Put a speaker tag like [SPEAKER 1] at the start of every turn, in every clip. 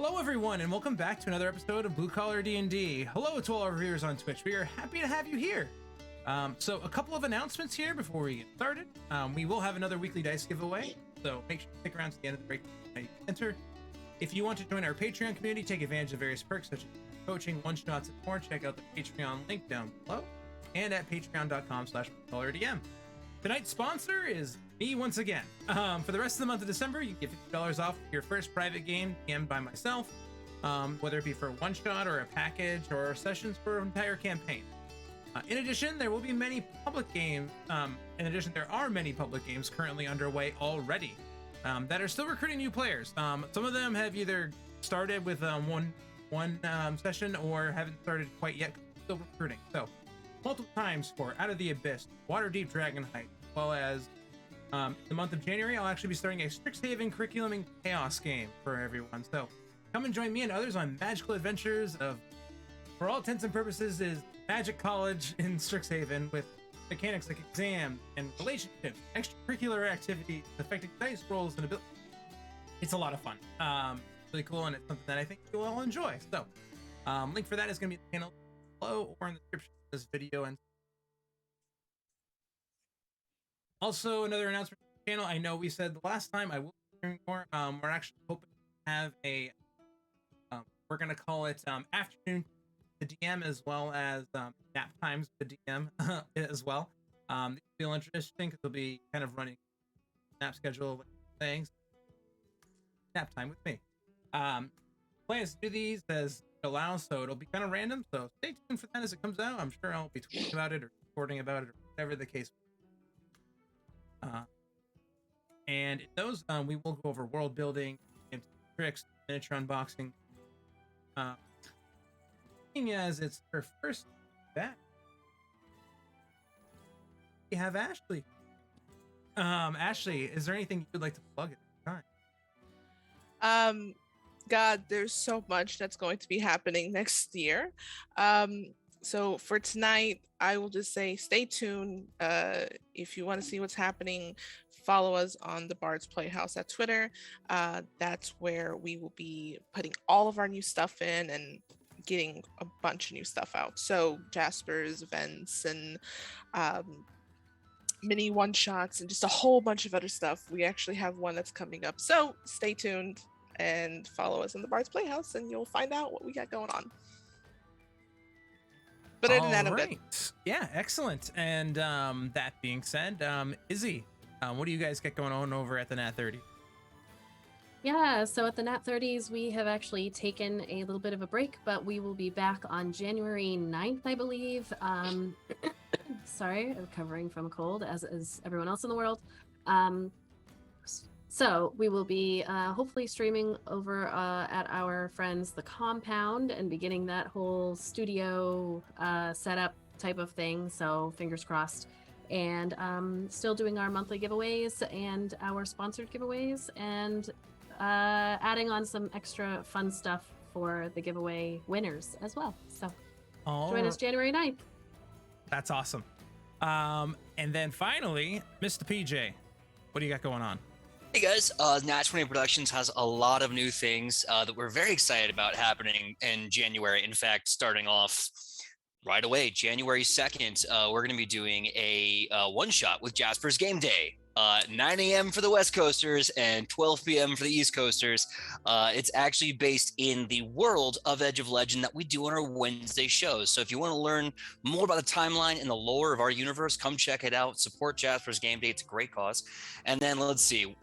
[SPEAKER 1] Hello everyone, and welcome back to another episode of Blue Collar D&D. Hello to all our viewers on Twitch. We are happy to have you here. So a couple of announcements here before we get started. We will have another weekly dice giveaway, so make sure to stick around to the end of the break to enter. If you want to join our Patreon community, take advantage of various perks such as coaching, one-shots, and more, check out the Patreon link down below and at patreon.com/BlueCollarDM. Tonight's sponsor is me once again. For the rest of the month of December, you get $50 off your first private game DM'd by myself, whether it be for a one-shot or a package or sessions for an entire campaign. In addition, there will be many public games. There are many public games currently underway already that are still recruiting new players. Some of them have either started with one session or haven't started quite yet, still recruiting. So, multiple times for Out of the Abyss, Waterdeep Dragonheist, as well as in the month of January, I'll actually be starting a Strixhaven Curriculum and Chaos game for everyone. So come and join me and others on magical adventures of, for all intents and purposes, is Magic College in Strixhaven with mechanics like exams and relationships, extracurricular activities affecting dice rolls and abilities. It's a lot of fun. Really cool, and it's something that I think you'll all enjoy. So link for that is going to be in the channel below or in the description of this video. And also another announcement for the channel. I know we said the last time I will be hearing more. We're actually hoping to have a we're going to call it afternoon the DM as well as nap times the DM as well. Feel interesting because they'll be kind of running nap schedule things. Nap time with me. Plans to do these as it allows, so it'll be kind of random. So stay tuned for that as it comes out. I'm sure I'll be tweeting about it or recording about it or whatever the case. And in those, we will go over world building and tricks, miniature unboxing. Seeing as it's her first back, we have Ashley. Ashley, is there anything you would like to plug at this time?
[SPEAKER 2] God, there's so much that's going to be happening next year. So for tonight, I will just say stay tuned. If you want to see what's happening, follow us on the Bard's Playhouse at Twitter. That's where we will be putting all of our new stuff in and getting a bunch of new stuff out. So Jasper's events and mini one-shots and just a whole bunch of other stuff. We actually have one that's coming up. So stay tuned and follow us on the Bard's Playhouse and you'll find out what we got going on. But other than that, I'm good.
[SPEAKER 1] Yeah, excellent. And that being said, Izzy, what do you guys get going on over at the Nat 30?
[SPEAKER 3] Yeah, so at the Nat 30s, we have actually taken a little bit of a break, but we will be back on January 9th, I believe. Sorry, recovering from a cold, as is everyone else in the world. So we will be hopefully streaming over at our friends The Compound and beginning that whole studio setup type of thing. So fingers crossed. And still doing our monthly giveaways and our sponsored giveaways and adding on some extra fun stuff for the giveaway winners as well. So join us January 9th.
[SPEAKER 1] That's awesome. And then finally, Mr. PJ, what do you got going on?
[SPEAKER 4] Hey guys, Nat 20 Productions has a lot of new things that we're very excited about happening in January. In fact, starting off right away, January 2nd, we're going to be doing a one-shot with Jasper's Game Day. 9 a.m. for the West Coasters and 12 p.m. for the East Coasters. It's actually based in the world of Edge of Legend that we do on our Wednesday shows. So if you want to learn more about the timeline and the lore of our universe, come check it out. Support Jasper's Game Day. It's a great cause. And then let's see,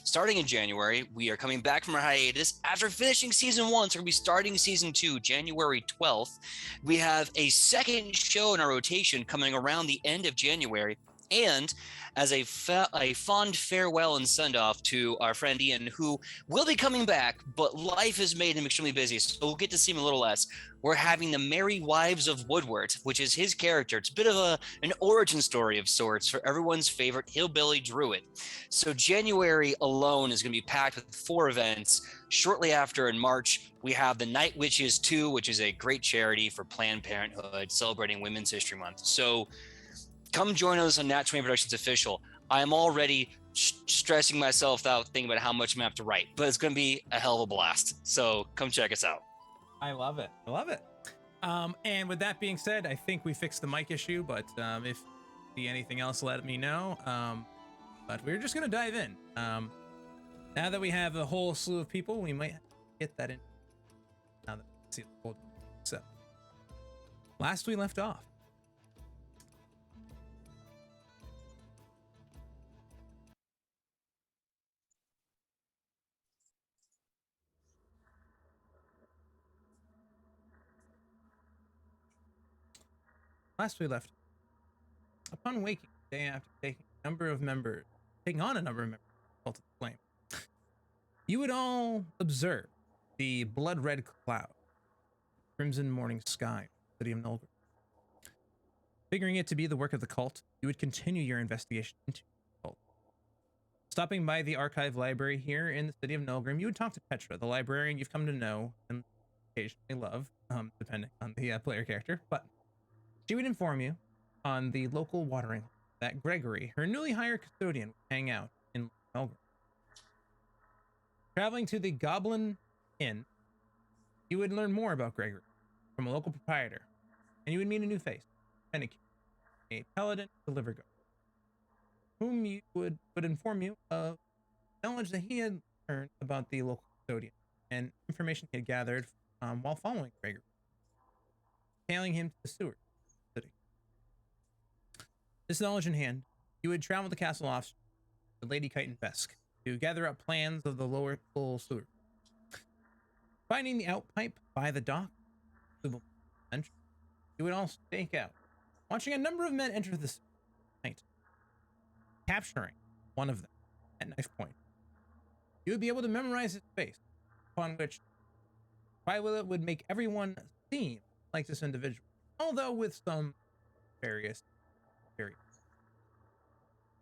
[SPEAKER 4] starting in January, we are coming back from our hiatus. After finishing season 1, so we're going to be starting season 2, January 12th. We have a second show in our rotation coming around the end of January. And as a fond farewell and send-off to our friend Ian, who will be coming back, but life has made him extremely busy, so we'll get to see him a little less. We're having the Merry Wives of Woodward, which is his character. It's a bit of an origin story of sorts for everyone's favorite hillbilly druid. So January alone is going to be packed with 4 events. Shortly after, in March, we have the Night Witches 2, which is a great charity for Planned Parenthood, celebrating Women's History Month. So come join us on Nat 20 Productions Official. I am already stressing myself out thinking about how much I'm gonna have to write, but it's gonna be a hell of a blast. So come check us out.
[SPEAKER 1] I love it. I love it. And with that being said, I think we fixed the mic issue, but if you see anything else, let me know. But we're just gonna dive in. Now that we have a whole slew of people, we might get that in. Now that we see the whole. So, last we left off. Last we left. Upon waking, the day after taking on a number of members of the Flame, you would all observe the blood-red cloud, crimson morning sky, city of Nulgrim. Figuring it to be the work of the cult, you would continue your investigation into the cult. Stopping by the archive library here in the city of Nulgrim, you would talk to Petra, the librarian you've come to know and occasionally love, depending on the player character, but she would inform you on the local watering hole that Gregory, her newly hired custodian, would hang out in Nulgrim. Traveling to the Goblin Inn, you would learn more about Gregory from a local proprietor, and you would meet a new face, Fennec, a paladin deliver guard, whom you would inform you of knowledge that he had learned about the local custodian and information he had gathered while following Gregory, tailing him to the sewers of the city. This knowledge in hand, you would travel to Castle Office with Lady Kite and Vesk to gather up plans of the lower full sewer. Finding the outpipe by the dock, you would also stake out, watching a number of men enter the night, capturing one of them at knife point. You would be able to memorize his face, upon which Violet would make everyone seem like this individual, although with some various.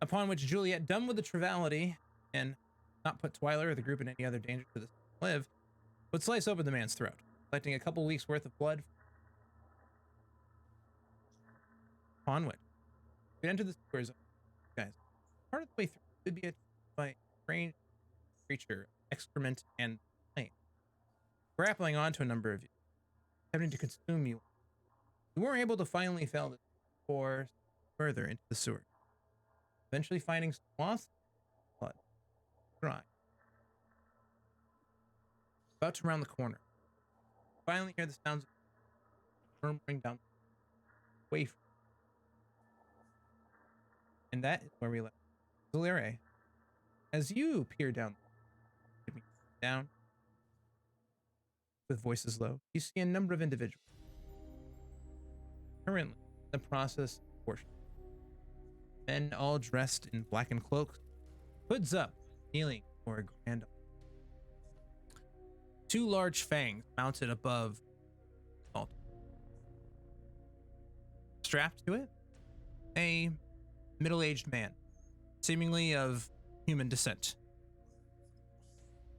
[SPEAKER 1] Upon which Juliet, done with the triviality and not put Twyler or the group in any other danger to live, would slice open the man's throat, collecting a couple weeks worth of blood. Upon which we'd enter the sewers. Guys, part of the way through would be attacked by a strange creature, excrement, and flame, grappling onto a number of you, attempting to consume you. You weren't able to finally fell this or further into the sewer, eventually finding swaths of blood dry. About to round the corner, finally hear the sounds of murmuring down away from. And that is where we left Zolere. As you peer down with voices low, you see a number of individuals currently in the process of worship. Men all dressed in blackened cloaks, hoods up, kneeling for a grand altar. Two large fangs mounted above the altar. Strapped to it, a middle-aged man, seemingly of human descent,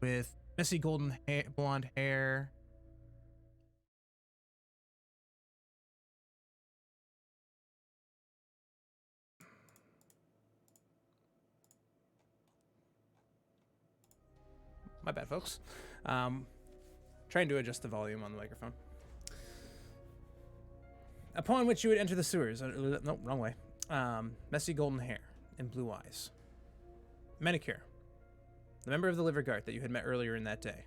[SPEAKER 1] with messy golden blonde hair, my bad, folks. Trying to adjust the volume on the microphone. Upon which you would enter the sewers. No, wrong way. Messy golden hair and blue eyes. Manicure, the member of the Liver Guard that you had met earlier in that day,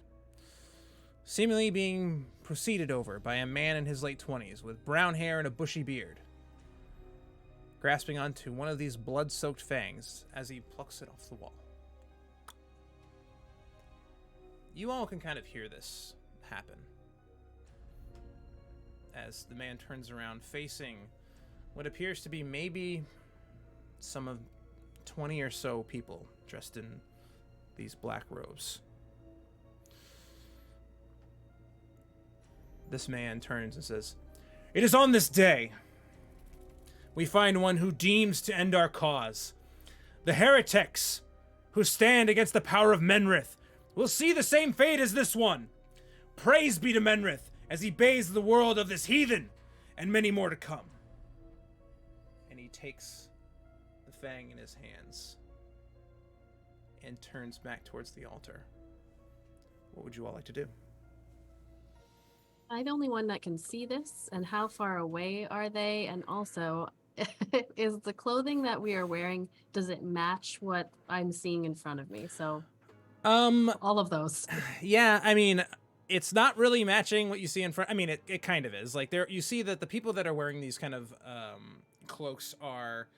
[SPEAKER 1] seemingly being proceeded over by a man in his late 20s with brown hair and a bushy beard, grasping onto one of these blood-soaked fangs as he plucks it off the wall. You all can kind of hear this happen as the man turns around facing what appears to be maybe some of 20 or so people dressed in these black robes. This man turns and says, "It is on this day we find one who deems to end our cause. The heretics who stand against the power of Menrith will see the same fate as this one. Praise be to Menrith as he bathes the world of this heathen and many more to come." And he takes the fang in his hands and turns back towards the altar. What would you all like to do?
[SPEAKER 3] I'm the only one that can see this, and how far away are they? And also, is the clothing that we are wearing, does it match what I'm seeing in front of me? So, all of those.
[SPEAKER 1] Yeah, I mean, it's not really matching what you see in front. I mean, it kind of is. Like, there, you see that the people that are wearing these kind of cloaks are,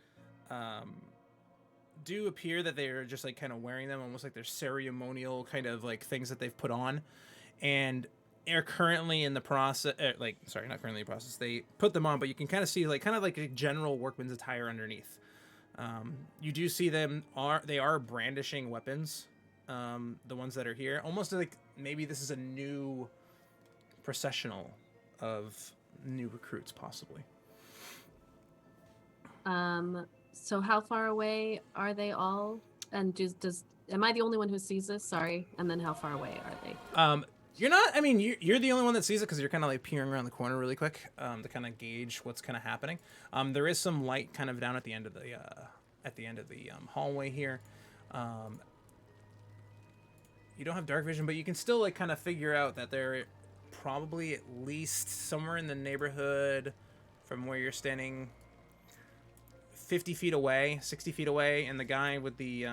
[SPEAKER 1] do appear that they're just like kind of wearing them almost like they're ceremonial kind of like things that they've put on, and are currently in the process. Sorry, not currently in the process. They put them on, but you can kind of see like a general workman's attire underneath. You do see them are brandishing weapons. The ones that are here, almost like maybe this is a new processional of new recruits, possibly.
[SPEAKER 3] So how far away are they all? And am I the only one who sees this? Sorry. And then how far away are they?
[SPEAKER 1] You're not. I mean, you're the only one that sees it because you're kind of like peering around the corner really quick to kind of gauge what's kind of happening. There is some light kind of down at the end of the hallway here. You don't have dark vision, but you can still like kind of figure out that they're probably at least somewhere in the neighborhood from where you're standing, 50 feet away, 60 feet away, and the guy with the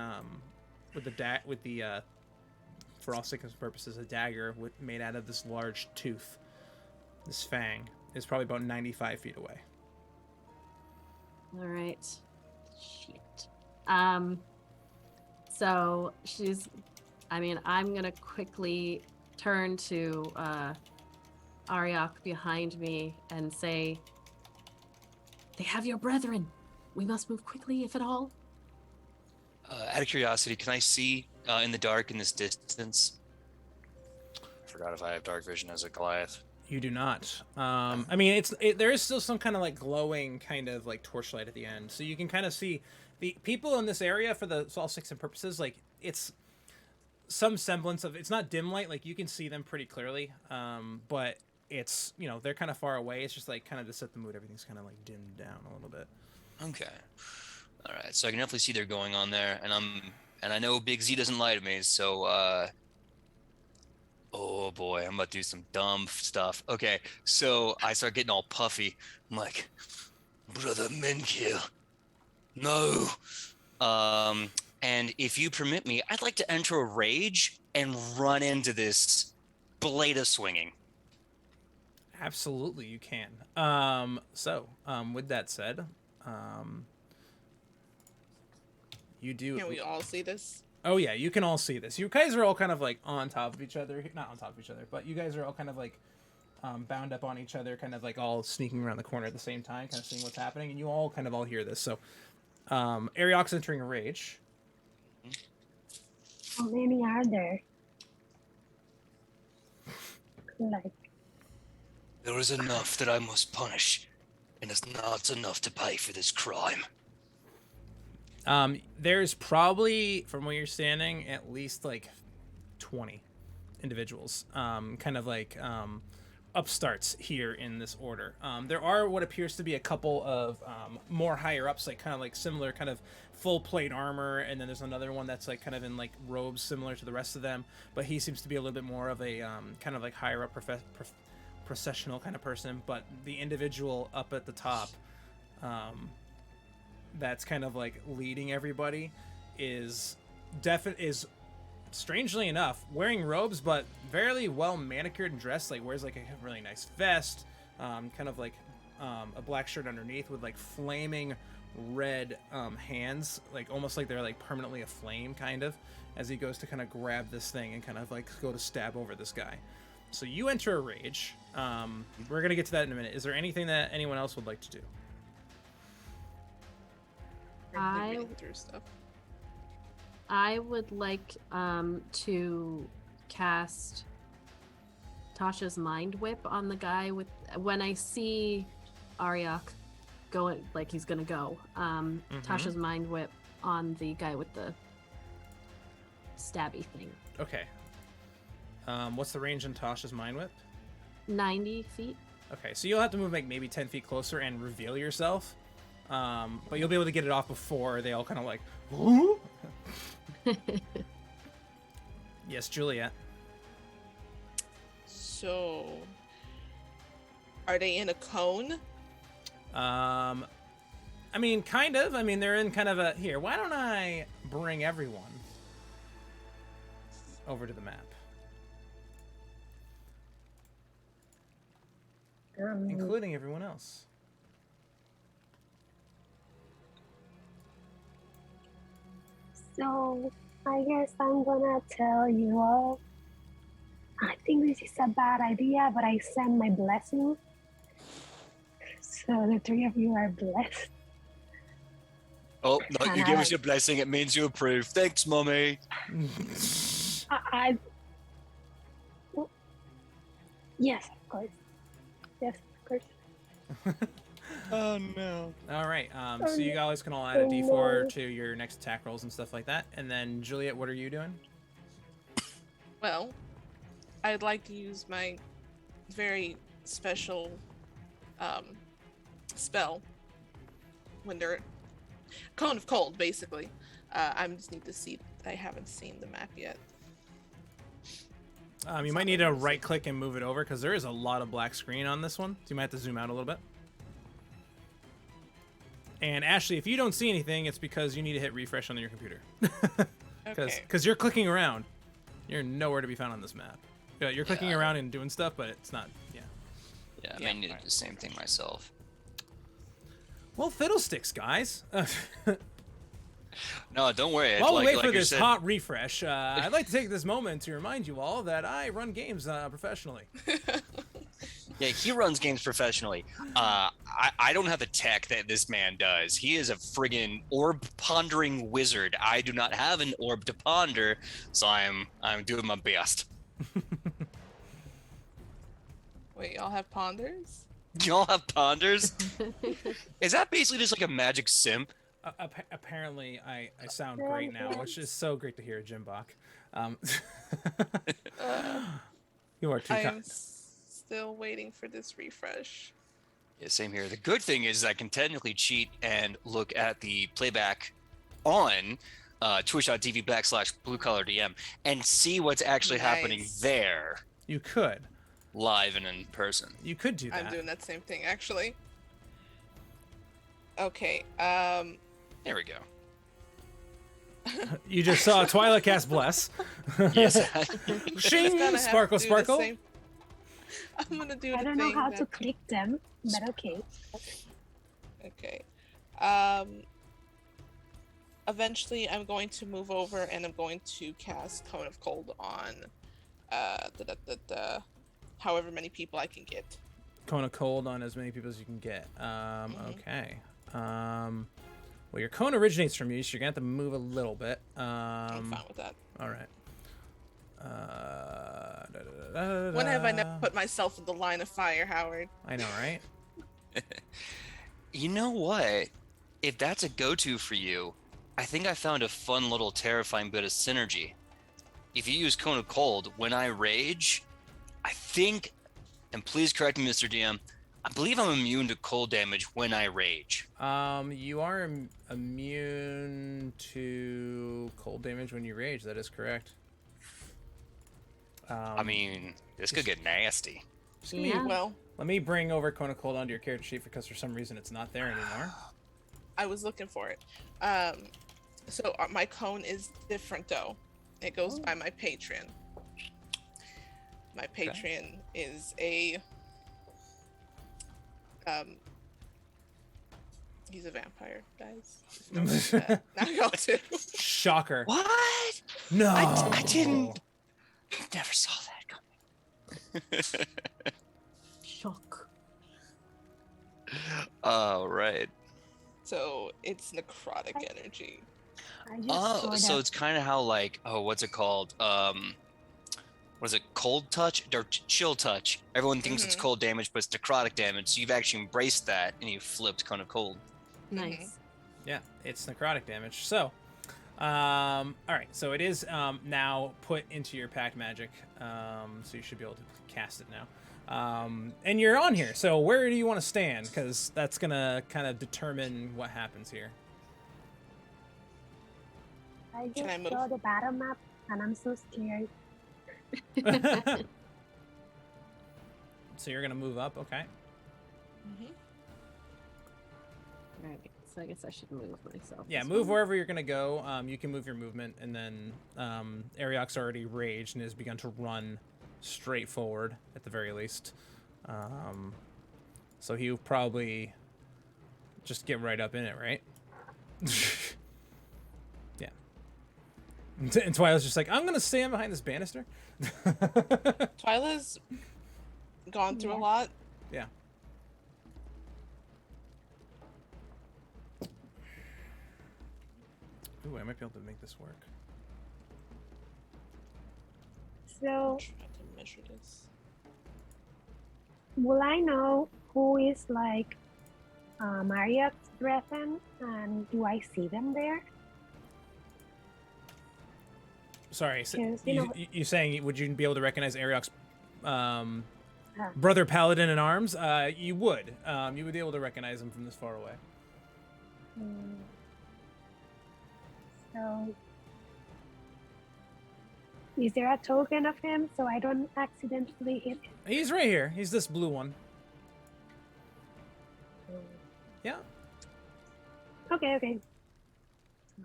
[SPEAKER 1] for all intents and purposes, a dagger made out of this large tooth, this fang, is probably about 95 feet away.
[SPEAKER 3] All right. Shit. So I'm gonna quickly turn to Ariok behind me and say, "They have your brethren. We must move quickly, if at all."
[SPEAKER 4] Out of curiosity, can I see in the dark in this distance? I forgot if I have dark vision as a Goliath.
[SPEAKER 1] You do not. I mean, there is still some kind of like glowing kind of like torchlight at the end, so you can kind of see the people in this area for all intents and purposes. Like, it's some semblance of, it's not dim light, like you can see them pretty clearly, but it's, they're kind of far away. It's just like kind of to set the mood, everything's kind of like dimmed down a little bit.
[SPEAKER 4] Okay. All right. So I can definitely see they're going on there, and I know Big Z doesn't lie to me, so oh boy, I'm about to do some dumb stuff. Okay, so I start getting all puffy. I'm like, "Brother Menkiel, no." And if you permit me, I'd like to enter a rage and run into this blade of swinging.
[SPEAKER 1] Absolutely, you can. With that said, you do.
[SPEAKER 2] Can we all see this?
[SPEAKER 1] Oh yeah, you can all see this. You guys are all kind of like on top of each other. Not on top of each other, but you guys are all kind of like bound up on each other, kind of like all sneaking around the corner at the same time, kind of seeing what's happening, and you all kind of all hear this. So, Ariok's entering a rage.
[SPEAKER 5] How many are there?
[SPEAKER 4] There is enough that I must punish, and it's not enough to pay for this crime.
[SPEAKER 1] There's probably, from where you're standing, at least like 20 individuals, kind of like upstarts here in this order. There are what appears to be a couple of more higher ups, like kind of like similar kind of full plate armor, and then there's another one that's like kind of in like robes similar to the rest of them, but he seems to be a little bit more of a kind of like higher up processional kind of person. But the individual up at the top, that's kind of like leading everybody, is strangely enough wearing robes, but very well manicured and dressed. Like, wears like a really nice vest, kind of like a black shirt underneath with like flaming red hands, like almost like they're like permanently aflame, kind of, as he goes to kind of grab this thing and kind of like go to stab over this guy. So you enter a rage. We're gonna get to that in a minute. Is there anything that anyone else would like to do?
[SPEAKER 3] I would like to cast Tasha's Mind Whip on the guy with, when I see Ariok going, like he's gonna go, Tasha's Mind Whip on the guy with the stabby thing.
[SPEAKER 1] Okay. What's the range in Tasha's Mind Whip?
[SPEAKER 3] 90 feet.
[SPEAKER 1] Okay, so you'll have to move like maybe 10 feet closer and reveal yourself. But you'll be able to get it off before they all kind of like, whoo? Yes, Juliet.
[SPEAKER 2] So, are they in a cone?
[SPEAKER 1] I mean, kind of. I mean, they're in kind of a... Here, why don't I bring everyone over to the map? Including everyone else.
[SPEAKER 5] So, I guess I'm gonna tell you all. I think this is a bad idea, but I send my blessing. So the three of you are blessed.
[SPEAKER 4] Oh, no, you
[SPEAKER 5] And
[SPEAKER 4] give
[SPEAKER 5] I-
[SPEAKER 4] us your blessing. It means you approve. Thanks, Mommy.
[SPEAKER 5] I Yes, of course. Yes, of course.
[SPEAKER 4] Oh, no.
[SPEAKER 1] All right. So you guys can all add a d4 to your next attack rolls and stuff like that. And then, Juliet, what are you doing?
[SPEAKER 2] Well, I'd like to use my very special spell when they're cone of cold, basically. I just need to see. I haven't seen the map yet.
[SPEAKER 1] You might need to right-click and move it over because there is a lot of black screen on this one. So you might have to zoom out a little bit. And Ashley, if you don't see anything, it's because you need to hit refresh on your computer.
[SPEAKER 2] Okay.
[SPEAKER 1] Because you're clicking around. You're nowhere to be found on this map. Yeah, you're clicking around and doing stuff, but it's not, yeah.
[SPEAKER 4] Yeah, I
[SPEAKER 2] Yeah.
[SPEAKER 4] mean, I did the same thing myself.
[SPEAKER 1] Well, fiddlesticks, guys.
[SPEAKER 4] No, don't worry.
[SPEAKER 1] While we wait
[SPEAKER 4] like
[SPEAKER 1] for
[SPEAKER 4] you
[SPEAKER 1] this
[SPEAKER 4] said-
[SPEAKER 1] hot refresh, I'd like to take this moment to remind you all that I run games professionally.
[SPEAKER 4] Yeah, he runs games professionally. I don't have the tech that this man does. He is a friggin' orb pondering wizard. I do not have an orb to ponder, so I'm doing my best.
[SPEAKER 2] Wait, y'all have ponders?
[SPEAKER 4] Y'all have ponders? Is that basically just like a magic simp?
[SPEAKER 1] Apparently, I sound great now, which is so great to hear, Jim Bach. You are too
[SPEAKER 2] I am
[SPEAKER 1] kind.
[SPEAKER 2] still waiting for this refresh.
[SPEAKER 4] Yeah, same here. The good thing is I can technically cheat and look at the playback on twitch.tv/Blue Collar DM and see what's actually happening
[SPEAKER 2] Nice.
[SPEAKER 4] there,
[SPEAKER 1] You could.
[SPEAKER 4] live and in person.
[SPEAKER 1] You could do that.
[SPEAKER 2] I'm doing that same thing, actually. Okay,
[SPEAKER 4] There we go.
[SPEAKER 1] You just saw Twilight cast Bless.
[SPEAKER 4] Yes.
[SPEAKER 1] Shing!
[SPEAKER 2] Just gonna have to
[SPEAKER 1] Sparkle,
[SPEAKER 2] do the
[SPEAKER 1] sparkle.
[SPEAKER 2] same- I'm gonna do
[SPEAKER 5] I
[SPEAKER 2] the
[SPEAKER 5] don't know
[SPEAKER 2] thing
[SPEAKER 5] how
[SPEAKER 2] that...
[SPEAKER 5] to click them, but okay.
[SPEAKER 2] Okay. Eventually, I'm going to move over and I'm going to cast Cone of Cold on however many people I can get.
[SPEAKER 1] Cone of cold on as many people as you can get. Okay. Well, your cone originates from you, so you're gonna have to move a little bit.
[SPEAKER 2] I'm fine with that.
[SPEAKER 1] All right.
[SPEAKER 2] When have I never put myself in the line of fire, Howard?
[SPEAKER 1] I know, right?
[SPEAKER 4] You know what? If that's a go-to for you, I think I found a fun little terrifying bit of synergy. If you use Cone of Cold, when I rage, I think, and please correct me, Mr. DM, I believe I'm immune to cold damage when I rage.
[SPEAKER 1] You are immune to cold damage when you rage. That is correct.
[SPEAKER 4] I mean, this could get nasty.
[SPEAKER 1] just give me-
[SPEAKER 3] Yeah.
[SPEAKER 2] Well,
[SPEAKER 1] let me bring over Cone of Cold onto your character sheet because for some reason it's not there anymore.
[SPEAKER 2] I was looking for it. So my cone is different though. It goes by my Patreon. My Patreon is a he's a vampire, guys. If you don't know that. Now y'all do.
[SPEAKER 1] Shocker.
[SPEAKER 4] What?
[SPEAKER 1] No.
[SPEAKER 4] I didn't. Never saw that coming.
[SPEAKER 3] Shock.
[SPEAKER 4] All right.
[SPEAKER 2] So it's necrotic energy.
[SPEAKER 5] I just
[SPEAKER 4] Oh,
[SPEAKER 5] sort
[SPEAKER 4] so
[SPEAKER 5] of-
[SPEAKER 4] it's kind of how like, what's it called? Was it cold touch or chill touch? Everyone thinks it's
[SPEAKER 2] Mhm.
[SPEAKER 4] cold damage, but it's necrotic damage. So you've actually embraced that and you flipped kind of cold.
[SPEAKER 3] Nice.
[SPEAKER 1] Yeah, it's necrotic damage. So, all right. So it is now put into your pact magic. So you should be able to cast it now. And you're on here. So where do you want to stand? Because that's gonna kind of determine what happens here.
[SPEAKER 5] I
[SPEAKER 2] Can I
[SPEAKER 5] just
[SPEAKER 2] move?
[SPEAKER 5] saw the battle map and I'm so scared.
[SPEAKER 1] So you're gonna move up, okay?
[SPEAKER 2] Mhm.
[SPEAKER 3] Alright, so I guess I should move myself.
[SPEAKER 1] Yeah,
[SPEAKER 3] as
[SPEAKER 1] move
[SPEAKER 3] well.
[SPEAKER 1] wherever you're gonna go. You can move your movement, and then Ariok's already raged and has begun to run straight forward at the very least. So he'll probably just get right up in it, right? Yeah. And Twyla's just like, I'm gonna stand behind this banister.
[SPEAKER 2] Twyla's gone through a
[SPEAKER 5] Yeah.
[SPEAKER 2] lot.
[SPEAKER 1] Yeah. Ooh, I might be able to make this work.
[SPEAKER 5] So,
[SPEAKER 2] Try to measure this.
[SPEAKER 5] will I know who is like Marriott's brethren, and do I see them there?
[SPEAKER 1] Sorry, so
[SPEAKER 5] Yes, you know-
[SPEAKER 1] you saying would you be able to recognize Ariok's
[SPEAKER 5] Ah.
[SPEAKER 1] brother paladin in arms? You would. You would be able to recognize him from this far away.
[SPEAKER 5] Hmm. So, is there a token of him so I don't accidentally hit him?
[SPEAKER 1] He's right here. He's this blue one. Yeah.
[SPEAKER 5] Okay.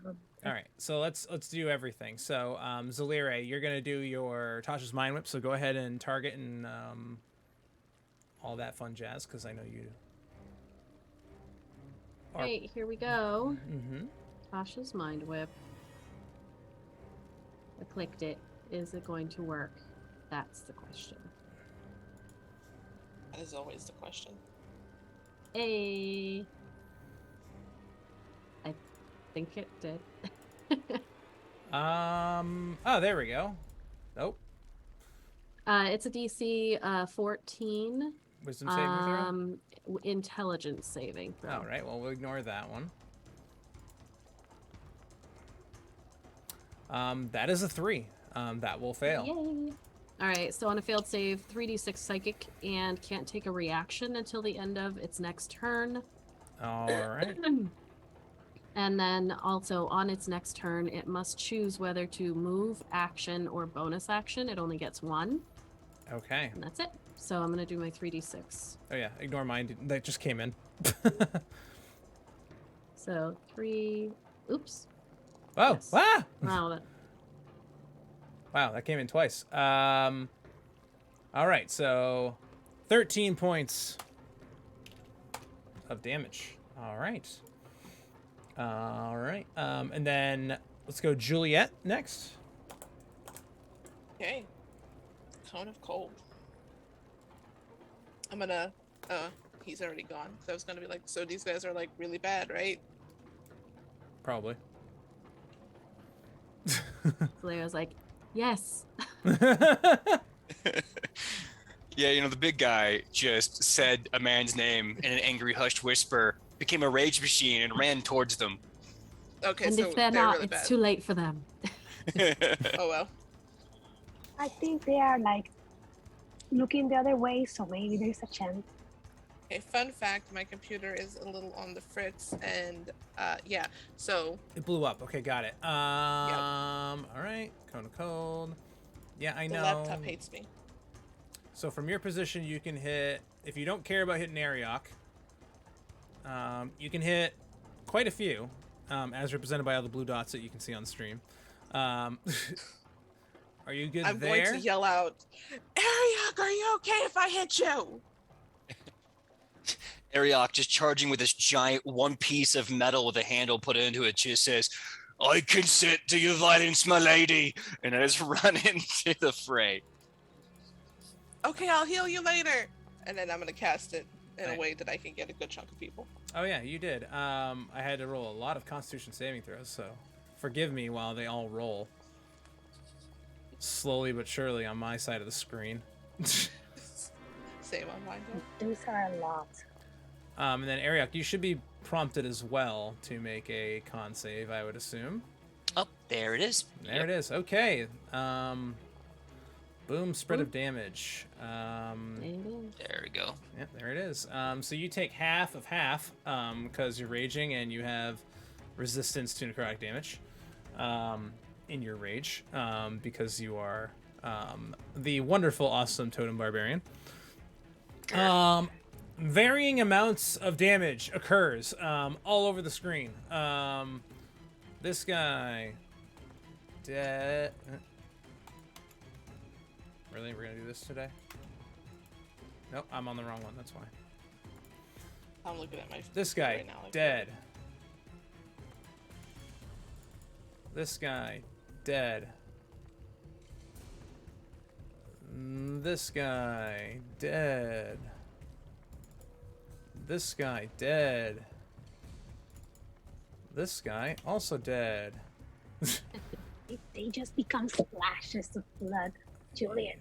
[SPEAKER 1] All right. So let's do everything. So Zalire, you're gonna do your Tasha's Mind Whip. So go ahead and target and all that fun jazz, because I know you.
[SPEAKER 3] Alright, here we go.
[SPEAKER 1] Mm-hmm.
[SPEAKER 3] Tasha's Mind Whip. I clicked it. Is it going to work? That's the question.
[SPEAKER 2] That is always the question.
[SPEAKER 3] I think it did.
[SPEAKER 1] Oh, there we go. Nope.
[SPEAKER 3] It's a DC 14
[SPEAKER 1] Wisdom saving throw.
[SPEAKER 3] intelligence saving throw.
[SPEAKER 1] All right. Well, we'll ignore that one. That is a 3. That will fail.
[SPEAKER 3] Yay! All right, so on a failed save, 3d6 psychic and can't take a reaction until the end of its next turn.
[SPEAKER 1] All right.
[SPEAKER 3] And then also on its next turn, it must choose whether to move, action, or bonus action. It only gets 1,
[SPEAKER 1] Okay.
[SPEAKER 3] and that's it. So I'm gonna do my 3d6.
[SPEAKER 1] Oh yeah. Ignore mine. That just came in.
[SPEAKER 3] So 3. Oops.
[SPEAKER 1] Oh.
[SPEAKER 3] Yes.
[SPEAKER 1] Ah!
[SPEAKER 3] Wow. That...
[SPEAKER 1] Wow, that came in twice. All right, so 13 points of damage. All right. And then let's go Juliet next.
[SPEAKER 2] Okay. Cone of cold. I'm gonna. He's already gone. So I was gonna be like, so these guys are like really bad, right?
[SPEAKER 1] Probably.
[SPEAKER 3] So I was like, yes.
[SPEAKER 4] Yeah, you know, the big guy just said a man's name in an angry, hushed whisper, became a rage machine, and ran towards them.
[SPEAKER 2] Okay,
[SPEAKER 3] And
[SPEAKER 2] so
[SPEAKER 3] if they're
[SPEAKER 2] they're
[SPEAKER 3] not,
[SPEAKER 2] really
[SPEAKER 3] it's
[SPEAKER 2] bad.
[SPEAKER 3] too late for them.
[SPEAKER 2] Oh well.
[SPEAKER 5] I think they are like looking the other way, so maybe there's a chance.
[SPEAKER 2] Okay, fun fact, my computer is a little on the fritz, and yeah, so
[SPEAKER 1] It blew up. Okay, got it. All right. Cone of cold. Yeah, I
[SPEAKER 2] the
[SPEAKER 1] know.
[SPEAKER 2] laptop hates me.
[SPEAKER 1] So from your position, you can hit, if you don't care about hitting Ariok, you can hit quite a few, as represented by all the blue dots that you can see on stream. Are you good
[SPEAKER 2] I'm
[SPEAKER 1] there?
[SPEAKER 2] going to yell out, Ariok, are you okay if I hit you?
[SPEAKER 4] Ariok just charging with this giant one piece of metal with a handle put into it just says, I consent to your violence, my lady, and I just run into the fray.
[SPEAKER 2] Okay, I'll heal you later. And then I'm gonna cast it in
[SPEAKER 1] Right.
[SPEAKER 2] a way that I can get a good chunk of people.
[SPEAKER 1] Oh yeah, you did. I had to roll a lot of Constitution saving throws, so forgive me while they all roll. Slowly but surely on my side of the screen.
[SPEAKER 2] Same on mine.
[SPEAKER 5] Those are a lot.
[SPEAKER 1] And then Ariok, you should be prompted as well to make a con save, I would assume.
[SPEAKER 4] Oh, there it is.
[SPEAKER 1] There it is. Okay. Boom, spread of damage.
[SPEAKER 3] There it is.
[SPEAKER 4] There we go.
[SPEAKER 1] Yep, there it is. So you take half of half, because you're raging and you have resistance to necrotic damage. in your rage, because you are the wonderful, awesome totem barbarian. Varying amounts of damage occurs all over the screen. This guy dead. Really, we're gonna do this today? Nope, I'm on the wrong one. That's why.
[SPEAKER 2] I'm looking at my.
[SPEAKER 1] This guy
[SPEAKER 2] right now, like,
[SPEAKER 1] dead. This guy dead. This guy dead. This guy dead. This guy also dead.
[SPEAKER 5] They just become splashes of blood, Juliet.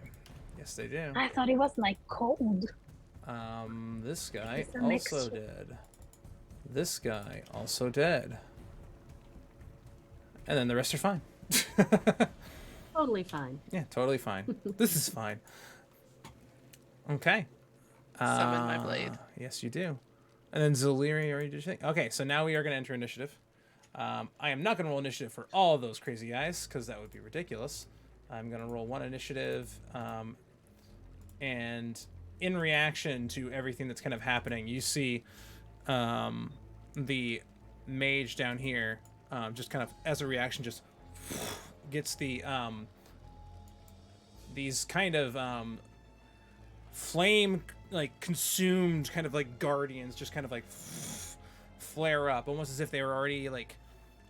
[SPEAKER 1] Yes, they do.
[SPEAKER 5] I thought it was like cold.
[SPEAKER 1] This guy
[SPEAKER 5] It's a
[SPEAKER 1] also
[SPEAKER 5] mixture.
[SPEAKER 1] dead. This guy also dead. And then the rest are fine.
[SPEAKER 3] Totally fine.
[SPEAKER 1] Yeah, totally fine. This is fine. Okay.
[SPEAKER 2] Summon my blade.
[SPEAKER 1] Yes, you do. And then Zaliri already did your thing. Okay, so now we are going to enter initiative. I am not going to roll initiative for all of those crazy guys, because that would be ridiculous. I'm going to roll one initiative, and in reaction to everything that's kind of happening, you see the mage down here just kind of, as a reaction, just gets the these kind of flame, like, consumed kind of like guardians just kind of like flare up, almost as if they were already like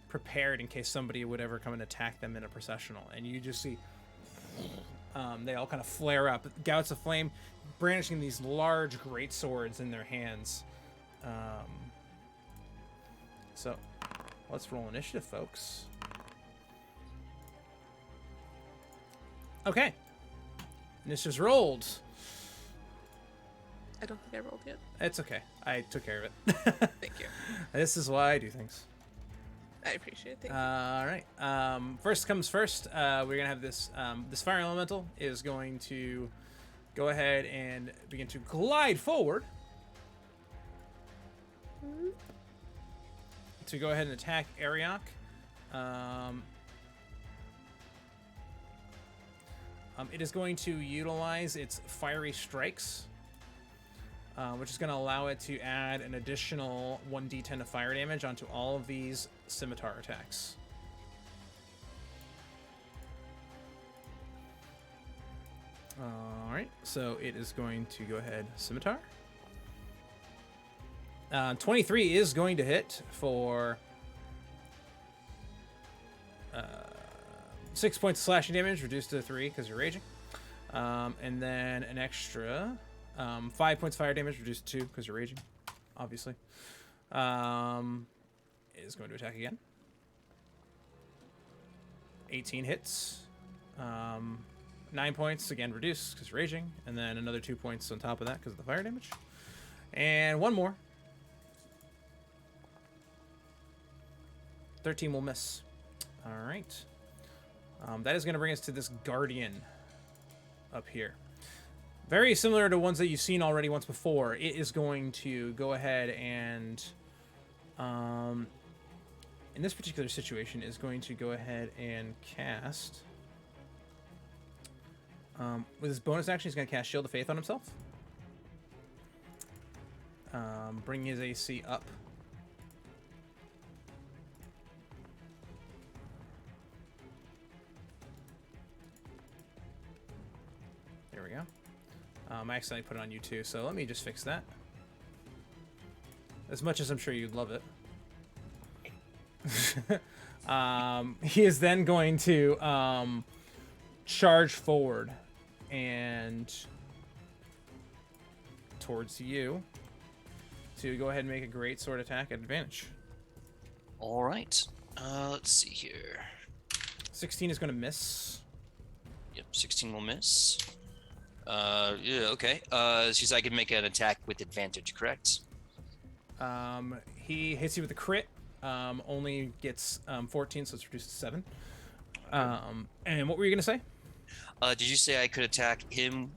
[SPEAKER 1] prepared in case somebody would ever come and attack them in a processional. And you just see they all kind of flare up, gouts of flame, brandishing these large great swords in their hands. So let's roll initiative, folks. Okay, initiative's rolled.
[SPEAKER 2] I don't think I rolled yet.
[SPEAKER 1] It's okay. I took care of it.
[SPEAKER 2] Thank you.
[SPEAKER 1] This is why I do things.
[SPEAKER 2] I appreciate it. Thank you.
[SPEAKER 1] All right. First comes first. We're gonna have this. This fire elemental is going to go ahead and begin to glide forward to go ahead and attack Ariok. It is going to utilize its fiery strikes, which is going to allow it to add an additional 1d10 of fire damage onto all of these scimitar attacks. All right, so it is going to go ahead scimitar. 23 is going to hit for 6 points of slashing damage, reduced to 3 because you're raging. And then an extra 5 points of fire damage, reduced to 2 because you're raging, obviously. Is going to attack again. 18 hits. 9 points, again reduced because you're raging. And then another 2 points on top of that because of the fire damage. And one more. 13 will miss. All right. That is going to bring us to this guardian up here. Very similar to ones that you've seen already once before. It is going to go ahead and, in this particular situation, is going to go ahead and cast. With his bonus action, he's going to cast Shield of Faith on himself. Bring his AC up. There we go. I accidentally put it on you too, so let me just fix that. As much as I'm sure you'd love it. He is then going to charge forward and towards you to go ahead and make a great sword attack at advantage.
[SPEAKER 4] All right. Let's see here.
[SPEAKER 1] 16 is going to miss.
[SPEAKER 4] Yep, 16 will miss. Yeah, okay. She's I can make an attack with advantage, correct?
[SPEAKER 1] He hits you with a crit. Only gets 14, so it's reduced to 7. And what were you going to say?
[SPEAKER 4] Did you say I could attack him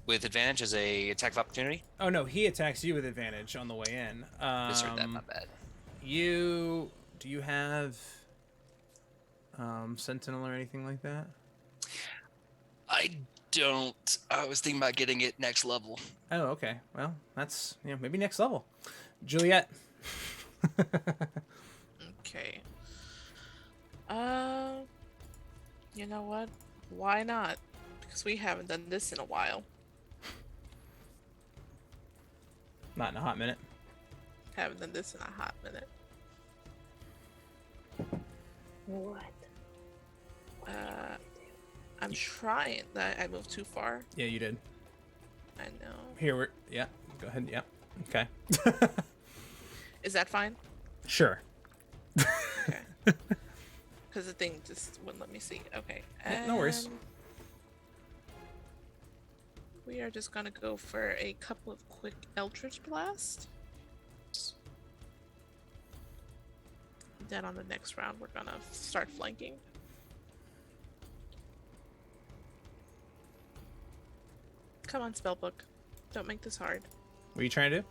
[SPEAKER 4] with advantage as a attack of opportunity?
[SPEAKER 1] Oh no, he attacks you with advantage on the way in.
[SPEAKER 4] Misheard that, my bad.
[SPEAKER 1] Do you have Sentinel or anything like that?
[SPEAKER 4] I don't. I was thinking about getting it next level.
[SPEAKER 1] Oh, okay. Well, that's maybe next level. Juliet.
[SPEAKER 2] Okay. You know what? Why not? Because we haven't done this in a while.
[SPEAKER 1] Not in a hot minute.
[SPEAKER 2] Haven't done this in a hot minute.
[SPEAKER 5] What?
[SPEAKER 2] I'm trying. I moved too far.
[SPEAKER 1] Yeah, you did.
[SPEAKER 2] I know.
[SPEAKER 1] Here we're. Yeah. Go ahead. Yeah. Okay.
[SPEAKER 2] Is that fine?
[SPEAKER 1] Sure.
[SPEAKER 2] Okay. Because the thing just wouldn't let me see. Okay.
[SPEAKER 1] Yeah, no worries.
[SPEAKER 2] We are just gonna go for a couple of quick Eldritch Blast. Then on the next round, we're gonna start flanking. Come on, Spellbook. Don't make this hard.
[SPEAKER 1] What are you trying to do?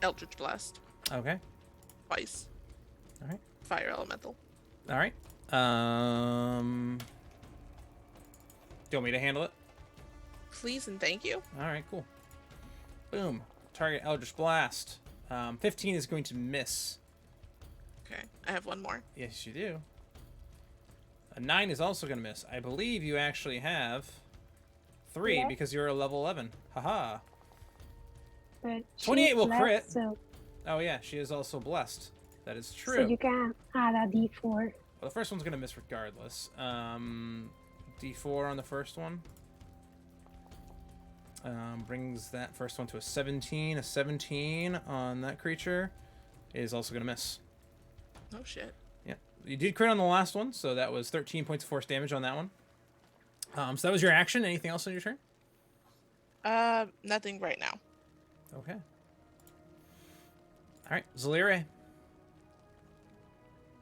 [SPEAKER 2] Eldritch Blast.
[SPEAKER 1] Okay.
[SPEAKER 2] Twice.
[SPEAKER 1] All right.
[SPEAKER 2] Fire Elemental.
[SPEAKER 1] All right. Do you want me to handle it?
[SPEAKER 2] Please and thank you.
[SPEAKER 1] All right. Cool. Boom. Target Eldritch Blast. 15 is going to miss.
[SPEAKER 2] Okay. I have one more.
[SPEAKER 1] Yes, you do. A 9 is also going to miss. I believe you actually have 3
[SPEAKER 5] Yeah.
[SPEAKER 1] because you're a level 11. Haha.
[SPEAKER 5] But
[SPEAKER 1] 28
[SPEAKER 5] she's
[SPEAKER 1] will
[SPEAKER 5] left,
[SPEAKER 1] crit.
[SPEAKER 5] So,
[SPEAKER 1] Oh yeah, she is also blessed. That is true.
[SPEAKER 5] so you can add a d4.
[SPEAKER 1] Well, the first one's going to miss regardless. D4 on the first one. Brings that first one to a 17. A 17 on that creature is also going to miss.
[SPEAKER 2] Oh shit.
[SPEAKER 1] Yeah. You did crit on the last one, so that was 13 points of force damage on that one. So that was your action. Anything else on your turn?
[SPEAKER 2] Nothing right now.
[SPEAKER 1] Okay. All right, Zalire.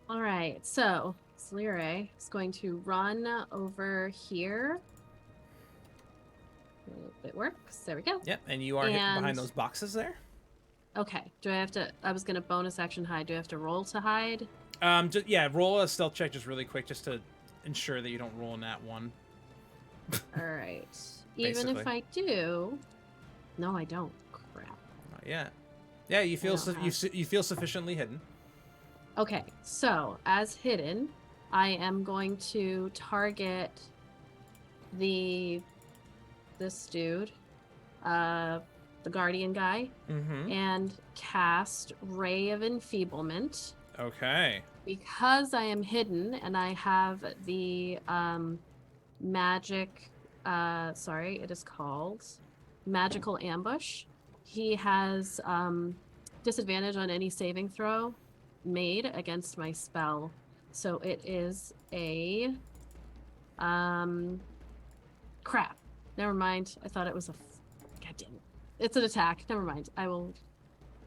[SPEAKER 3] All right, so Slire is going to run over here. If it works, there we go.
[SPEAKER 1] Yep, and you are hidden behind
[SPEAKER 3] And-
[SPEAKER 1] those boxes there.
[SPEAKER 3] Okay, do I have to? I was gonna bonus action hide. Do I have to roll to hide?
[SPEAKER 1] Just, yeah, roll a stealth check just really quick, just to ensure that you don't roll in that one.
[SPEAKER 3] All right. Even if
[SPEAKER 1] Basically.
[SPEAKER 3] I do, no, I don't. Crap.
[SPEAKER 1] Not yet. Yeah, you feel
[SPEAKER 3] don't
[SPEAKER 1] you feel sufficiently hidden.
[SPEAKER 3] Okay, so as hidden, I am going to target this dude, the guardian guy,
[SPEAKER 1] Mm-hmm.
[SPEAKER 3] and cast Ray of Enfeeblement.
[SPEAKER 1] Okay.
[SPEAKER 3] Because I am hidden and I have the magic, sorry, it is called Magical Ambush. He has disadvantage on any saving throw made against my spell. So it is a crap. Never mind. I thought it was a God damn it. It's an attack. Never mind. I will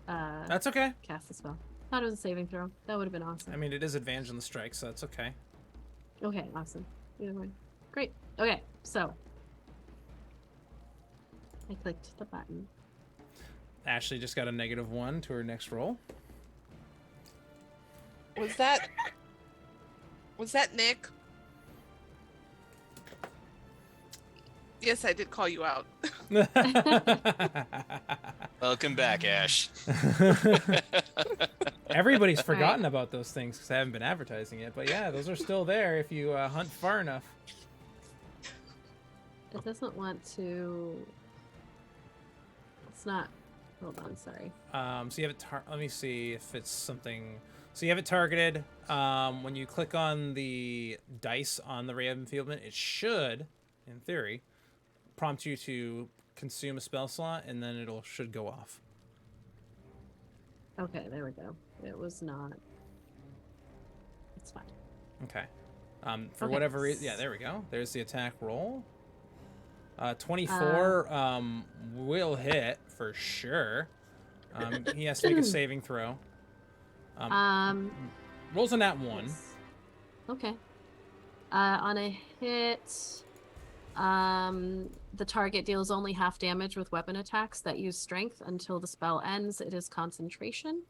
[SPEAKER 1] That's okay.
[SPEAKER 3] cast the spell. Thought it was a saving throw. That would have been awesome.
[SPEAKER 1] I mean, it is advantage on the strike, so that's okay.
[SPEAKER 3] Okay, awesome. Either way. Great. Okay, so I clicked the button.
[SPEAKER 1] Ashley just got a -1 to her next roll.
[SPEAKER 2] Was that Nick? Yes, I did call you out.
[SPEAKER 4] Welcome back, Ash.
[SPEAKER 1] Everybody's forgotten about those things because I haven't been advertising it. But yeah, those are still there if you hunt far enough.
[SPEAKER 3] It doesn't want to. It's not. Hold on, sorry.
[SPEAKER 1] So you have it. Let me see if it's something. So you have it targeted. When you click on the dice on the Ray of Enfeeblement, it should, in theory, prompt you to consume a spell slot, and then should go off.
[SPEAKER 3] Okay, there we go. It was not. It's fine.
[SPEAKER 1] Okay. For
[SPEAKER 3] Okay.
[SPEAKER 1] whatever reason, yeah, there we go. There's the attack roll. 24 will hit for sure. He has to make a saving throw. Rolls a nat 1.
[SPEAKER 3] Yes. Okay. On a hit, the target deals only half damage with weapon attacks that use strength until the spell ends. It is concentration.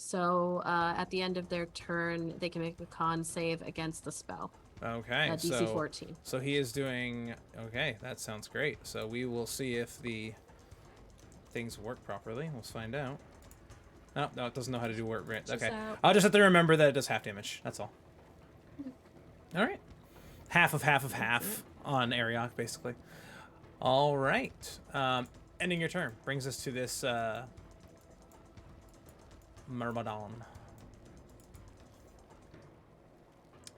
[SPEAKER 3] So at the end of their turn, they can make a con save against the spell.
[SPEAKER 1] Okay,
[SPEAKER 3] DC 14.
[SPEAKER 1] So he is doing... Okay, that sounds great. So we will see if the things work properly. Let's find out. Oh, no, it doesn't know how to do work. Right. Okay. I'll just have to remember that it does half damage. That's all. All right. Half of half of half on Ariok, basically. All right. Ending your turn brings us to this Myrmidon.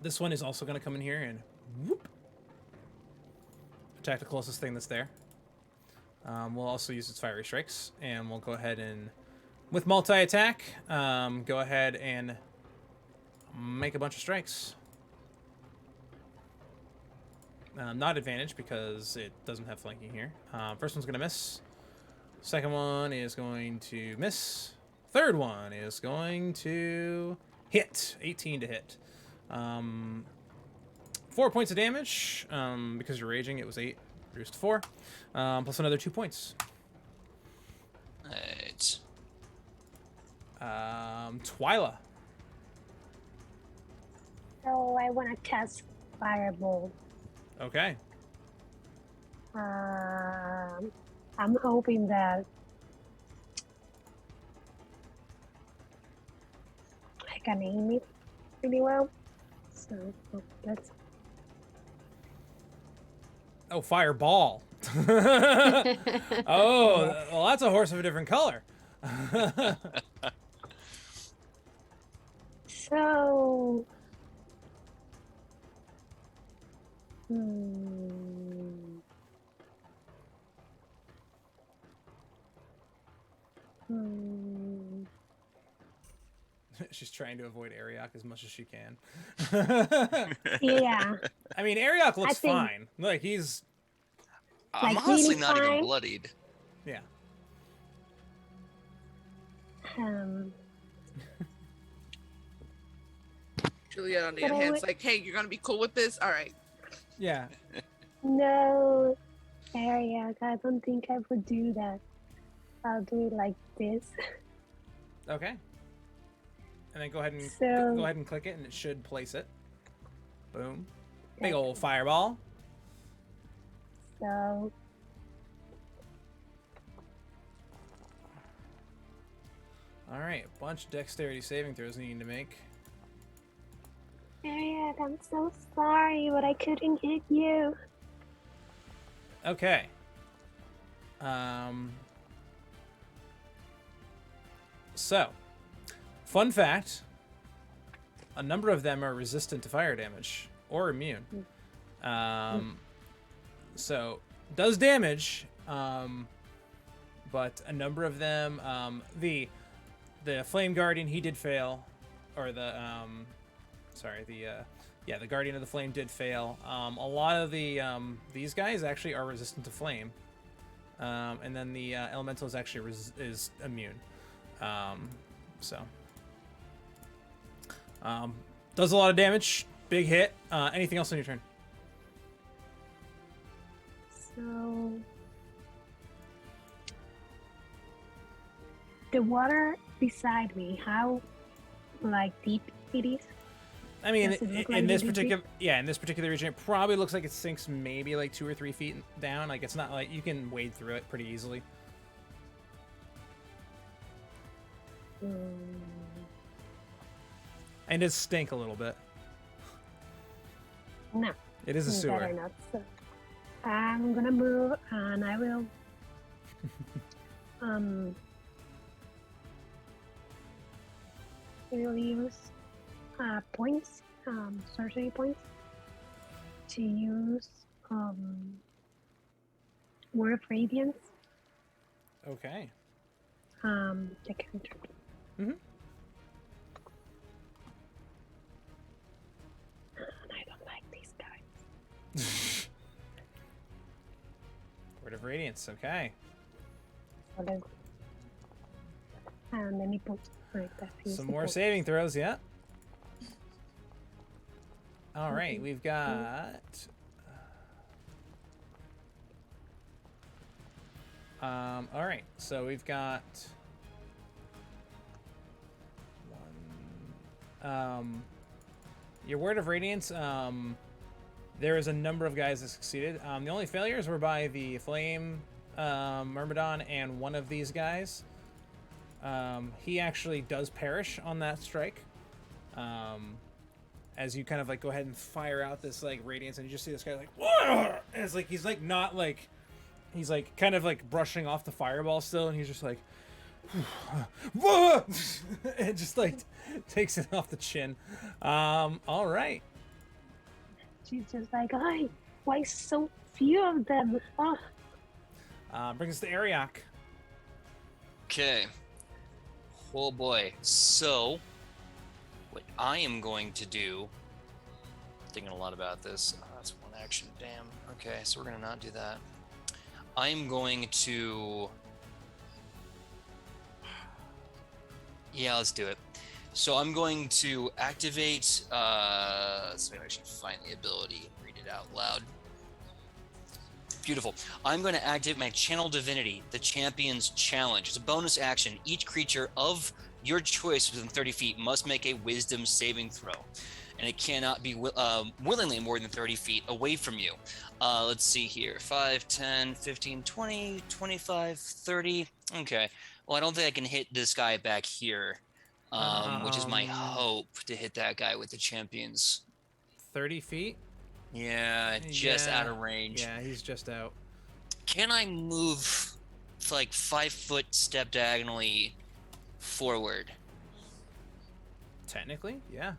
[SPEAKER 1] This one is also going to come in here and whoop, attack the closest thing that's there. We'll also use its fiery strikes, and we'll go ahead and, with multi-attack, go ahead and make a bunch of strikes. Not advantage because it doesn't have flanking here. First one's going to miss. Second one is going to miss. Third one is going to hit. 18 to hit. 4 points of damage. Because you're raging, it was 8. Reduced to 4. Plus another 2 points.
[SPEAKER 4] Right.
[SPEAKER 1] Twyla.
[SPEAKER 5] So I want to cast Firebolt.
[SPEAKER 1] Okay.
[SPEAKER 5] I'm hoping that I can aim it pretty well. So let's.
[SPEAKER 1] Oh, fireball. Oh, well, that's a horse of a different color.
[SPEAKER 5] So.
[SPEAKER 1] She's trying to avoid Ariok as much as she can.
[SPEAKER 5] Yeah.
[SPEAKER 1] I mean, Ariok looks
[SPEAKER 5] I think-
[SPEAKER 1] fine. Like, he's...
[SPEAKER 4] I'm
[SPEAKER 5] Like,
[SPEAKER 4] honestly
[SPEAKER 5] really
[SPEAKER 4] not even
[SPEAKER 5] fine.
[SPEAKER 4] bloodied.
[SPEAKER 1] Yeah.
[SPEAKER 2] Juliet, on the
[SPEAKER 5] But
[SPEAKER 2] other
[SPEAKER 5] I
[SPEAKER 2] hand,
[SPEAKER 5] would-
[SPEAKER 2] it's like, hey, you're gonna be cool with this? All right.
[SPEAKER 1] Yeah.
[SPEAKER 5] No, Ariak, I don't think I would do that. I'll do it like this.
[SPEAKER 1] Okay. And then go ahead and
[SPEAKER 5] So-
[SPEAKER 1] go ahead and click it, and it should place it. Boom. Big old fireball.
[SPEAKER 5] So
[SPEAKER 1] All right, a bunch of dexterity saving throws needing to make.
[SPEAKER 5] Ariak, I'm so sorry, but I couldn't hit you.
[SPEAKER 1] Okay. So, fun fact: a number of them are resistant to fire damage or immune. So does damage, but a number of them, the Flame Guardian, he did fail, or the the Guardian of the Flame did fail. A lot of the these guys actually are resistant to flame, and then the Elemental is actually is immune. Does a lot of damage, big hit. Anything else on your turn?
[SPEAKER 5] So the water beside me, how like deep it is?
[SPEAKER 1] I mean,
[SPEAKER 5] Does it look
[SPEAKER 1] in
[SPEAKER 5] like
[SPEAKER 1] this
[SPEAKER 5] it is
[SPEAKER 1] particular, in this particular region, it probably looks like it sinks maybe like 2 or 3 feet down. Like, it's not like you can wade through it pretty easily. And it stink a little bit.
[SPEAKER 5] No,
[SPEAKER 1] It is a sewer.
[SPEAKER 5] better not. So I'm gonna move, and I will. We'll use points, sorcery points, to use Word of Radiance.
[SPEAKER 1] Okay.
[SPEAKER 5] The counter.
[SPEAKER 1] Mhm.
[SPEAKER 5] I don't like these guys.
[SPEAKER 1] Word of Radiance. Okay.
[SPEAKER 5] So then, and let me put like that.
[SPEAKER 1] Some more saving throws. Yeah. All right. We've got. All right. So we've got your word of radiance. There is a number of guys that succeeded. The only failures were by the Flame, Myrmidon, and one of these guys. He actually does perish on that strike. As you kind of like go ahead and fire out this like radiance, and you just see this guy like, whoa! And it's like he's like not like he's like kind of like brushing off the fireball still, and he's just like, whoa! And just like takes it off the chin. All right.
[SPEAKER 5] She's just like, why so few of them? Oh.
[SPEAKER 1] Brings us to Ariok.
[SPEAKER 4] Okay. Oh boy. So, what I am going to do, thinking a lot about this. Oh, that's one action. Damn. Okay, so we're gonna not do that. I'm going to. Yeah, let's do it. So I'm going to activate. Let's see if I actually find the ability and read it out loud. Beautiful. I'm going to activate my Channel Divinity, the Champion's Challenge. It's a bonus action. Each creature of your choice within 30 feet must make a Wisdom saving throw. And it cannot be willingly more than 30 feet away from you. Let's see here. 5, 10, 15, 20, 25, 30. Okay. Well, I don't think I can hit this guy back here, which is my hope to hit that guy with the Champion's.
[SPEAKER 1] 30 feet?
[SPEAKER 4] Yeah, just out of range.
[SPEAKER 1] Yeah, he's just out.
[SPEAKER 4] Can I move like 5 foot step diagonally forward?
[SPEAKER 1] Technically, yeah.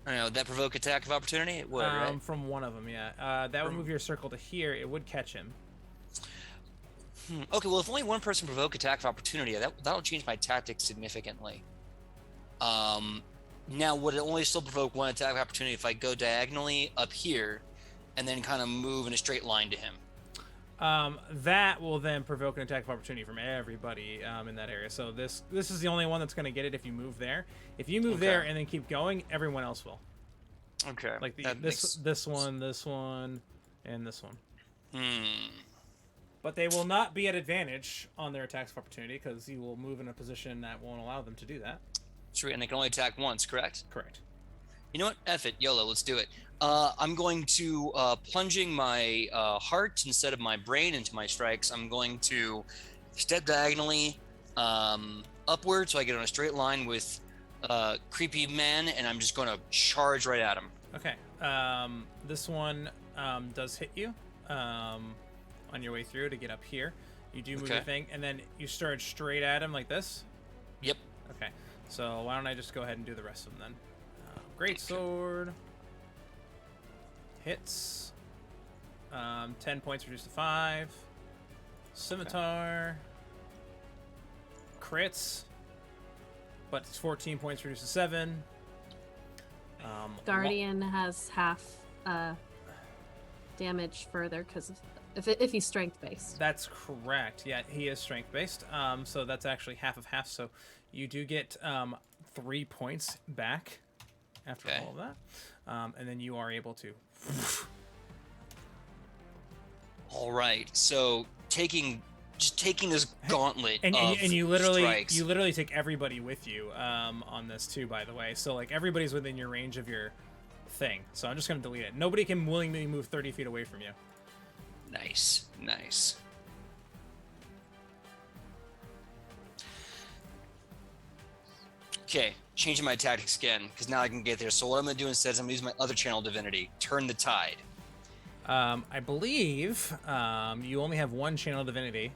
[SPEAKER 4] I don't know, that provoke attack of opportunity? It would, right?
[SPEAKER 1] From one of them, yeah. That would move your circle to here. It would catch him.
[SPEAKER 4] Okay, well, if only one person provoke attack of opportunity, that'll change my tactics significantly. Now, would it only still provoke one attack of opportunity if I go diagonally up here and then kind of move in a straight line to him?
[SPEAKER 1] That will then provoke an attack of opportunity from everybody in that area. So this is the only one that's going to get it if you move there. If you move there and then keep going, everyone else will.
[SPEAKER 4] Okay.
[SPEAKER 1] Like this one, and this one. But they will not be at advantage on their attacks of opportunity because you will move in a position that won't allow them to do that.
[SPEAKER 4] True, and they can only attack once, correct?
[SPEAKER 1] Correct.
[SPEAKER 4] You know what? F it. YOLO, let's do it. I'm going to, plunging my heart instead of my brain into my strikes, I'm going to step diagonally upward so I get on a straight line with Creepy Man, and I'm just going to charge right at him.
[SPEAKER 1] Okay. This one does hit you on your way through to get up here. You do move your thing, and then you start straight at him like this?
[SPEAKER 4] Yep.
[SPEAKER 1] Okay. So why don't I just go ahead and do the rest of them then? Great sword hits. 10 points reduced to 5. Scimitar crits, but it's 14 points reduced to 7.
[SPEAKER 3] Guardian has half damage further because if he's strength based.
[SPEAKER 1] That's correct. Yeah, he is strength based. So that's actually half of half. So you do get 3 points back after all of that, and then you are able to.
[SPEAKER 4] All right. So taking this gauntlet
[SPEAKER 1] and
[SPEAKER 4] of
[SPEAKER 1] you literally
[SPEAKER 4] strikes.
[SPEAKER 1] take everybody with you on this too. By the way, so like everybody's within your range of your thing. So I'm just gonna delete it. Nobody can willingly move 30 feet away from you.
[SPEAKER 4] Nice. Okay, changing my tactics again, because now I can get there. So what I'm going to do instead is I'm going to use my other Channel Divinity, Turn the Tide.
[SPEAKER 1] I believe you only have one Channel Divinity.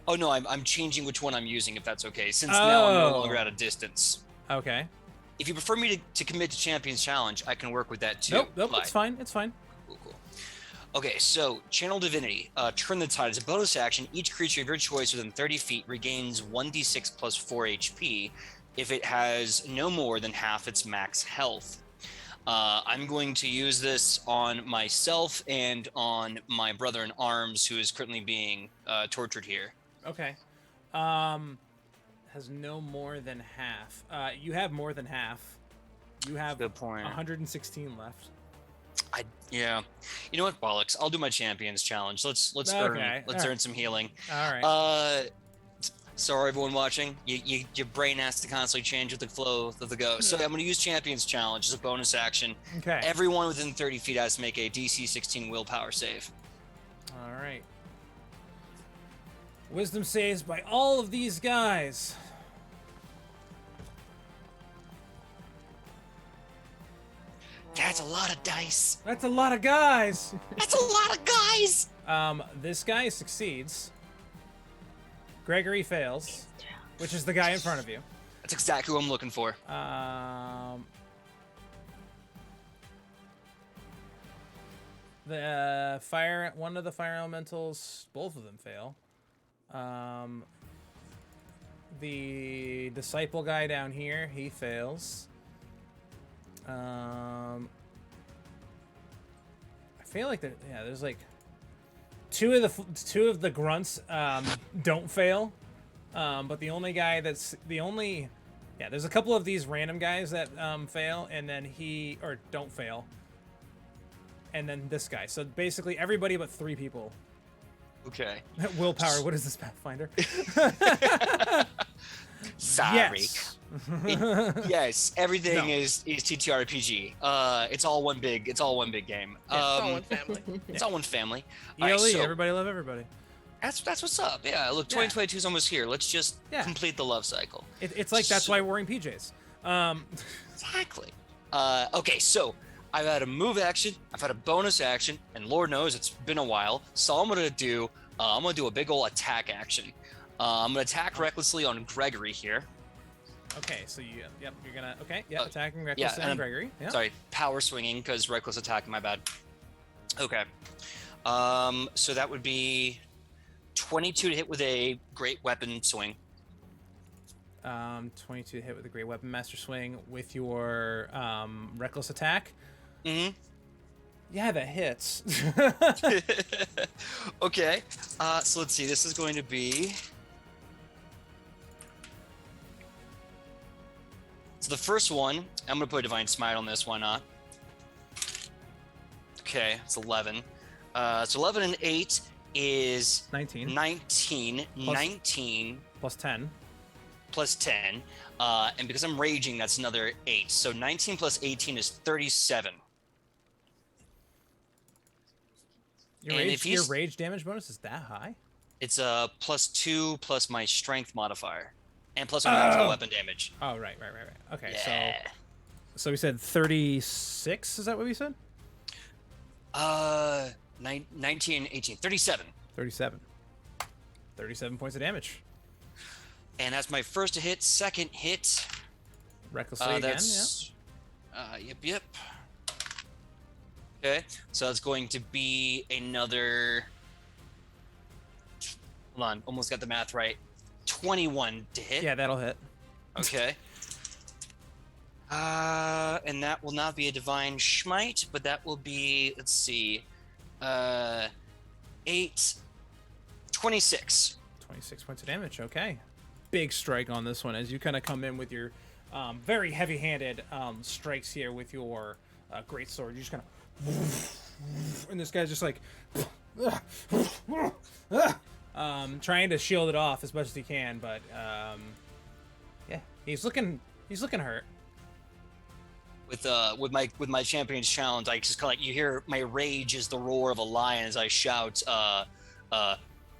[SPEAKER 4] Oh, no, I'm changing which one I'm using, if that's okay, since now I'm no longer at a distance.
[SPEAKER 1] Okay.
[SPEAKER 4] If you prefer me to commit to Champion's Challenge, I can work with that too.
[SPEAKER 1] Nope, it's fine.
[SPEAKER 4] Cool. Okay, so Channel Divinity, Turn the Tide is a bonus action. Each creature of your choice within 30 feet regains 1d6 plus 4 HP if it has no more than half its max health. I'm going to use this on myself and on my brother in arms, who is currently being tortured here.
[SPEAKER 1] Okay. Has no more than half. You have more than half. You have
[SPEAKER 4] Good point.
[SPEAKER 1] 116 left.
[SPEAKER 4] Yeah. You know what, bollocks? I'll do my Champion's Challenge. Let's earn some healing.
[SPEAKER 1] All right.
[SPEAKER 4] Sorry, everyone watching. Your brain has to constantly change with the flow of the go. So I'm going to use Champion's Challenge as a bonus action.
[SPEAKER 1] Okay.
[SPEAKER 4] Everyone within 30 feet has to make a DC 16 willpower save.
[SPEAKER 1] All right. Wisdom saves by all of these guys.
[SPEAKER 4] That's a lot of dice.
[SPEAKER 1] That's a lot of guys.
[SPEAKER 4] That's a lot of guys.
[SPEAKER 1] This guy succeeds. Gregory fails, which is the guy in front of you.
[SPEAKER 4] That's exactly who I'm looking for.
[SPEAKER 1] The fire, one of the fire elementals, both of them fail. The disciple guy down here, he fails. I feel like there's like two of the grunts don't fail, but the only guy there's a couple of these random guys that fail, and then don't fail, and then this guy. So basically everybody but 3 people.
[SPEAKER 4] Okay.
[SPEAKER 1] Willpower. What is this, Pathfinder?
[SPEAKER 4] Sorry.
[SPEAKER 1] Yes.
[SPEAKER 4] Yes. Everything
[SPEAKER 1] No.
[SPEAKER 4] is TTRPG. It's all one big game.
[SPEAKER 2] It's all one family.
[SPEAKER 4] It's all one family.
[SPEAKER 1] ELE,
[SPEAKER 4] All right, so
[SPEAKER 1] everybody love everybody.
[SPEAKER 4] that's what's up. Yeah. Look, 2022 is almost here. Let's just complete the love cycle.
[SPEAKER 1] It's like that's why we're wearing PJs.
[SPEAKER 4] Exactly. Okay, so I've had a move action, I've had a bonus action, and Lord knows it's been a while. So I'm gonna do a big ol' attack action. I'm gonna attack recklessly on Gregory here.
[SPEAKER 1] Okay, so you're gonna attacking reckless
[SPEAKER 4] and
[SPEAKER 1] and Gregory. Yeah.
[SPEAKER 4] Sorry, power swinging because reckless attack. My bad. Okay. So that would be 22 to hit with a great weapon swing.
[SPEAKER 1] 22 to hit with a great weapon master swing with your reckless attack.
[SPEAKER 4] Mm-hmm.
[SPEAKER 1] Yeah, that hits.
[SPEAKER 4] Okay. So let's see. This is going to be. So the first one, I'm gonna put a Divine Smite on this. Why not? Okay, it's 11. So 11 and 8 is
[SPEAKER 1] 19.
[SPEAKER 4] 19. 19
[SPEAKER 1] plus 10.
[SPEAKER 4] plus 10. And because I'm raging, that's another 8. So 19 plus 18 is 37.
[SPEAKER 1] Your rage damage bonus is that high?
[SPEAKER 4] It's a +2 plus my strength modifier. And plus my magical weapon damage.
[SPEAKER 1] Oh, right. Okay,
[SPEAKER 4] Yeah.
[SPEAKER 1] so we said 36, is that what we said?
[SPEAKER 4] 19, 18, 37.
[SPEAKER 1] 37. 37 points of damage.
[SPEAKER 4] And that's my first hit. Second hit.
[SPEAKER 1] Recklessly again,
[SPEAKER 4] That's, Yep. Okay, so that's going to be another. Hold on, almost got the math right. 21 to hit.
[SPEAKER 1] Yeah, that'll hit.
[SPEAKER 4] Okay. And that will not be a divine smite, but that will be, let's see, 8, 26.
[SPEAKER 1] 26 points of damage, okay. Big strike on this one as you kind of come in with your very heavy-handed strikes here with your great sword. You just kind of, and this guy's just like, trying to shield it off as much as he can, but yeah, he's looking hurt.
[SPEAKER 4] With my champion's challenge, I just you hear my rage is the roar of a lion as I shout,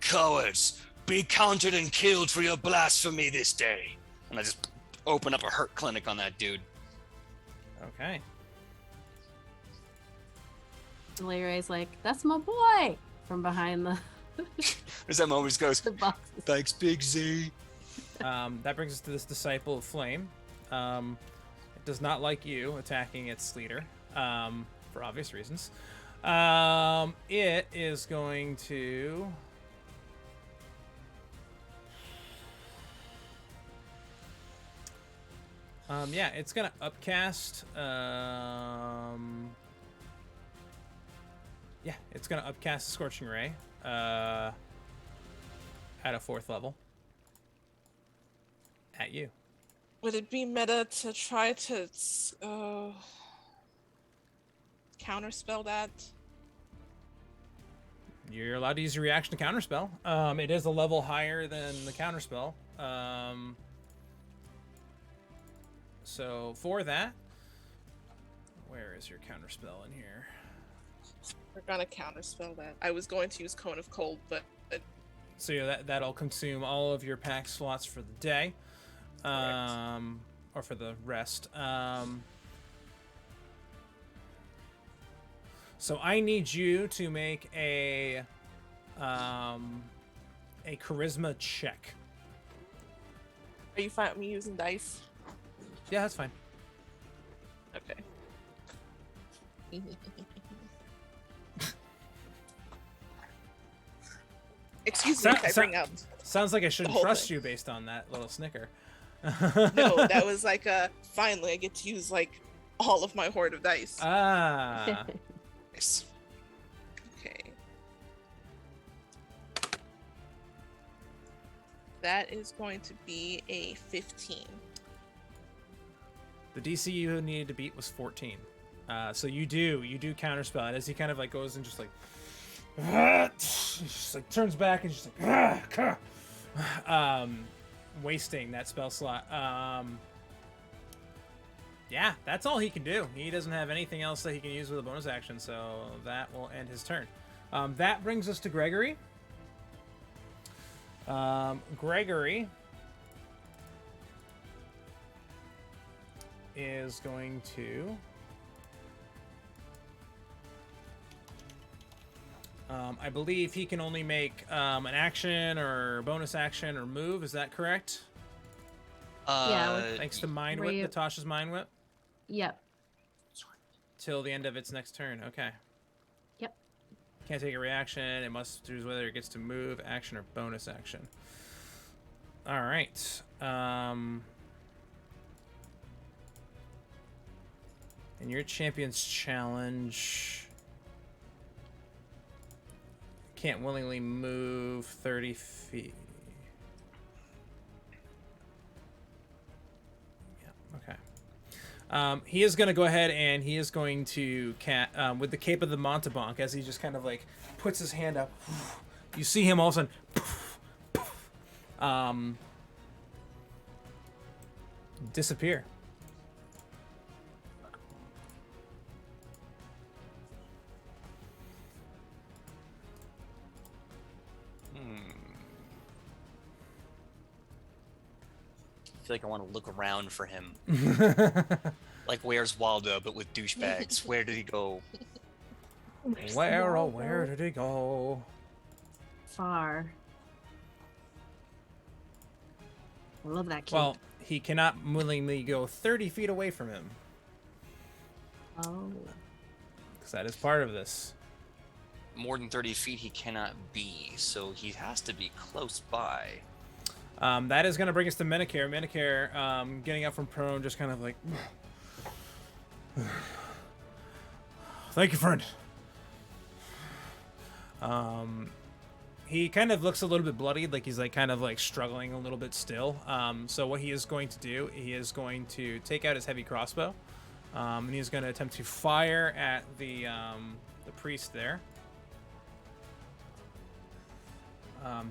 [SPEAKER 4] cowards, be counted and killed for your blasphemy this day. And I just open up a hurt clinic on that dude.
[SPEAKER 1] Okay.
[SPEAKER 3] Larry's like, that's my boy, from behind the
[SPEAKER 4] There's that moment where he goes,
[SPEAKER 3] the boxes.
[SPEAKER 4] thanks, Big Z.
[SPEAKER 1] That brings us to this disciple of flame. It does not like you attacking its leader, for obvious reasons. It is going to. Yeah, it's gonna upcast. Yeah, it's gonna upcast a Scorching Ray at a 4th level at you.
[SPEAKER 2] Would it be meta to try to counterspell that?
[SPEAKER 1] You're allowed to use your reaction to counterspell. It is a level higher than the counterspell. So for that, where is your counterspell in here?
[SPEAKER 2] We're gonna counterspell that. I was going to use Cone of Cold, but
[SPEAKER 1] So yeah, that'll consume all of your pack slots for the day, or for the rest. So I need you to make a charisma check.
[SPEAKER 2] are you fine with me using dice?
[SPEAKER 1] Yeah, that's fine.
[SPEAKER 2] Okay. Excuse me if I bring up.
[SPEAKER 1] Sounds like I shouldn't
[SPEAKER 2] whole
[SPEAKER 1] trust
[SPEAKER 2] thing.
[SPEAKER 1] you based on that little snicker.
[SPEAKER 2] No, that was like finally I get to use like all of my hoard of dice.
[SPEAKER 1] Ah.
[SPEAKER 4] Nice.
[SPEAKER 2] Okay. That is going to be a 15.
[SPEAKER 1] The DC you needed to beat was 14. So you do counterspell it as he kind of like goes and just like, just like turns back and just like, wasting that spell slot. Yeah, that's all he can do. He doesn't have anything else that he can use with a bonus action, so that will end his turn. That brings us to Gregory. Gregory is going to I believe he can only make an action or bonus action or move. Is that correct? Thanks to Mind Whip, Natasha's Mind Whip.
[SPEAKER 3] Yep.
[SPEAKER 1] Till the end of its next turn. Okay.
[SPEAKER 3] Yep.
[SPEAKER 1] Can't take a reaction. It must choose whether it gets to move, action, or bonus action. All right. In your Champion's Challenge, can't willingly move 30 feet. Yeah, okay. He is going to go ahead and he is going to with the Cape of the Montebank, as he just kind of like puts his hand up. You see him all of a sudden disappear.
[SPEAKER 4] I feel like I want to look around for him. Like, where's Waldo, but with douchebags? Where did he go?
[SPEAKER 1] Where did he go?
[SPEAKER 3] Far. I love that kid.
[SPEAKER 1] Well, he cannot willingly go 30 feet away from him.
[SPEAKER 3] Oh.
[SPEAKER 1] Because that is part of this.
[SPEAKER 4] More than 30 feet he cannot be, so he has to be close by.
[SPEAKER 1] That is going to bring us to Medicare. Medicare, getting up from prone, just kind of like... Thank you, friend. He kind of looks a little bit bloodied, like he's like kind of like struggling a little bit still. So what he is going to do, he is going to take out his heavy crossbow, and he's going to attempt to fire at the priest there.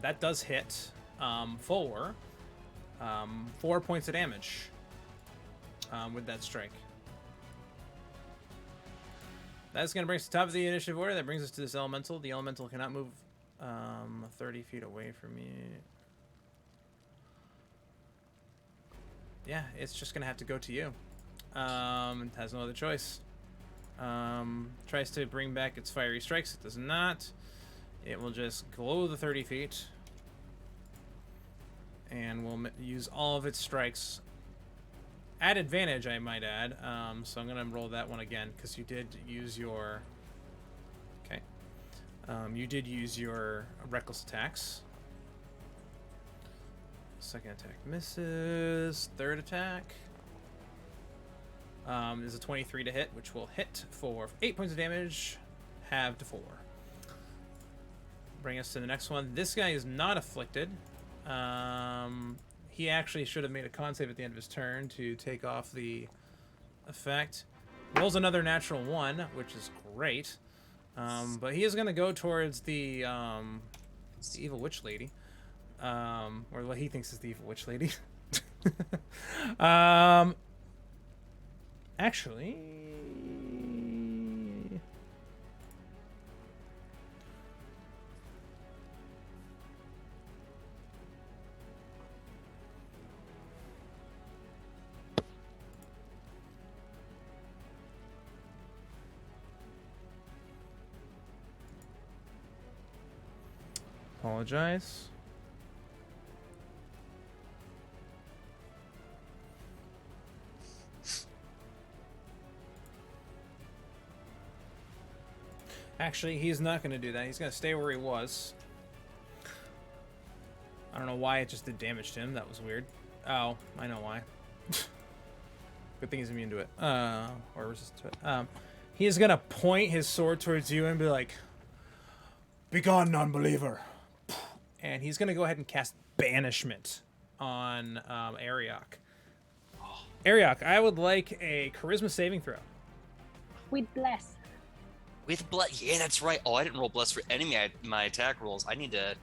[SPEAKER 1] That does hit for 4 points of damage with that strike. That's going to bring us to the top of the initiative order. That brings us to this elemental. The elemental cannot move 30 feet away from me. Yeah, it's just going to have to go to you. It has no other choice. Tries to bring back its fiery strikes. It does not. It will just glow the 30 feet. And we'll use all of its strikes at advantage, I might add. So I'm going to roll that one again because you did use your... Okay. You did use your reckless attacks. Second attack misses. Third attack is a 23 to hit, which will hit for 8 points of damage, halved to 4. Bring us to the next one. This guy is not afflicted. He actually should have made a con save at the end of his turn to take off the effect. Rolls another natural 1, which is great. But he is gonna go towards the evil witch lady, or what he thinks is the evil witch lady. Actually, apologize. Actually, he's not going to do that. He's going to stay where he was. I don't know why it just did damage to him. That was weird. Oh, I know why. Good thing he's immune to it. Or resistant to it. He is going to point his sword towards you and be like, "Begone, non-believer." And he's going to go ahead and cast Banishment on Ariok. Ariok, I would like a Charisma saving throw.
[SPEAKER 5] With bless.
[SPEAKER 4] With bless, yeah, that's right. Oh, I didn't roll bless for any of my attack rolls. I need to.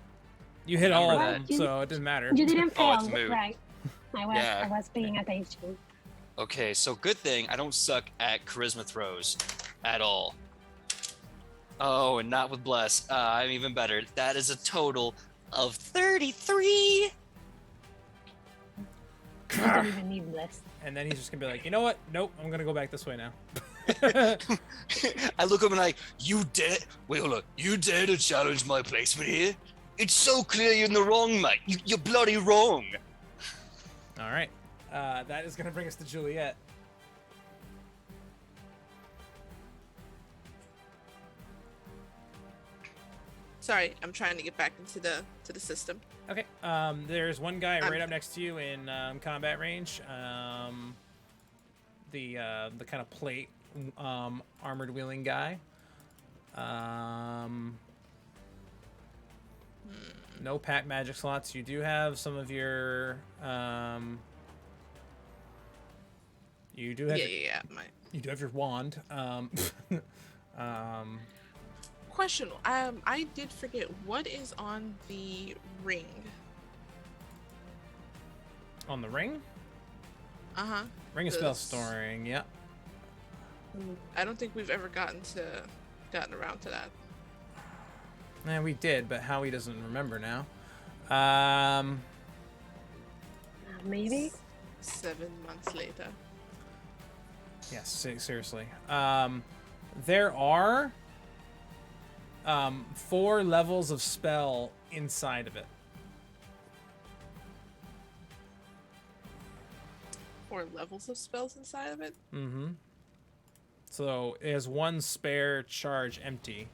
[SPEAKER 1] You hit all of
[SPEAKER 4] Remember
[SPEAKER 1] them,
[SPEAKER 5] that.
[SPEAKER 1] so it doesn't matter.
[SPEAKER 5] You didn't
[SPEAKER 4] Oh,
[SPEAKER 5] fail,
[SPEAKER 4] it's moot.
[SPEAKER 5] right? I
[SPEAKER 4] Yeah.
[SPEAKER 5] was paying attention.
[SPEAKER 4] Okay, so good thing I don't suck at charisma throws at all. Oh, and not with bless. I'm even better. That is a total of 33.
[SPEAKER 5] You don't even need bless.
[SPEAKER 1] And then he's just gonna be like, you know what? Nope, I'm gonna go back this way now.
[SPEAKER 4] I look up and like, you dare? Wait, hold on. You dare to challenge my placement here? It's so clear you're in the wrong, mate. You're bloody wrong.
[SPEAKER 1] All right, that is gonna bring us to Juliet.
[SPEAKER 2] Sorry, I'm trying to get back into the system.
[SPEAKER 1] Okay. There's one guy
[SPEAKER 2] I'm-
[SPEAKER 1] right up next to you in combat range. The kind of plate armored wheeling guy. No pack magic slots. You do have some of your you do have
[SPEAKER 2] Yeah.
[SPEAKER 1] you do have your wand.
[SPEAKER 2] Question. I did forget what is on the ring.
[SPEAKER 1] On the ring.
[SPEAKER 2] Uh-huh.
[SPEAKER 1] Ring of spell
[SPEAKER 2] This-
[SPEAKER 1] storing. Yeah.
[SPEAKER 2] I don't think we've ever gotten around to that.
[SPEAKER 1] We did, but Howie doesn't remember now.
[SPEAKER 5] Maybe?
[SPEAKER 2] 7 months later.
[SPEAKER 1] Yes, seriously. There are 4 levels of spell inside of it.
[SPEAKER 2] 4 levels of spells inside of it.
[SPEAKER 1] Mm-hmm. So it has 1 spare charge empty,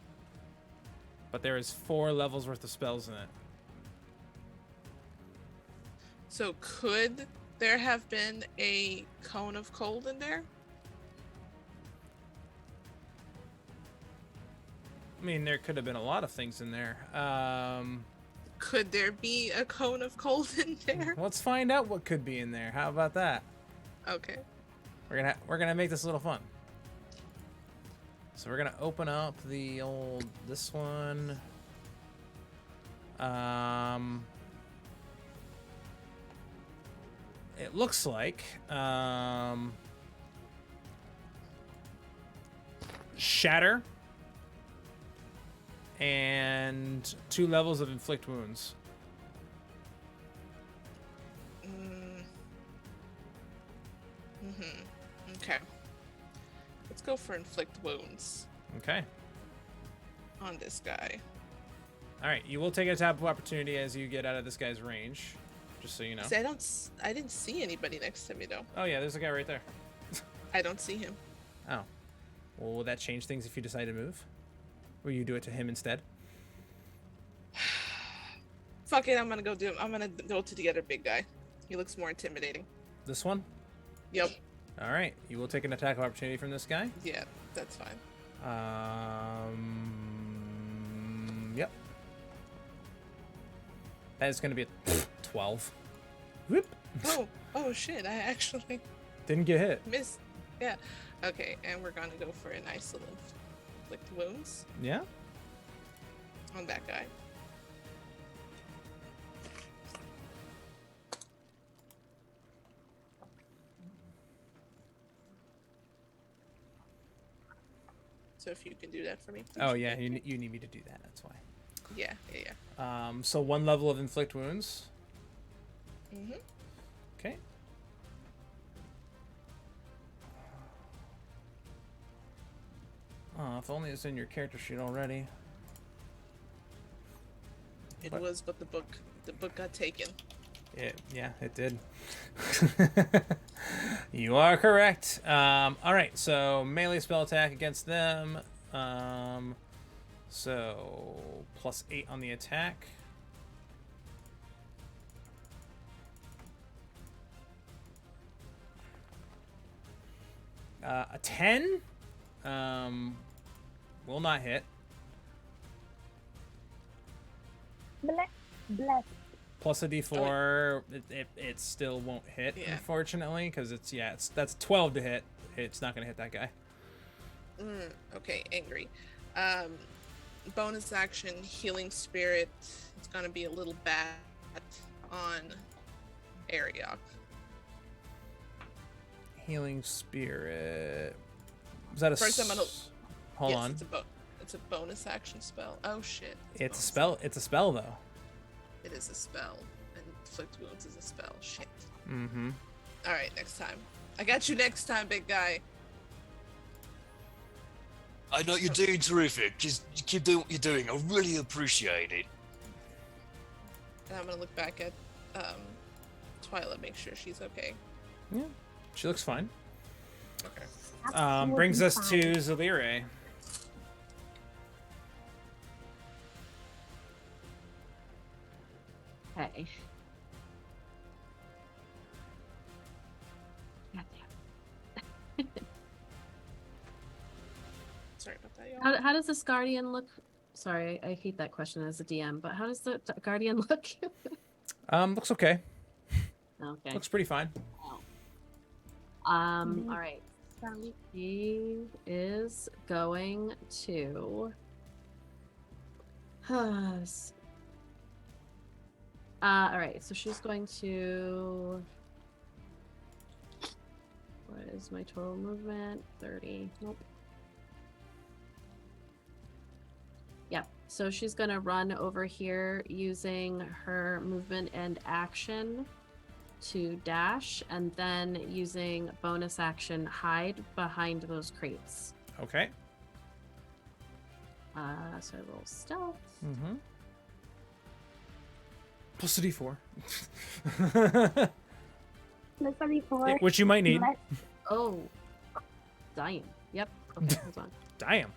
[SPEAKER 1] but there is 4 levels worth of spells in it.
[SPEAKER 2] So could there have been a cone of cold in there?
[SPEAKER 1] I mean, there could have been a lot of things in there.
[SPEAKER 2] Could there be a cone of cold in there?
[SPEAKER 1] Let's find out what could be in there. How about that?
[SPEAKER 2] Okay.
[SPEAKER 1] We're gonna make this a little fun. So we're gonna open up the old this one. It looks like shatter and 2 levels of inflict wounds.
[SPEAKER 2] Okay. Let's go for inflict wounds
[SPEAKER 1] Okay.
[SPEAKER 2] on this guy.
[SPEAKER 1] All right. You will take a tap of opportunity as you get out of this guy's range, just so you know.
[SPEAKER 2] See, I didn't see anybody next to me though.
[SPEAKER 1] Oh yeah, there's a guy right there.
[SPEAKER 2] I don't see him.
[SPEAKER 1] Oh. Well, will that change things if you decide to move? Will you do it to him instead?
[SPEAKER 2] Fuck it, I'm gonna go to the other big guy. He looks more intimidating.
[SPEAKER 1] This one?
[SPEAKER 2] Yep.
[SPEAKER 1] All right. You will take an attack of opportunity from this guy.
[SPEAKER 2] Yeah, that's fine.
[SPEAKER 1] Yep. That is going to be a 12. Whoop.
[SPEAKER 2] Oh shit, I actually
[SPEAKER 1] Didn't get hit.
[SPEAKER 2] missed. Yeah. Okay, and we're gonna go for a nice little inflict wounds
[SPEAKER 1] Yeah.
[SPEAKER 2] on that guy. So if you can do that for me. Please.
[SPEAKER 1] Oh yeah, you need me to do that. That's why.
[SPEAKER 2] Yeah.
[SPEAKER 1] So 1 level of inflict wounds.
[SPEAKER 2] Mm-hmm.
[SPEAKER 1] Okay. Oh, if only it's in your character sheet already.
[SPEAKER 2] It
[SPEAKER 1] What?
[SPEAKER 2] was, but the book got taken.
[SPEAKER 1] Yeah, it did. You are correct. All right, so melee spell attack against them. So +8 on the attack. A 10 will not hit.
[SPEAKER 5] Bless.
[SPEAKER 1] Plus a d4, it still won't hit,
[SPEAKER 2] Yeah.
[SPEAKER 1] unfortunately, because that's 12 to hit. It's not gonna hit that guy.
[SPEAKER 2] Okay, angry. Bonus action, healing spirit. It's gonna be a little bad on Ariok.
[SPEAKER 1] Healing spirit. Is that a?
[SPEAKER 2] First, I'm gonna-
[SPEAKER 1] Hold
[SPEAKER 2] yes,
[SPEAKER 1] on.
[SPEAKER 2] It's a bonus action spell. Oh shit!
[SPEAKER 1] It's a
[SPEAKER 2] bonus.
[SPEAKER 1] spell. It's a spell though.
[SPEAKER 2] It is a spell, and inflict wounds is a spell. Shit.
[SPEAKER 1] Mm-hmm.
[SPEAKER 2] All right, next time. I got you next time, big guy.
[SPEAKER 4] I know you're doing terrific. Just keep doing what you're doing. I really appreciate it.
[SPEAKER 2] And I'm gonna look back at Twyla, make sure she's okay.
[SPEAKER 1] Yeah, she looks fine.
[SPEAKER 2] Okay.
[SPEAKER 1] Brings us
[SPEAKER 5] Absolutely
[SPEAKER 1] to Zalire.
[SPEAKER 3] Okay.
[SPEAKER 2] Sorry about that, y'all.
[SPEAKER 3] How does this guardian look? Sorry, I hate that question as a DM, but how does the guardian look?
[SPEAKER 1] Looks okay.
[SPEAKER 3] Okay.
[SPEAKER 1] Looks pretty fine.
[SPEAKER 3] All right. He is going to. All right. So she's going to. What is my total movement? 30. Nope. Yep. So she's going to run over here using her movement and action to dash, and then using bonus action hide behind those crates.
[SPEAKER 1] Okay.
[SPEAKER 3] So I roll stealth.
[SPEAKER 1] Mm-hmm. Plus a d4.
[SPEAKER 5] Plus a d4.
[SPEAKER 1] Which you might need.
[SPEAKER 5] Bless.
[SPEAKER 3] Oh, damn. Yep. Okay, hold on.
[SPEAKER 1] Damn.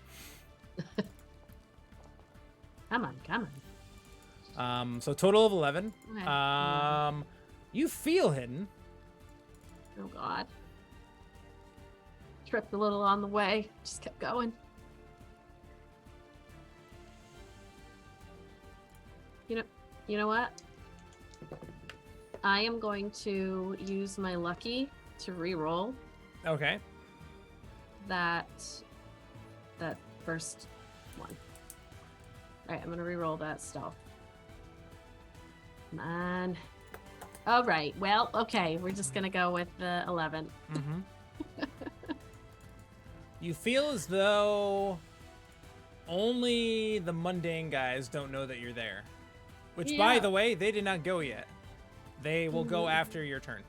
[SPEAKER 3] Come on.
[SPEAKER 1] So total of 11.
[SPEAKER 3] Okay.
[SPEAKER 1] You feel hidden.
[SPEAKER 3] Oh God. Tripped a little on the way. Just kept going. You know what? I am going to use my lucky to re-roll
[SPEAKER 1] Okay.
[SPEAKER 3] that first one. All right, I'm gonna re-roll that stealth. Come on. All right. Well, okay. We're just gonna go with the 11.
[SPEAKER 1] Mm-hmm. You feel as though only the mundane guys don't know that you're there. Which, by
[SPEAKER 3] Yeah.
[SPEAKER 1] the way, they did not go yet. They will go after your turn.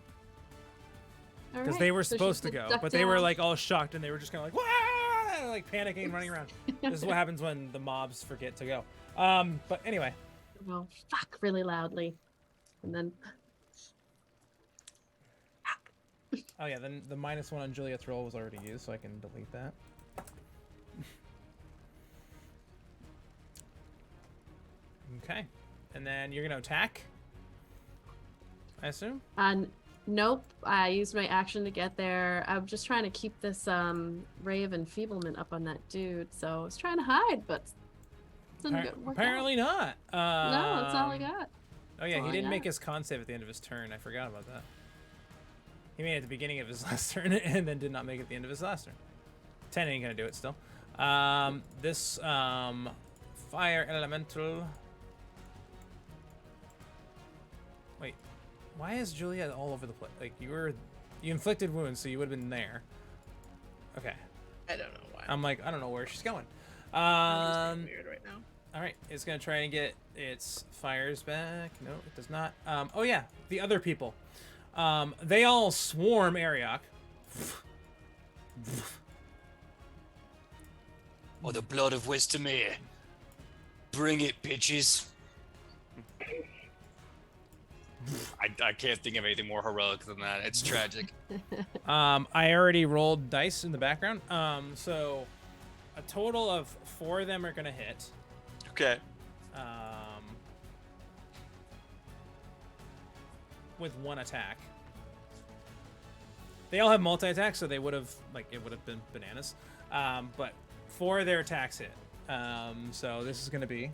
[SPEAKER 3] All
[SPEAKER 1] Because
[SPEAKER 3] right,
[SPEAKER 1] they were
[SPEAKER 3] so she
[SPEAKER 1] supposed to
[SPEAKER 3] could
[SPEAKER 1] go,
[SPEAKER 3] duck
[SPEAKER 1] but they were
[SPEAKER 3] down.
[SPEAKER 1] like all shocked and they were just kind of like, "Wah!" like panicking and running around. This is what happens when the mobs forget to go. But anyway,
[SPEAKER 3] Well, fuck really loudly, and then
[SPEAKER 1] oh yeah, then the -1 on Juliet's roll was already used, so I can delete that. Okay, and then you're gonna attack, I assume.
[SPEAKER 3] nope. I used my action to get there. I'm just trying to keep this ray of enfeeblement up on that dude. So I was trying to hide, but it didn't work out.
[SPEAKER 1] Apparently not.
[SPEAKER 3] No, that's all I got.
[SPEAKER 1] Oh yeah,
[SPEAKER 3] all
[SPEAKER 1] he
[SPEAKER 3] I
[SPEAKER 1] didn't make
[SPEAKER 3] got.
[SPEAKER 1] his con save at the end of his turn. I forgot about that. He made it at the beginning of his last turn and then did not make it at the end of his last turn. 10 ain't gonna do it still. This fire elemental. Wait, why is Juliet all over the place? Like you inflicted wounds, so you would have been there. Okay.
[SPEAKER 2] I don't know why.
[SPEAKER 1] I'm like, I don't know where she's going.
[SPEAKER 2] I'm just being weird right now.
[SPEAKER 1] All right, it's gonna try and get its fires back. No, it does not. Oh yeah, the other people. They all swarm Ariok.
[SPEAKER 4] Oh, the blood of Westamere. Bring it, bitches. I can't think of anything more heroic than that. It's tragic.
[SPEAKER 1] I already rolled dice in the background. So a total of 4 of them are gonna hit.
[SPEAKER 4] Okay.
[SPEAKER 1] With 1 attack. They all have multi-attack, so they would have, like, it would have been bananas. But 4 of their attacks hit. So this is going to be...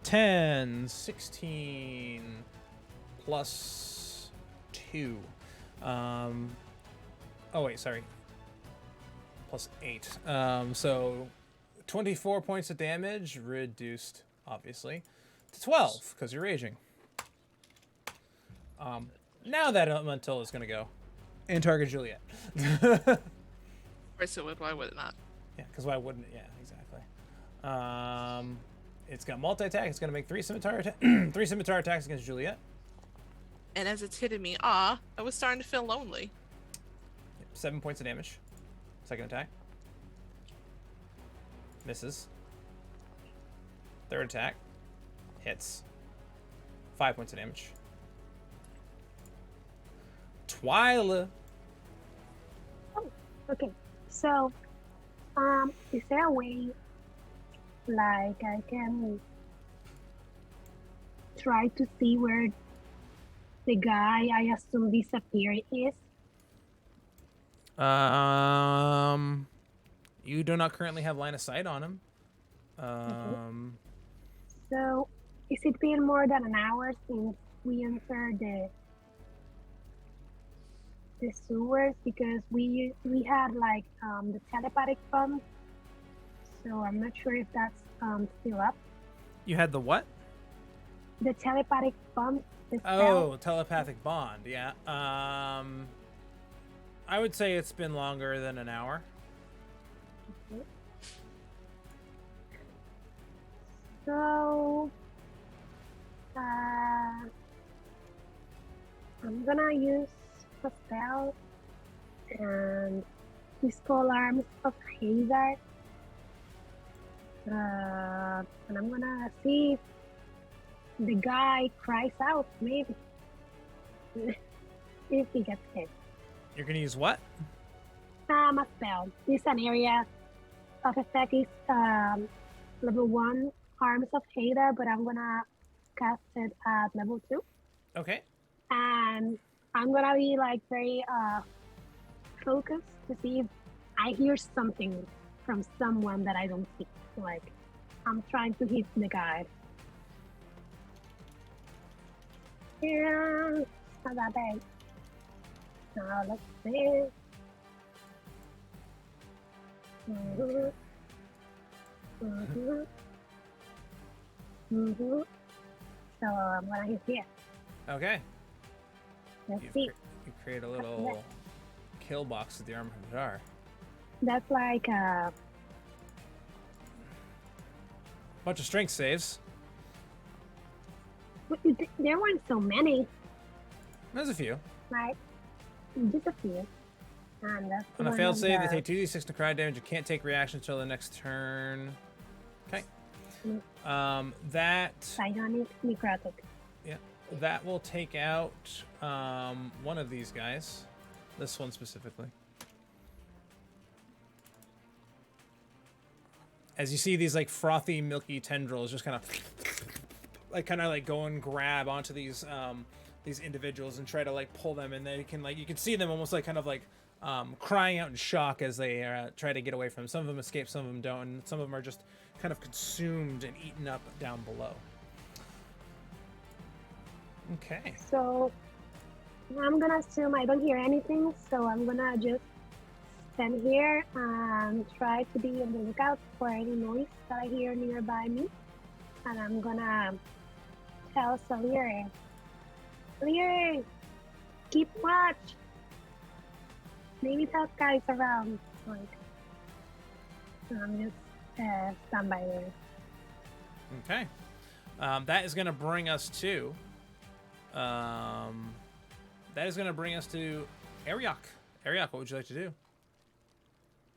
[SPEAKER 1] $10, 16, plus 2. Oh, wait, sorry. Plus 8. So 24 points of damage, reduced, obviously, to 12, because you're raging. Now that elemental is going to go and target Juliet.
[SPEAKER 2] Of course it would. Why would it not?
[SPEAKER 1] Yeah, because why wouldn't it? Yeah, exactly. It's got multi-attack. It's going to make 3 scimitar attacks against Juliet.
[SPEAKER 2] And as it's hitting me, I was starting to feel lonely.
[SPEAKER 1] 7 points of damage. Second attack. Misses. Third attack. Hits. 5 points of damage. Twyla.
[SPEAKER 5] Oh, okay. So, is there a way, like, I can try to see where the guy I assume disappeared is?
[SPEAKER 1] You do not currently have line of sight on him.
[SPEAKER 5] So, is it been more than an hour since we entered the sewers? Because we had like the telepathic bomb, so I'm not sure if that's still up.
[SPEAKER 1] You had the what?
[SPEAKER 5] The telepathic bomb.
[SPEAKER 1] Oh, telepathic bond. Yeah. I would say it's been longer than an hour.
[SPEAKER 5] Okay. So, I'm gonna use a spell and use call Arms of Hazard. And I'm gonna see if the guy cries out, maybe. If he gets hit.
[SPEAKER 1] You're gonna use what?
[SPEAKER 5] A spell. It's an area of effect is level 1 Arms of Hader, but I'm gonna cast it at level 2.
[SPEAKER 1] Okay.
[SPEAKER 5] And I'm gonna be like very focused to see if I hear something from someone that I don't see. Like, I'm trying to hit the guy. Yeah, it's not that bad. Now let's see. So I'm gonna hit here.
[SPEAKER 1] Okay.
[SPEAKER 5] Let's
[SPEAKER 1] You
[SPEAKER 5] see.
[SPEAKER 1] you create a little kill box with the armor of Hadar.
[SPEAKER 5] That's like
[SPEAKER 1] Bunch of strength saves.
[SPEAKER 5] there weren't so many.
[SPEAKER 1] There's a few.
[SPEAKER 5] Like just a few. And that's
[SPEAKER 1] On a
[SPEAKER 5] one
[SPEAKER 1] failed
[SPEAKER 5] of
[SPEAKER 1] save, they
[SPEAKER 5] the-
[SPEAKER 1] take 2d6 necrotic damage. You can't take reaction until the next turn. Okay. That
[SPEAKER 5] Psionic Necrotic.
[SPEAKER 1] that will take out one of these guys. This one specifically. As you see these like frothy, milky tendrils just kind of go and grab onto these individuals and try to like pull them, and they can you can see them almost like kind of like crying out in shock as they try to get away from them. Some of them escape, some of them don't, and some of them are just kind of consumed and eaten up down below. Okay.
[SPEAKER 5] So I'm gonna assume I don't hear anything, so I'm gonna just stand here and try to be on the lookout for any noise that I hear nearby me. And I'm gonna tell Salire, keep watch. Maybe that guy's around. Like, and I'm just stand by there.
[SPEAKER 1] Okay. That is going to bring us to. Ariok. Ariok, what would you like to do?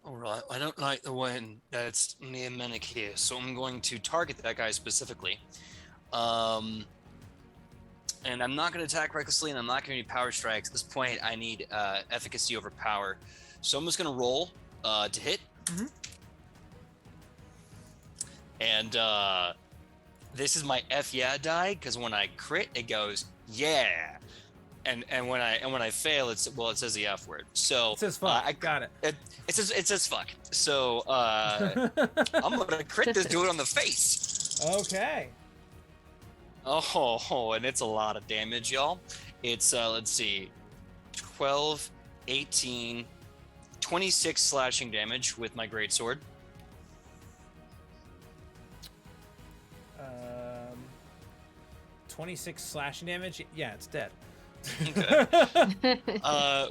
[SPEAKER 4] All right, I don't like the wind that's near Menich here, so I'm going to target that guy specifically. And I'm not going to attack recklessly, and I'm not going to do power strikes. At this point, I need efficacy over power. So I'm just going to roll to hit.
[SPEAKER 1] Mm-hmm.
[SPEAKER 4] And this is my F yeah die, because when I crit, it goes yeah. And when I fail, it says the F word. So
[SPEAKER 1] It says fuck. I got it.
[SPEAKER 4] It says fuck. So I'm gonna crit this dude on the face.
[SPEAKER 1] Okay.
[SPEAKER 4] Oh, and it's a lot of damage, y'all. It's let's see, 12, 18, 26 slashing damage with my greatsword.
[SPEAKER 1] 26 slashing damage. Yeah, it's dead.
[SPEAKER 4] Okay.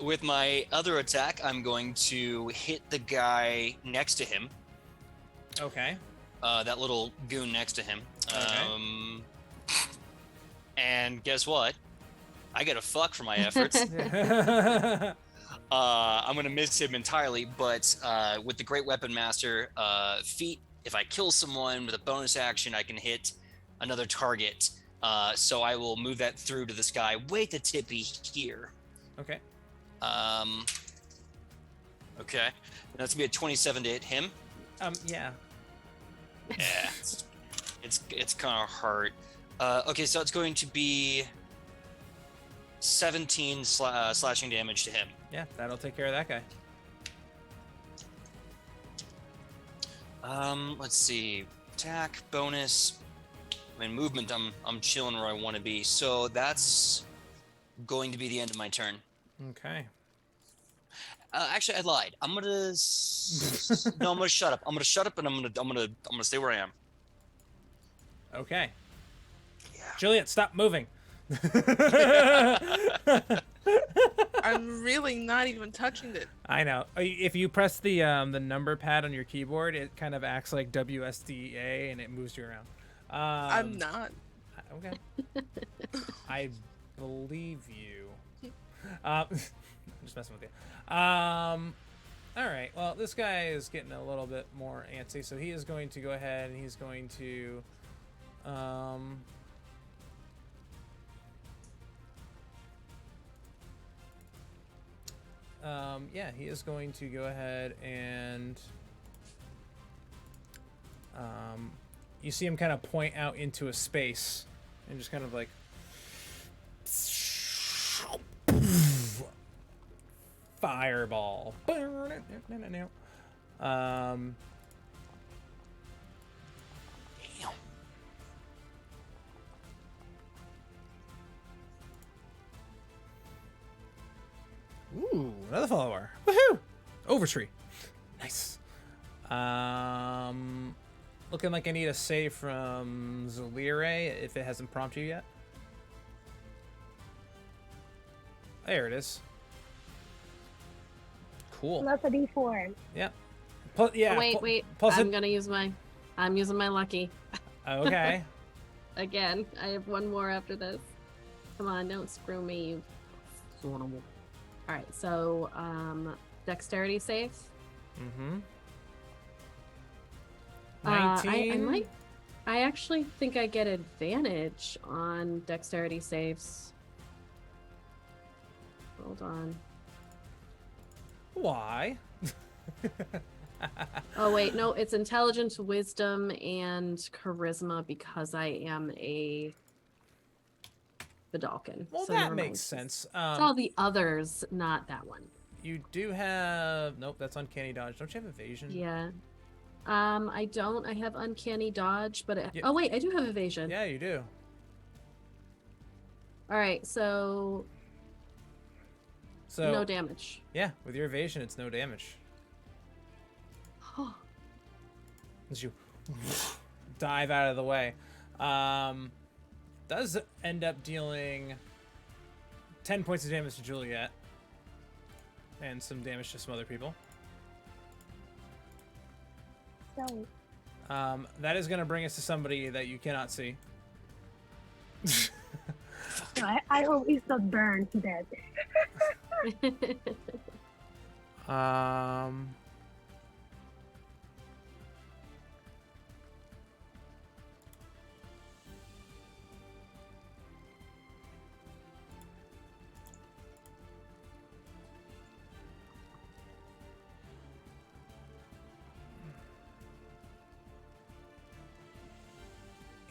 [SPEAKER 4] With my other attack, I'm going to hit the guy next to him.
[SPEAKER 1] Okay.
[SPEAKER 4] That little goon next to him.
[SPEAKER 1] Okay.
[SPEAKER 4] And guess what? I get a fuck for my efforts. I'm gonna miss him entirely, but with the Great Weapon Master feat, if I kill someone with a bonus action, I can hit another target. So I will move that through to this guy way to Tippy here.
[SPEAKER 1] Okay.
[SPEAKER 4] Okay. That's gonna be a 27 to hit him.
[SPEAKER 1] Yeah.
[SPEAKER 4] Yeah. It's kind of hard. Okay, so it's going to be 17 slashing damage to him.
[SPEAKER 1] Yeah, that'll take care of that guy.
[SPEAKER 4] Let's see. Attack, bonus. I mean, movement, I'm chilling where I want to be. So that's going to be the end of my turn.
[SPEAKER 1] Okay.
[SPEAKER 4] Actually, I lied. I'm gonna no, I'm gonna shut up. I'm gonna shut up, and I'm gonna stay where I am.
[SPEAKER 1] Okay.
[SPEAKER 4] Yeah.
[SPEAKER 1] Juliet, stop moving.
[SPEAKER 2] I'm really not even touching it.
[SPEAKER 1] I know. If you press the number pad on your keyboard, it kind of acts like WSDA and it moves you around.
[SPEAKER 2] I'm not.
[SPEAKER 1] Okay. I believe you. Just messing with you. All right. Well, this guy is getting a little bit more antsy, so he is going to go ahead and he's going to, yeah, he is going to go ahead and, you see him kind of point out into a space and just kind of like fireball.
[SPEAKER 4] Damn.
[SPEAKER 1] Ooh, another follower. Woohoo! Overtree. Nice. Looking like I need a save from Zalire if it hasn't prompted you yet. There it is. Cool.
[SPEAKER 5] Plus a D4.
[SPEAKER 1] Yeah. Yeah.
[SPEAKER 3] Oh, wait.
[SPEAKER 1] Plus
[SPEAKER 3] I'm using my lucky.
[SPEAKER 1] Okay.
[SPEAKER 3] Again, I have one more after this. Come on, don't screw me, you son of a... Alright, so, dexterity save.
[SPEAKER 1] Mm-hmm. 19.
[SPEAKER 3] I actually think I get advantage on dexterity saves. Hold on.
[SPEAKER 1] Why?
[SPEAKER 3] Oh wait, no, it's intelligence, wisdom, and charisma because I am a Vidalcan.
[SPEAKER 1] Well,
[SPEAKER 3] so
[SPEAKER 1] that
[SPEAKER 3] never
[SPEAKER 1] makes
[SPEAKER 3] mind.
[SPEAKER 1] sense.
[SPEAKER 3] It's all the others, not that one.
[SPEAKER 1] You do have... Nope, that's uncanny dodge. Don't you have evasion?
[SPEAKER 3] Yeah. I don't. I have uncanny dodge, but
[SPEAKER 1] Yeah.
[SPEAKER 3] oh wait, I do have evasion.
[SPEAKER 1] Yeah, you do.
[SPEAKER 3] All right, so
[SPEAKER 1] So
[SPEAKER 3] no damage.
[SPEAKER 1] yeah, with your evasion, it's no damage. As you dive out of the way. Does end up dealing 10 points of damage to Juliet. And some damage to some other people.
[SPEAKER 5] So,
[SPEAKER 1] That is going to bring us to somebody that you cannot see.
[SPEAKER 5] I hope he's not burned to death.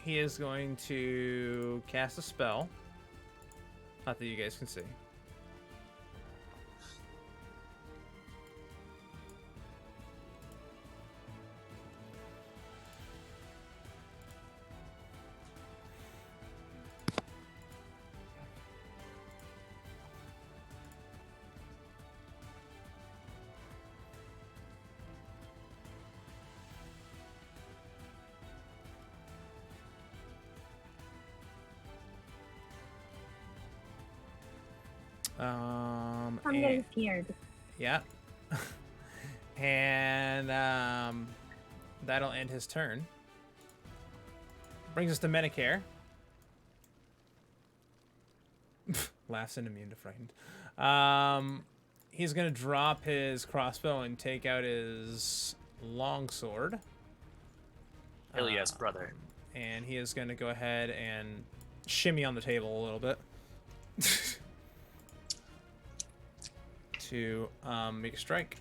[SPEAKER 1] He is going to cast a spell. Not that you guys can see.
[SPEAKER 5] I'm
[SPEAKER 1] and-
[SPEAKER 5] getting scared.
[SPEAKER 1] Yeah. And that'll end his turn. Brings us to Medicare. Laughs and immune to frightened. He's gonna drop his crossbow and take out his longsword.
[SPEAKER 4] Hell yes, brother.
[SPEAKER 1] And he is gonna go ahead and shimmy on the table a little bit. To make a strike.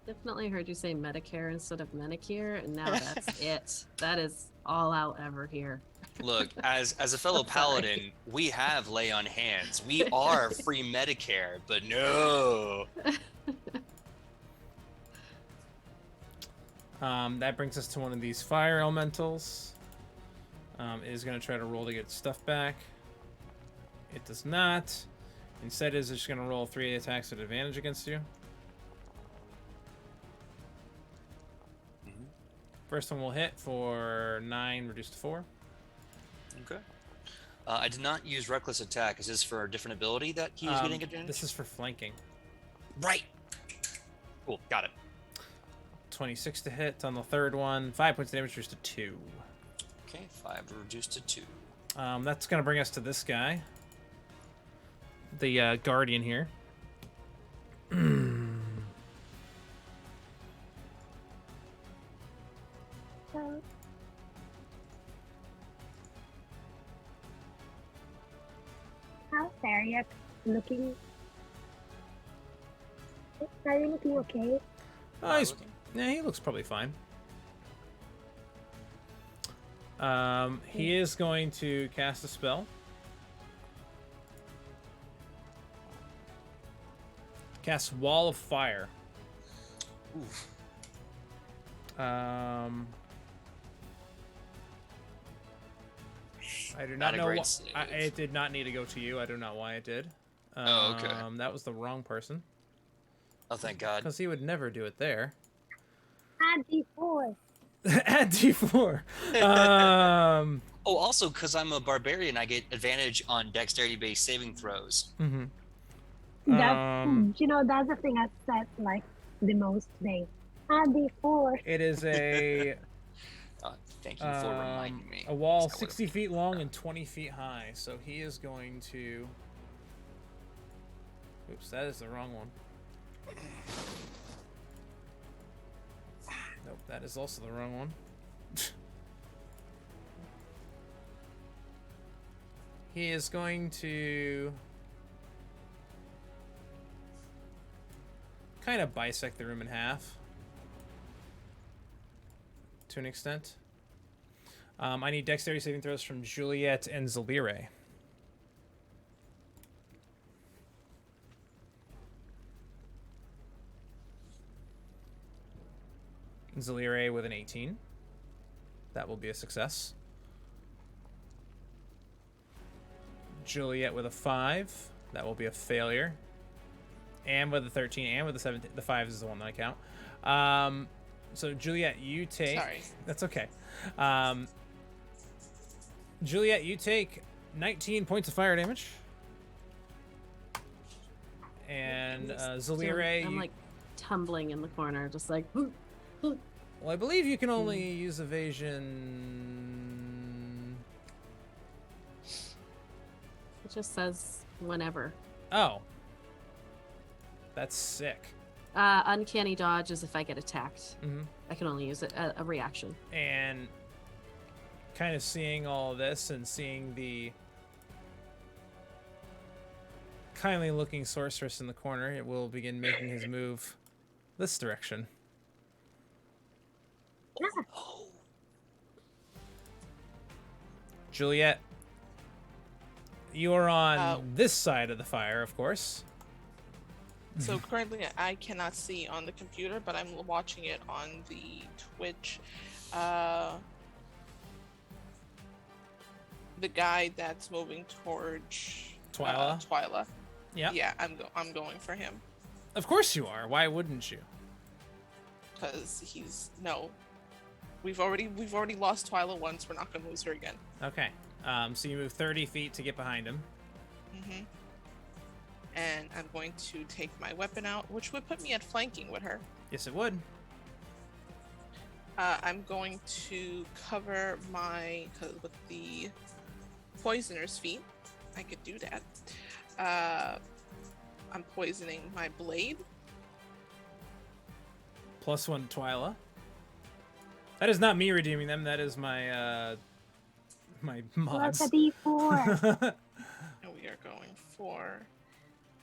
[SPEAKER 3] Definitely heard you say Medicare instead of Medicare, and now that's it. That is all I'll ever hear.
[SPEAKER 4] Look, as a fellow
[SPEAKER 3] Sorry.
[SPEAKER 4] paladin, we have lay on hands. We are free Medicare, but no.
[SPEAKER 1] That brings us to one of these fire elementals. It is going to try to roll to get stuff back. It does not. Instead, is just going to roll 3 attacks at advantage against you. First one will hit for 9, reduced to 4.
[SPEAKER 4] Okay. I did not use reckless attack. Is this for a different ability that he's getting advantage?
[SPEAKER 1] This is for flanking.
[SPEAKER 4] Right. Cool. Got it.
[SPEAKER 1] 26 to hit on the third one. 5 points of damage, reduced to 2.
[SPEAKER 4] Okay, 5 reduced to 2.
[SPEAKER 1] That's going to bring us to this guy. The guardian here.
[SPEAKER 5] So, how's Ariak looking? Are you looking okay?
[SPEAKER 1] Yeah, he looks probably fine. He is going to cast a spell. Cast Wall of Fire.
[SPEAKER 4] Oof.
[SPEAKER 1] I do
[SPEAKER 4] Not
[SPEAKER 1] not
[SPEAKER 4] a
[SPEAKER 1] know
[SPEAKER 4] great
[SPEAKER 1] why.
[SPEAKER 4] save.
[SPEAKER 1] It did not need to go to you. I don't know why it did.
[SPEAKER 4] Oh, okay.
[SPEAKER 1] That was the wrong person.
[SPEAKER 4] Oh, thank God.
[SPEAKER 1] Because he would never do it there.
[SPEAKER 5] Add D4.
[SPEAKER 1] Add D4.
[SPEAKER 4] Oh, also, because I'm a barbarian, I get advantage on dexterity-based saving throws.
[SPEAKER 1] Mhm.
[SPEAKER 5] That's that's the thing I said like the most today. Add D4.
[SPEAKER 1] It is a
[SPEAKER 4] Thank you for reminding me.
[SPEAKER 1] a wall
[SPEAKER 4] I would've-
[SPEAKER 1] 60 feet long and 20 feet high. So he is going to. Oops, that is the wrong one. Nope, that is also the wrong one. He is going to kind of bisect the room in half to an extent. I need dexterity saving throws from Juliet and Zalire. Zalire with an 18. That will be a success. Juliet with a 5. That will be a failure. And with a 13 and with a 17. The 5 is the one that I count. So Juliet, you take...
[SPEAKER 2] Sorry.
[SPEAKER 1] That's okay. Juliet, you take 19 points of fire damage. And Zalire,
[SPEAKER 3] I'm like tumbling in the corner, just like.
[SPEAKER 1] well, I believe you can only use evasion.
[SPEAKER 3] It just says whenever.
[SPEAKER 1] Oh, that's sick.
[SPEAKER 3] Uncanny dodge is if I get attacked.
[SPEAKER 1] Mm-hmm.
[SPEAKER 3] I can only use it a reaction.
[SPEAKER 1] And kind of seeing all of this and seeing the kindly looking sorceress in the corner, it will begin making his move this direction. Juliet, you are on this side of the fire, of course.
[SPEAKER 2] So currently I cannot see on the computer, but I'm watching it on the Twitch. The guy that's moving towards Twyla.
[SPEAKER 1] Yeah.
[SPEAKER 2] Yeah, I'm going for him
[SPEAKER 1] Of course you are. Why wouldn't you?
[SPEAKER 2] because we've already lost Twyla once. We're not gonna lose her again.
[SPEAKER 1] Okay. So you move 30 feet to get behind him.
[SPEAKER 2] Mm-hmm. And I'm going to take my weapon out, which would put me at flanking with her.
[SPEAKER 1] Yes, it would.
[SPEAKER 2] I'm going to cover with the poisoner's feet. I could do that. I'm poisoning my blade.
[SPEAKER 1] +1 Twyla. That is not me redeeming them. That is my my mods.
[SPEAKER 5] Plus a D4.
[SPEAKER 2] And we are going for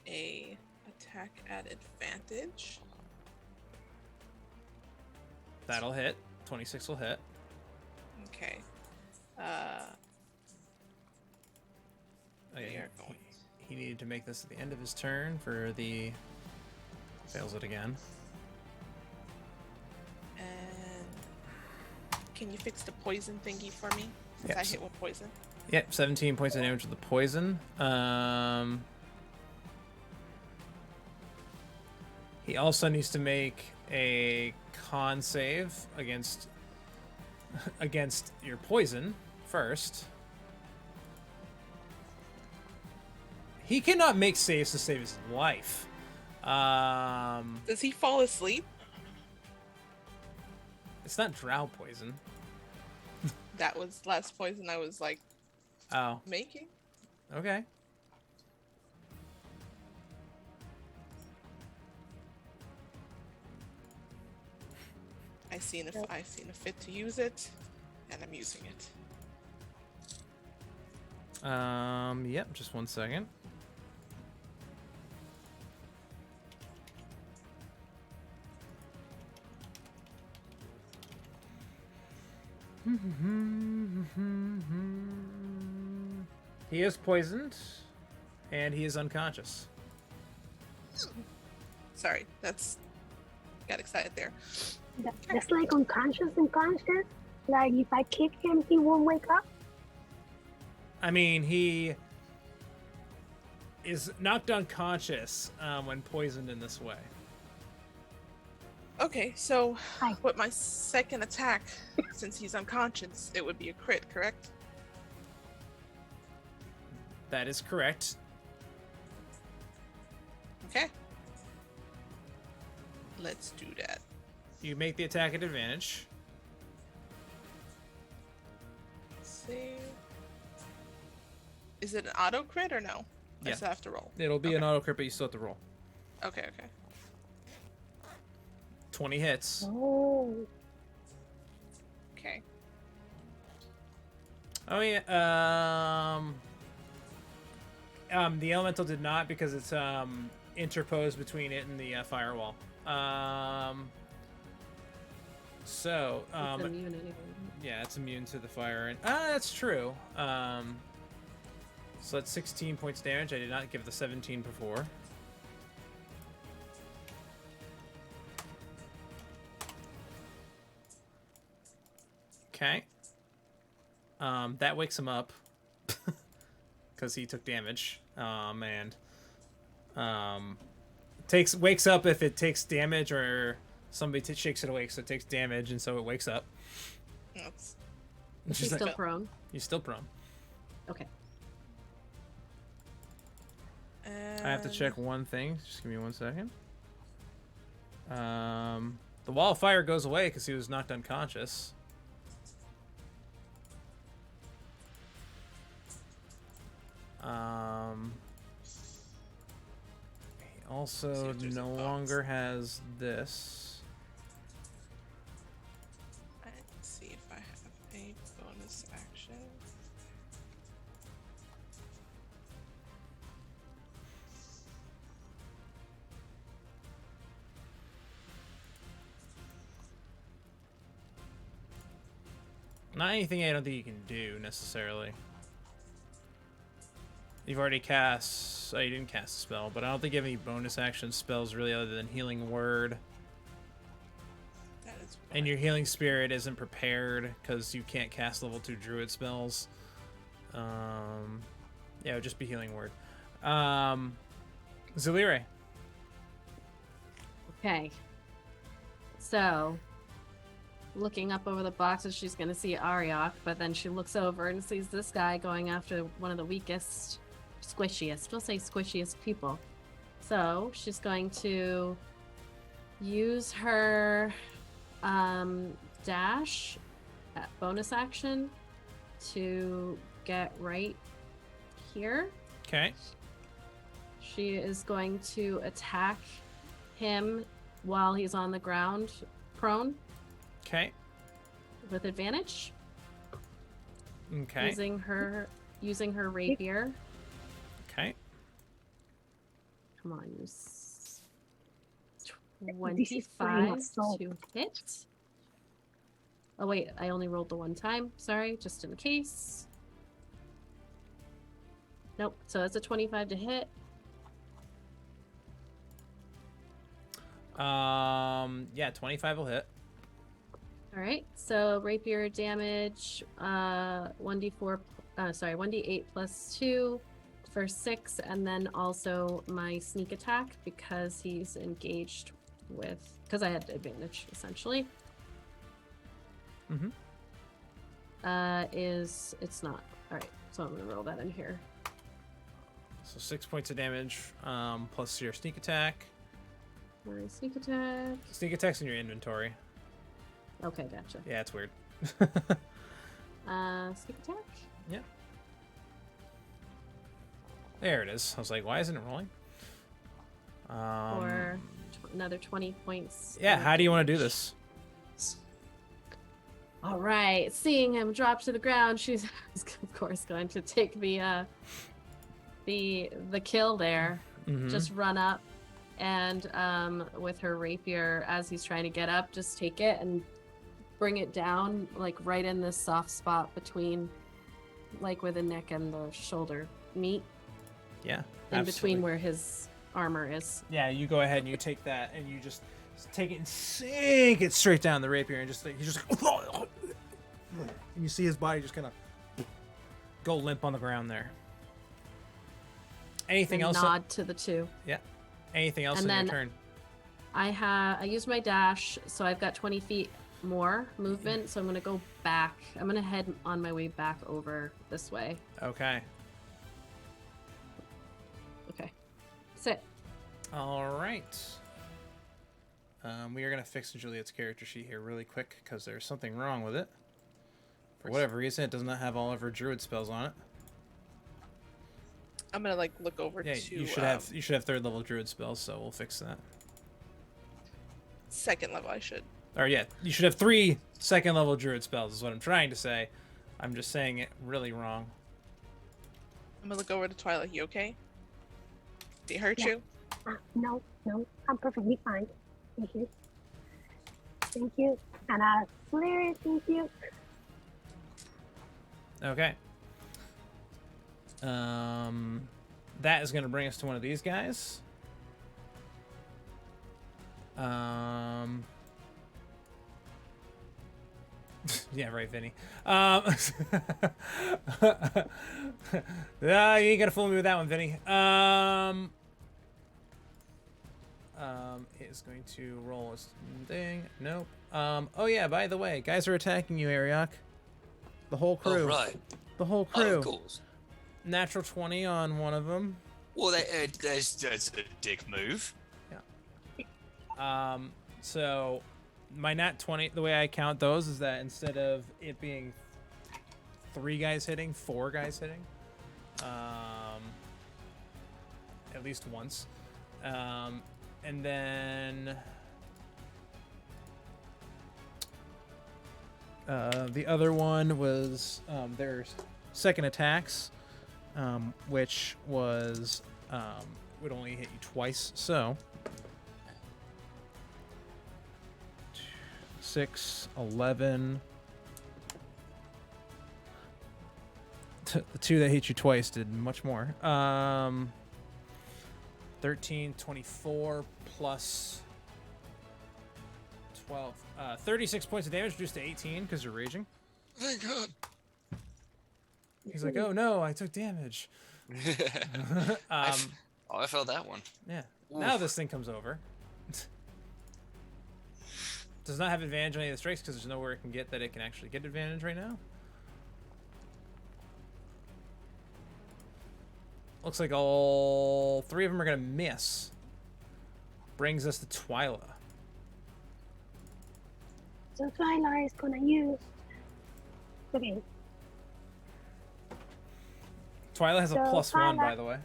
[SPEAKER 2] a attack at advantage.
[SPEAKER 1] That'll hit. 26 will hit.
[SPEAKER 2] Okay.
[SPEAKER 1] Okay,
[SPEAKER 2] We are going.
[SPEAKER 1] he needed to make this at the end of his turn for the... Fails it again.
[SPEAKER 2] And can you fix the poison thingy for me? Since
[SPEAKER 1] Yep.
[SPEAKER 2] I hit with poison.
[SPEAKER 1] Yep, 17 points of damage with the poison. He also needs to make a con save against your poison first. He cannot make saves to save his life.
[SPEAKER 2] Does he fall asleep?
[SPEAKER 1] It's not drow poison.
[SPEAKER 2] That was last poison I was like
[SPEAKER 1] Oh,
[SPEAKER 2] making.
[SPEAKER 1] okay.
[SPEAKER 2] I've seen a fit to use it, and I'm using it.
[SPEAKER 1] Yep, just 1 second. He is poisoned, and he is unconscious.
[SPEAKER 2] Sorry, got excited there.
[SPEAKER 5] That's like unconscious and conscious. Like if I kick him, he won't wake up.
[SPEAKER 1] I mean, he is knocked unconscious when poisoned in this way.
[SPEAKER 2] Okay, so
[SPEAKER 5] Hi.
[SPEAKER 2] with my second attack, since he's unconscious, it would be a crit, correct?
[SPEAKER 1] That is correct.
[SPEAKER 2] Okay. Let's do that.
[SPEAKER 1] You make the attack at advantage.
[SPEAKER 2] Let's see. Is it an auto crit or no? I
[SPEAKER 1] Yeah.
[SPEAKER 2] still have to roll.
[SPEAKER 1] It'll be
[SPEAKER 2] Okay.
[SPEAKER 1] an auto crit, but you still have to roll.
[SPEAKER 2] Okay, okay.
[SPEAKER 1] 20 hits.
[SPEAKER 5] Oh,
[SPEAKER 2] Okay.
[SPEAKER 1] Oh yeah. The elemental did not because it's interposed between it and the firewall. So
[SPEAKER 3] It's immune anyway.
[SPEAKER 1] yeah, it's immune to the fire. And that's true. So that's 16 points damage. I did not give the 17 before. Okay. That wakes him up. because he took damage. And wakes up if it takes damage or somebody shakes it awake, so it takes damage, and so it wakes up.
[SPEAKER 2] That's
[SPEAKER 1] And
[SPEAKER 3] She's
[SPEAKER 1] she's
[SPEAKER 3] still
[SPEAKER 1] like,
[SPEAKER 3] prone.
[SPEAKER 1] "You're still prone."
[SPEAKER 3] Okay.
[SPEAKER 1] I have to check one thing. Just give me 1 second. The wall of fire goes away because he was knocked unconscious. He also
[SPEAKER 2] See if there's a
[SPEAKER 1] no
[SPEAKER 2] box.
[SPEAKER 1] longer has this.
[SPEAKER 2] Let's see if I have a bonus action.
[SPEAKER 1] Not anything I don't think you can do necessarily. You've already cast. Oh, you didn't cast a spell, but I don't think you have any bonus action spells really other than Healing Word.
[SPEAKER 2] That is
[SPEAKER 1] And your Healing Spirit isn't prepared because you can't cast level 2 Druid spells. Yeah, it would just be Healing Word. Zalire.
[SPEAKER 3] Okay. So, looking up over the boxes, she's going to see Ariok, but then she looks over and sees this guy going after one of the weakest, squishiest, we'll say squishiest people. So, she's going to use her dash bonus action to get right here.
[SPEAKER 1] Okay.
[SPEAKER 3] She is going to attack him while he's on the ground, prone,
[SPEAKER 1] Okay.
[SPEAKER 3] with advantage.
[SPEAKER 1] Okay.
[SPEAKER 3] Using her rapier.
[SPEAKER 1] Okay.
[SPEAKER 3] Come on, use
[SPEAKER 5] This is flame
[SPEAKER 3] 25
[SPEAKER 5] assault.
[SPEAKER 3] to hit. Oh wait, I only rolled the one time. Sorry, just in case. Nope. So that's a 25 to hit.
[SPEAKER 1] Yeah, 25 will hit.
[SPEAKER 3] All right. So rapier damage, 1d8 plus 2 for 6, and then also my sneak attack because he's engaged because I had advantage essentially.
[SPEAKER 1] Mm-hmm.
[SPEAKER 3] It's not. All right. So I'm gonna roll that in here.
[SPEAKER 1] So 6 points of damage, plus your sneak attack.
[SPEAKER 3] My sneak attack.
[SPEAKER 1] Sneak attack's in your inventory.
[SPEAKER 3] Okay, gotcha.
[SPEAKER 1] Yeah, it's weird.
[SPEAKER 3] Sneak attack.
[SPEAKER 1] Yeah. There it is. I was like, why isn't it rolling?
[SPEAKER 3] Or another 20 points.
[SPEAKER 1] Yeah,
[SPEAKER 3] of
[SPEAKER 1] how do you want to do
[SPEAKER 3] damage.
[SPEAKER 1] this?
[SPEAKER 3] All right, seeing him drop to the ground, she's of course going to take the kill there.
[SPEAKER 1] Mhm.
[SPEAKER 3] Just run up and with her rapier as he's trying to get up, just take it and bring it down like right in this soft spot between like where the neck and the shoulder meet,
[SPEAKER 1] Yeah.
[SPEAKER 3] in between where his armor is.
[SPEAKER 1] Yeah, you go ahead and you take that and you just take it and sink it straight down the rapier and just like he's just like, and you see his body just kind of go limp on the ground there. Anything
[SPEAKER 3] And
[SPEAKER 1] else?
[SPEAKER 3] nod to the two.
[SPEAKER 1] Yeah. Anything else
[SPEAKER 3] And
[SPEAKER 1] in your
[SPEAKER 3] then-
[SPEAKER 1] turn?
[SPEAKER 3] I used my dash, so I've got 20 feet more movement, so I'm gonna go back. I'm gonna head on my way back over this way.
[SPEAKER 1] Okay.
[SPEAKER 3] Okay. Sit.
[SPEAKER 1] All right. We are gonna fix Juliet's character sheet here really quick because there's something wrong with it. For whatever reason, it does not have all of her druid spells on it.
[SPEAKER 2] I'm gonna like look over
[SPEAKER 1] Yeah,
[SPEAKER 2] to
[SPEAKER 1] you should have 3rd level druid spells, so we'll fix that.
[SPEAKER 2] second level. I should.
[SPEAKER 1] Or yeah, you should have 3 2nd level druid spells is what I'm trying to say. I'm just saying it really wrong.
[SPEAKER 2] I'm gonna look over to Twilight. You okay? Did it hurt
[SPEAKER 5] Yeah.
[SPEAKER 2] you?
[SPEAKER 5] No, I'm perfectly fine. Thank you. Thank you. And Larry, thank you.
[SPEAKER 1] Okay. That is going to bring us to one of these guys. Yeah, right, Vinny. You ain't gonna fool me with that one, Vinny. Is going to roll a thing. Nope. Oh yeah, by the way, guys are attacking you, Ariok. The whole crew.
[SPEAKER 4] Oh, right.
[SPEAKER 1] The whole
[SPEAKER 4] Oh,
[SPEAKER 1] crew.
[SPEAKER 4] of course.
[SPEAKER 1] Natural 20 on one of them.
[SPEAKER 4] Well, that's a dick move.
[SPEAKER 1] Yeah. So my nat 20, the way I count those is that instead of it being 3 guys hitting, 4 guys hitting. At least once. And then the other one was their second attacks, which was would only hit you twice. So 6, 11. The 2 that hit you twice did much more. 13, 24 plus 12. 36 points of damage reduced to 18 because you're raging.
[SPEAKER 4] Thank God.
[SPEAKER 1] He's like, oh no, I took damage.
[SPEAKER 4] I felt that one.
[SPEAKER 1] Yeah.
[SPEAKER 4] Oof.
[SPEAKER 1] Now this thing comes over. Does not have advantage on any of the strikes because there's nowhere it can get that it can actually get advantage right now. Looks like all 3 of them are going to miss. Brings us to Twyla.
[SPEAKER 5] So Twyla is gonna use. Okay.
[SPEAKER 1] Twyla has a
[SPEAKER 5] So
[SPEAKER 1] +1, by
[SPEAKER 5] Twyla-
[SPEAKER 1] the way.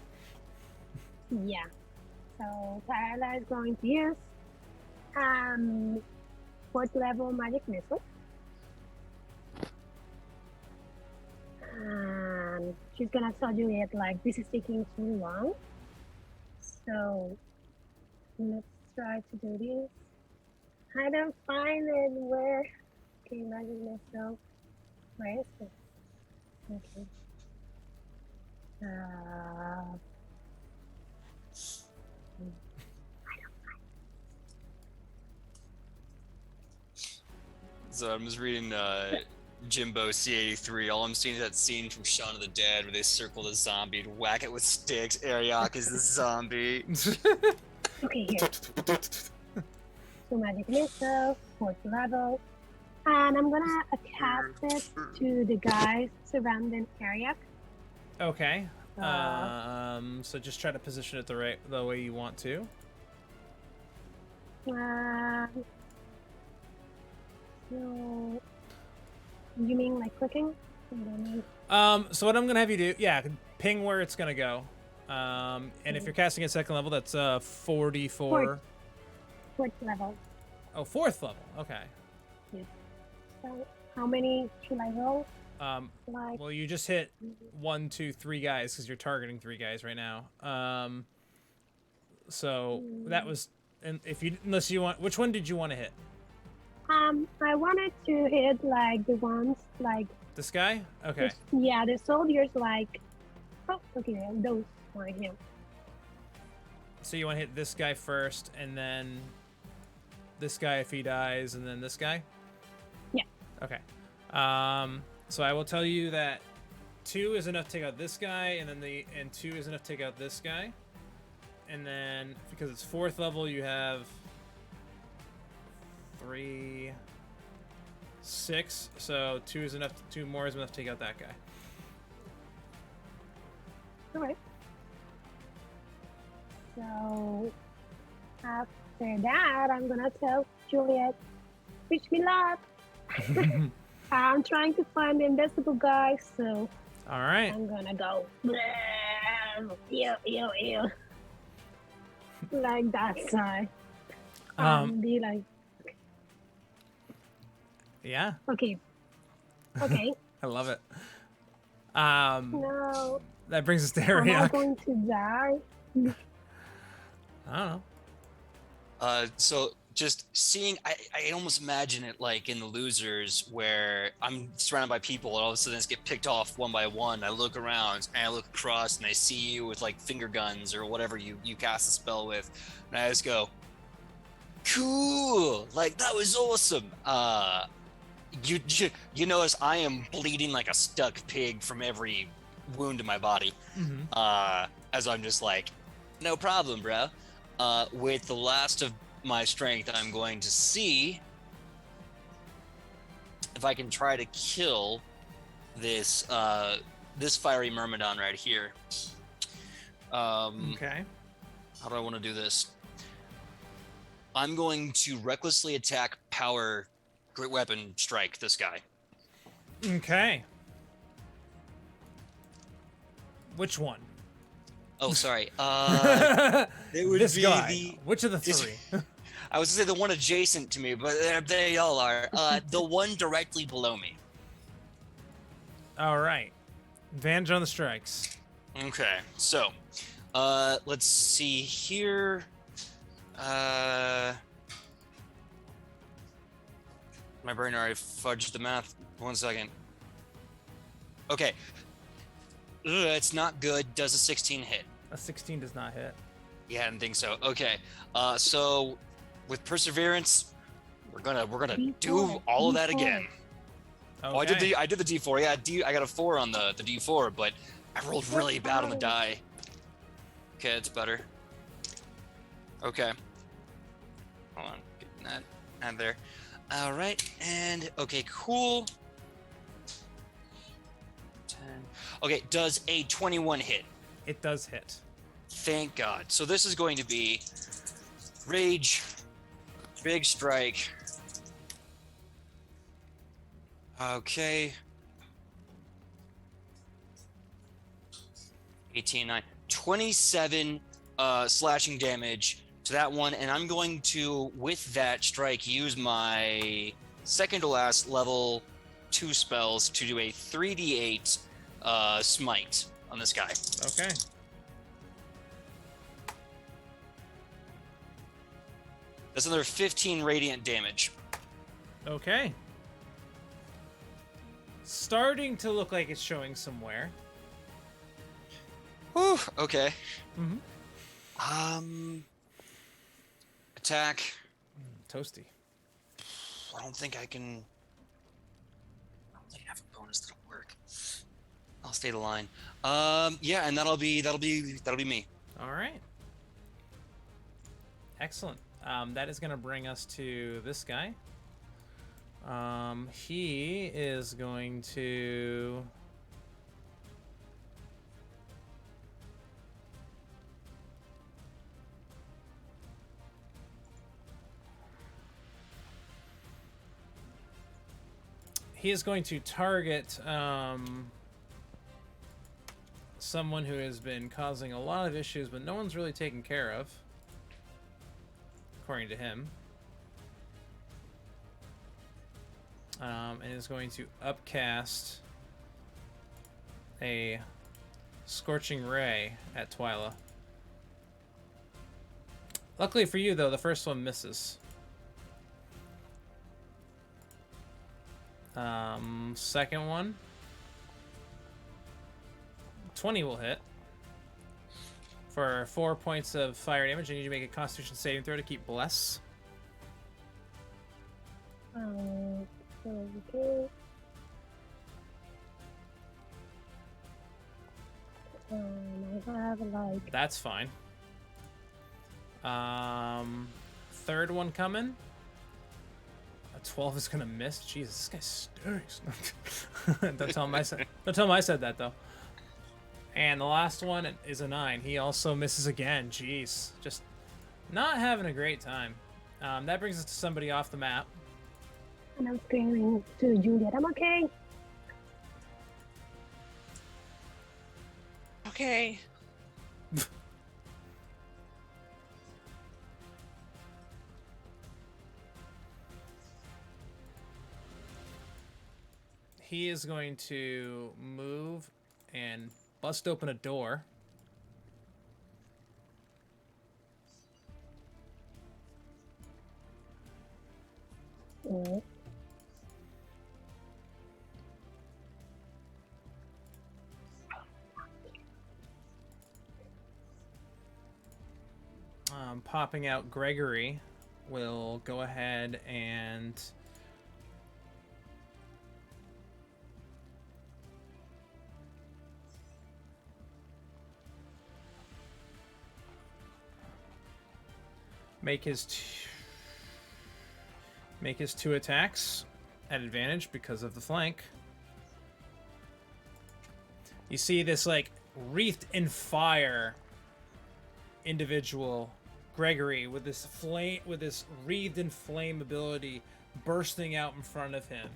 [SPEAKER 5] Yeah. So Twyla is going to use 4th level magic missile. She's gonna tell Juliet like this is taking too long. So let's try to do this. I don't find it where. Okay, magic missile. Where is it? Okay.
[SPEAKER 4] So I'm just reading Jimbo C83. All I'm seeing is that scene from Shaun of the Dead where they circle the zombie and whack it with sticks. Ariok is the zombie.
[SPEAKER 5] Okay, here. So magic missile, 4th level. And I'm gonna cast it to the guys surrounding area.
[SPEAKER 1] Okay. So just try to position it the way you want to.
[SPEAKER 5] So you mean like clicking?
[SPEAKER 1] So what I'm gonna have you do, ping where it's gonna go. And if you're casting at 2nd level, that's 44.
[SPEAKER 5] 4th level.
[SPEAKER 1] Oh, 4th level. Okay.
[SPEAKER 5] Yeah. So how many should I roll?
[SPEAKER 1] Well, you just hit 1, 2, 3 guys because you're targeting 3 guys right now. So that was, and unless you want, which one did you want to hit?
[SPEAKER 5] I wanted to hit like the ones like
[SPEAKER 1] this guy. Okay.
[SPEAKER 5] The soldiers like. Oh, okay, those right here.
[SPEAKER 1] So you want to hit this guy first, and then this guy if he dies, and then this guy.
[SPEAKER 5] Yeah.
[SPEAKER 1] Okay. So I will tell you that 2 is enough to take out this guy, and then 2 is enough to take out this guy, and then because it's 4th level, you have 3, 6. So 2 is enough. 2 more is enough to take out that guy.
[SPEAKER 5] All right. So after that, I'm gonna tell Juliet, wish me luck. I'm trying to find the invisible guy, so
[SPEAKER 1] All right.
[SPEAKER 5] I'm gonna go. Ew, ew, ew. Like that side. Be like,
[SPEAKER 1] Yeah.
[SPEAKER 5] okay. Okay.
[SPEAKER 1] I love it.
[SPEAKER 5] No.
[SPEAKER 1] That brings us to
[SPEAKER 5] Am I
[SPEAKER 1] Ariok.
[SPEAKER 5] going to die?
[SPEAKER 1] I don't know.
[SPEAKER 4] So just seeing, I almost imagine it like in the Losers where I'm surrounded by people and all of a sudden I just get picked off one by one. I look around and I look across and I see you with like finger guns or whatever you cast a spell with. And I just go, cool, like that was awesome. You notice I am bleeding like a stuck pig from every wound in my body. As I'm just like, no problem, bro. With the last of my strength, I'm going to see if I can try to kill this this fiery myrmidon right here.
[SPEAKER 1] Okay.
[SPEAKER 4] How do I want to do this? I'm going to recklessly attack power great weapon strike this guy.
[SPEAKER 1] Okay. Which one?
[SPEAKER 4] Oh, sorry. It would
[SPEAKER 1] This
[SPEAKER 4] be
[SPEAKER 1] guy. Which of the three?
[SPEAKER 4] I was gonna say the one adjacent to me, but they all are. The one directly below me.
[SPEAKER 1] All right. Advantage on the strikes.
[SPEAKER 4] Okay, so let's see here. My brain already fudged the math. 1 second. Okay. It's not good. Does a 16 hit?
[SPEAKER 1] A 16 does not hit.
[SPEAKER 4] Yeah, I didn't think so. Okay. So with perseverance, we're gonna do all of that again.
[SPEAKER 1] Okay.
[SPEAKER 4] Oh, I did the D4. Yeah, I got a 4 on the D4, but I rolled really bad on the die. Okay, it's better. Okay. Hold on, getting that out there. All right, and okay, cool. 10. Okay, does a 21 hit?
[SPEAKER 1] It does hit.
[SPEAKER 4] Thank God. So this is going to be rage, big strike. Okay. 18, 9, 27 slashing damage to that one, and I'm going to, with that strike, use my second to last level 2 spells to do a 3d8 smite on this guy.
[SPEAKER 1] Okay.
[SPEAKER 4] That's another 15 radiant damage.
[SPEAKER 1] Okay. Starting to look like it's showing some wear.
[SPEAKER 4] Whew, okay.
[SPEAKER 1] Mm-hmm.
[SPEAKER 4] Attack.
[SPEAKER 1] Toasty.
[SPEAKER 4] I don't think I can. I don't think I have a bonus that'll work. I'll stay the line. Yeah, and that'll be me.
[SPEAKER 1] All right. Excellent. That is going to bring us to this guy. He is going to. He is going to target someone who has been causing a lot of issues, but no one's really taken care of, according to him. And is going to upcast a Scorching Ray at Twyla. Luckily for you, though, the first one misses. Second one, 20 will hit for 4 points of fire damage. I need you to make a Constitution saving throw to keep bless.
[SPEAKER 5] Okay. I have like.
[SPEAKER 1] That's fine. Third one coming. A 12 is gonna miss. Jesus, this guy stinks. Don't tell him I said that though. And the last one is a 9. He also misses again. Jeez, just not having a great time. That brings us to somebody off the map.
[SPEAKER 5] And I'm screaming to Juliet, I'm okay.
[SPEAKER 2] Okay.
[SPEAKER 1] He is going to move and bust open a door.
[SPEAKER 5] Mm.
[SPEAKER 1] Popping out Gregory will go ahead and make his two attacks at advantage because of the flank. You see this like wreathed in fire individual, Gregory, with this wreathed in flame ability bursting out in front of him,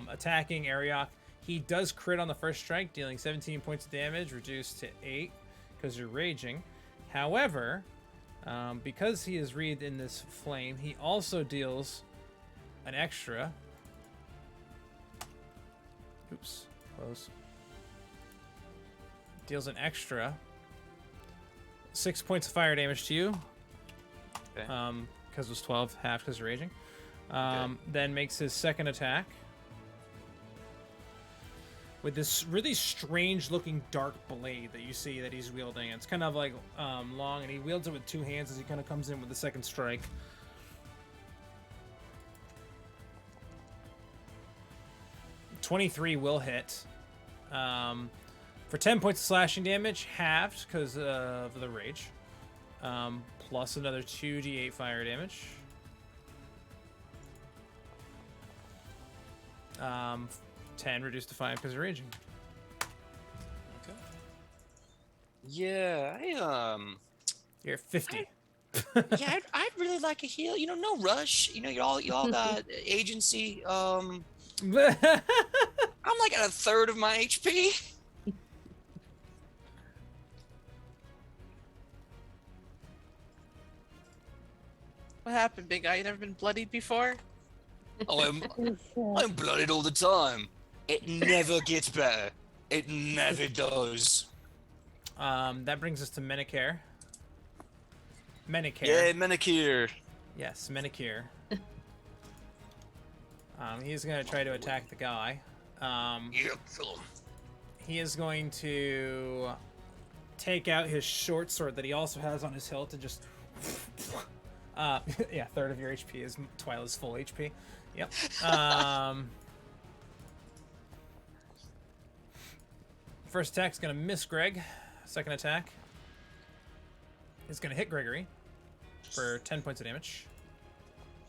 [SPEAKER 1] attacking Ariok. He does crit on the first strike, dealing 17 points of damage, reduced to 8 because you're raging. However, because he is wreathed in this flame, he also deals an extra. Oops, close. Deals an extra 6 points of fire damage to you.
[SPEAKER 4] Okay.
[SPEAKER 1] Because it was 12, half because you're raging.
[SPEAKER 4] Okay.
[SPEAKER 1] Then makes his second attack with this really strange-looking dark blade that you see that he's wielding. It's kind of like long, and he wields it with two hands as he kind of comes in with the second strike. .23 will hit for 10 points of slashing damage, halved because of the rage, plus another 2d8 fire damage. 10 reduced to 5 because of raging.
[SPEAKER 4] Okay. Yeah,
[SPEAKER 1] You're at 50.
[SPEAKER 4] yeah, I'd really like a heal. You know, no rush. You know, y'all got agency. I'm like at a third of my HP.
[SPEAKER 2] What happened, big guy? You never been bloodied before?
[SPEAKER 4] Oh, I'm blooded all the time. It never gets better. It never does.
[SPEAKER 1] That brings us to Menacare.
[SPEAKER 4] Yeah, Menacare.
[SPEAKER 1] Yes, Menacare. He's going to try to attack the guy.
[SPEAKER 4] Yep.
[SPEAKER 1] He is going to take out his short sword that he also has on his hilt and just... yeah, third of your HP is Twyla's full HP. Yep. First attack's gonna miss Greg. Second attack is gonna hit Gregory for 10 points of damage.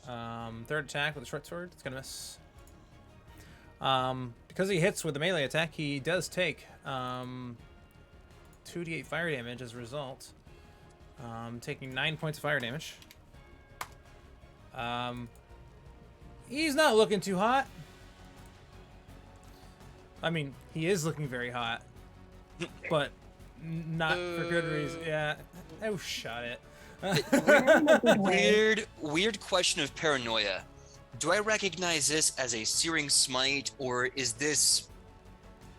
[SPEAKER 1] Third attack with a short sword, it's gonna miss. Because he hits with the melee attack, he does take 2d8 fire damage as a result. Taking 9 points of fire damage. He's not looking too hot. I mean, he is looking very hot, but not for good reason. Yeah. Oh, shut it.
[SPEAKER 4] Weird question of paranoia. Do I recognize this as a searing smite, or is this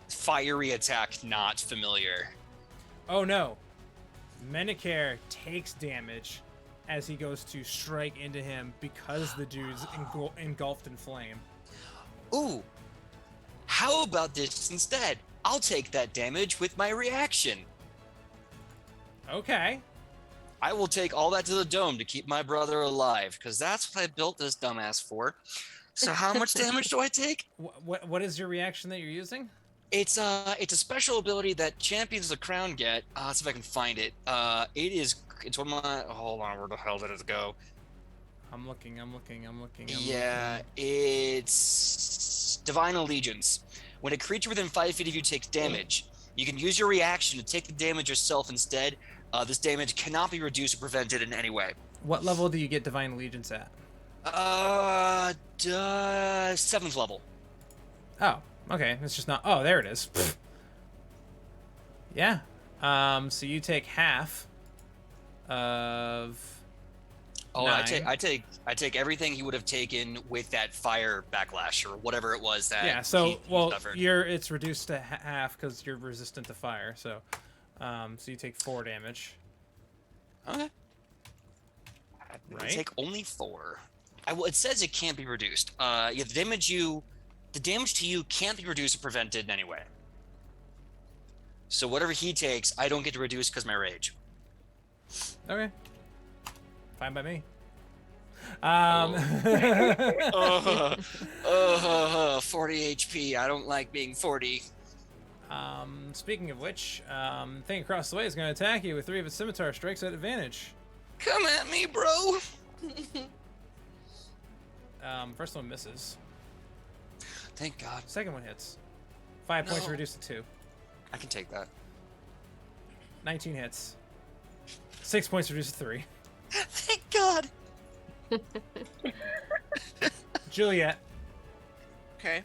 [SPEAKER 4] fiery attack not familiar?
[SPEAKER 1] Oh no. Menacare takes damage as he goes to strike into him because the dude's engulfed in flame.
[SPEAKER 4] Ooh, how about this instead? I'll take that damage with my reaction.
[SPEAKER 1] Okay.
[SPEAKER 4] I will take all that to the dome to keep my brother alive, because that's what I built this dumbass for. So how much damage do I take?
[SPEAKER 1] What is your reaction that you're using?
[SPEAKER 4] It's a special ability that champions of the crown get. Let's see if I can find it. It's one of my. Hold on, where the hell did it go?
[SPEAKER 1] I'm looking.
[SPEAKER 4] Yeah, it's Divine Allegiance. When a creature within 5 feet of you takes damage, you can use your reaction to take the damage yourself instead. This damage cannot be reduced or prevented in any way.
[SPEAKER 1] What level do you get Divine Allegiance at?
[SPEAKER 4] 7th level.
[SPEAKER 1] Oh, okay. It's just not. Oh, there it is. Yeah. So you take half of.
[SPEAKER 4] Oh,
[SPEAKER 1] 9.
[SPEAKER 4] I take everything he would have taken with that fire backlash or whatever it was that.
[SPEAKER 1] Yeah. So
[SPEAKER 4] he suffered.
[SPEAKER 1] it's reduced to half because you're resistant to fire. So, so you take 4 damage.
[SPEAKER 4] Okay.
[SPEAKER 1] Right.
[SPEAKER 4] I take only 4. It says it can't be reduced. Yeah, the damage to you can't be reduced or prevented in any way. So whatever he takes, I don't get to reduce because my rage.
[SPEAKER 1] Okay. Fine by me.
[SPEAKER 4] 40 HP. I don't like being 40.
[SPEAKER 1] Speaking of which, thing across the way is going to attack you with 3 of its scimitar strikes at advantage.
[SPEAKER 4] Come at me, bro.
[SPEAKER 1] First one misses.
[SPEAKER 4] Thank God.
[SPEAKER 1] Second one hits. 5 points
[SPEAKER 4] No.
[SPEAKER 1] reduced to 2.
[SPEAKER 4] I can take that.
[SPEAKER 1] 19 hits. 6 points reduced to 3.
[SPEAKER 4] Thank God.
[SPEAKER 1] Juliet.
[SPEAKER 2] Okay.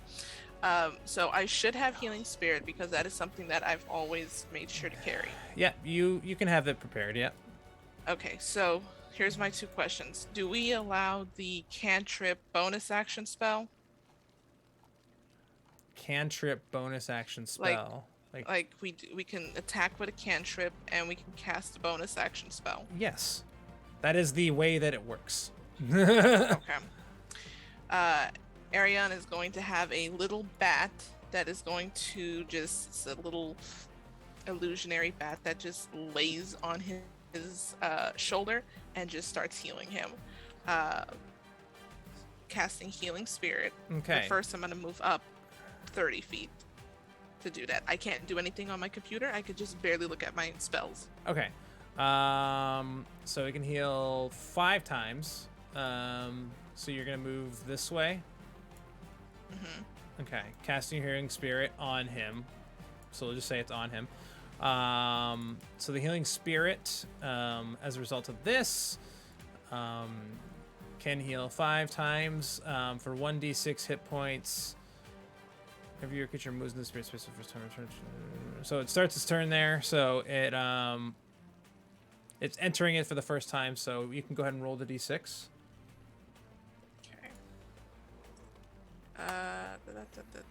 [SPEAKER 2] So I should have healing spirit because that is something that I've always made sure to carry.
[SPEAKER 1] Yeah, you can have that prepared. Yeah.
[SPEAKER 2] Okay, so here's my 2 questions. Do we allow the cantrip bonus action spell?
[SPEAKER 1] Cantrip bonus action spell.
[SPEAKER 2] Like we can attack with a cantrip and we can cast a bonus action spell.
[SPEAKER 1] Yes, that is the way that it works.
[SPEAKER 2] Okay. Ariane is going to have a little bat that is going to it's a little illusionary bat that just lays on his shoulder and just starts healing him. Casting healing spirit.
[SPEAKER 1] Okay.
[SPEAKER 2] But first I'm going to move up 30 feet to do that. I can't do anything on my computer. I could just barely look at my spells.
[SPEAKER 1] Okay. So we can heal 5 times. So you're gonna move this way.
[SPEAKER 2] Mm-hmm.
[SPEAKER 1] Okay. Casting healing spirit on him. So we'll just say it's on him. So the healing spirit, as a result of this, can heal 5 times for 1d6 hit points. Every your creature moves in the spirit space for the first time. So it starts its turn there. So it's entering it for the first time. So you can go ahead and roll the d6.
[SPEAKER 2] Okay.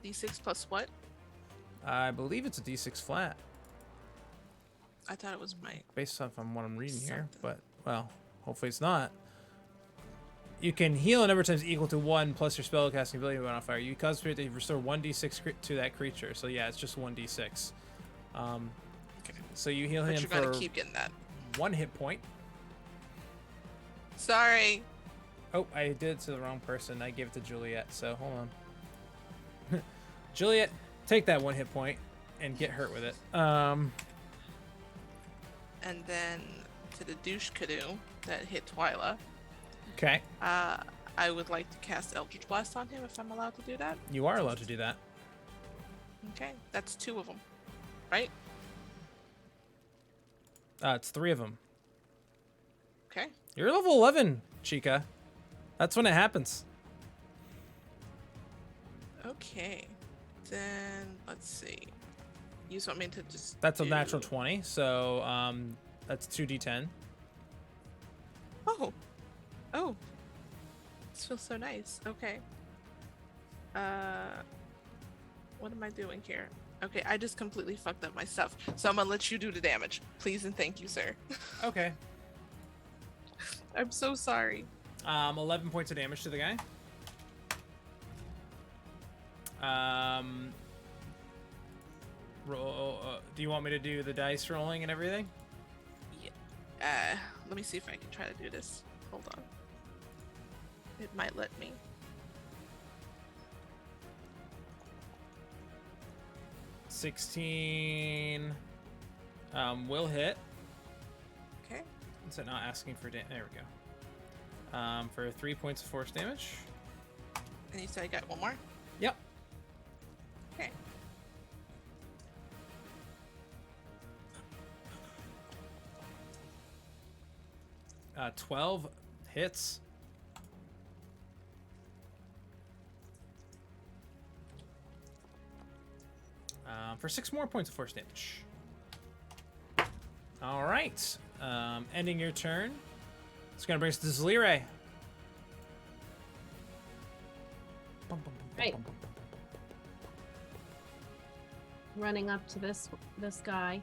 [SPEAKER 2] D6 plus what?
[SPEAKER 1] I believe it's a d6 flat,
[SPEAKER 2] I thought it was my.
[SPEAKER 1] based off on what I'm reading here.
[SPEAKER 2] Something.
[SPEAKER 1] But well, hopefully it's not. You can heal a number of times equal to 1 plus your spellcasting ability modifier. You cause spirit to restore 1d6 to that creature. So yeah, it's just 1d6.
[SPEAKER 2] Okay.
[SPEAKER 1] So you heal
[SPEAKER 2] But
[SPEAKER 1] him
[SPEAKER 2] you're gonna
[SPEAKER 1] for
[SPEAKER 2] keep getting that.
[SPEAKER 1] 1 hit point.
[SPEAKER 2] Sorry.
[SPEAKER 1] Oh, I did it to the wrong person. I gave it to Juliet. So hold on. Juliet, take that 1 hit point and get hurt with it.
[SPEAKER 2] And then to the douche canoe that hit Twyla.
[SPEAKER 1] Okay.
[SPEAKER 2] I would like to cast Eldritch Blast on him if I'm allowed to do that.
[SPEAKER 1] You are allowed to do that.
[SPEAKER 2] Okay, that's 2 of them, right?
[SPEAKER 1] It's 3 of them.
[SPEAKER 2] Okay.
[SPEAKER 1] You're level 11, Chica. That's when it happens.
[SPEAKER 2] Okay. Then let's see. You just want me to just.
[SPEAKER 1] That's a
[SPEAKER 2] do-
[SPEAKER 1] natural 20. So that's 2d10.
[SPEAKER 2] Oh. Oh. This feels so nice. Okay. What am I doing here? Okay, I just completely fucked up my stuff. So I'm gonna let you do the damage. Please and thank you, sir.
[SPEAKER 1] Okay.
[SPEAKER 2] I'm so sorry.
[SPEAKER 1] 11 points of damage to the guy. Do you want me to do the dice rolling and everything?
[SPEAKER 2] Let me see if I can try to do this. Hold on. It might let me.
[SPEAKER 1] $16 will hit.
[SPEAKER 2] Okay.
[SPEAKER 1] Is it not asking for damage? There we go. For 3 points of force damage.
[SPEAKER 2] And you said I got 1 more?
[SPEAKER 1] Yep.
[SPEAKER 2] Okay.
[SPEAKER 1] Uh, 12 hits. For 6 more points of force damage. All right. Ending your turn. It's going to bring us to Zalire.
[SPEAKER 3] Right. Running up to this guy.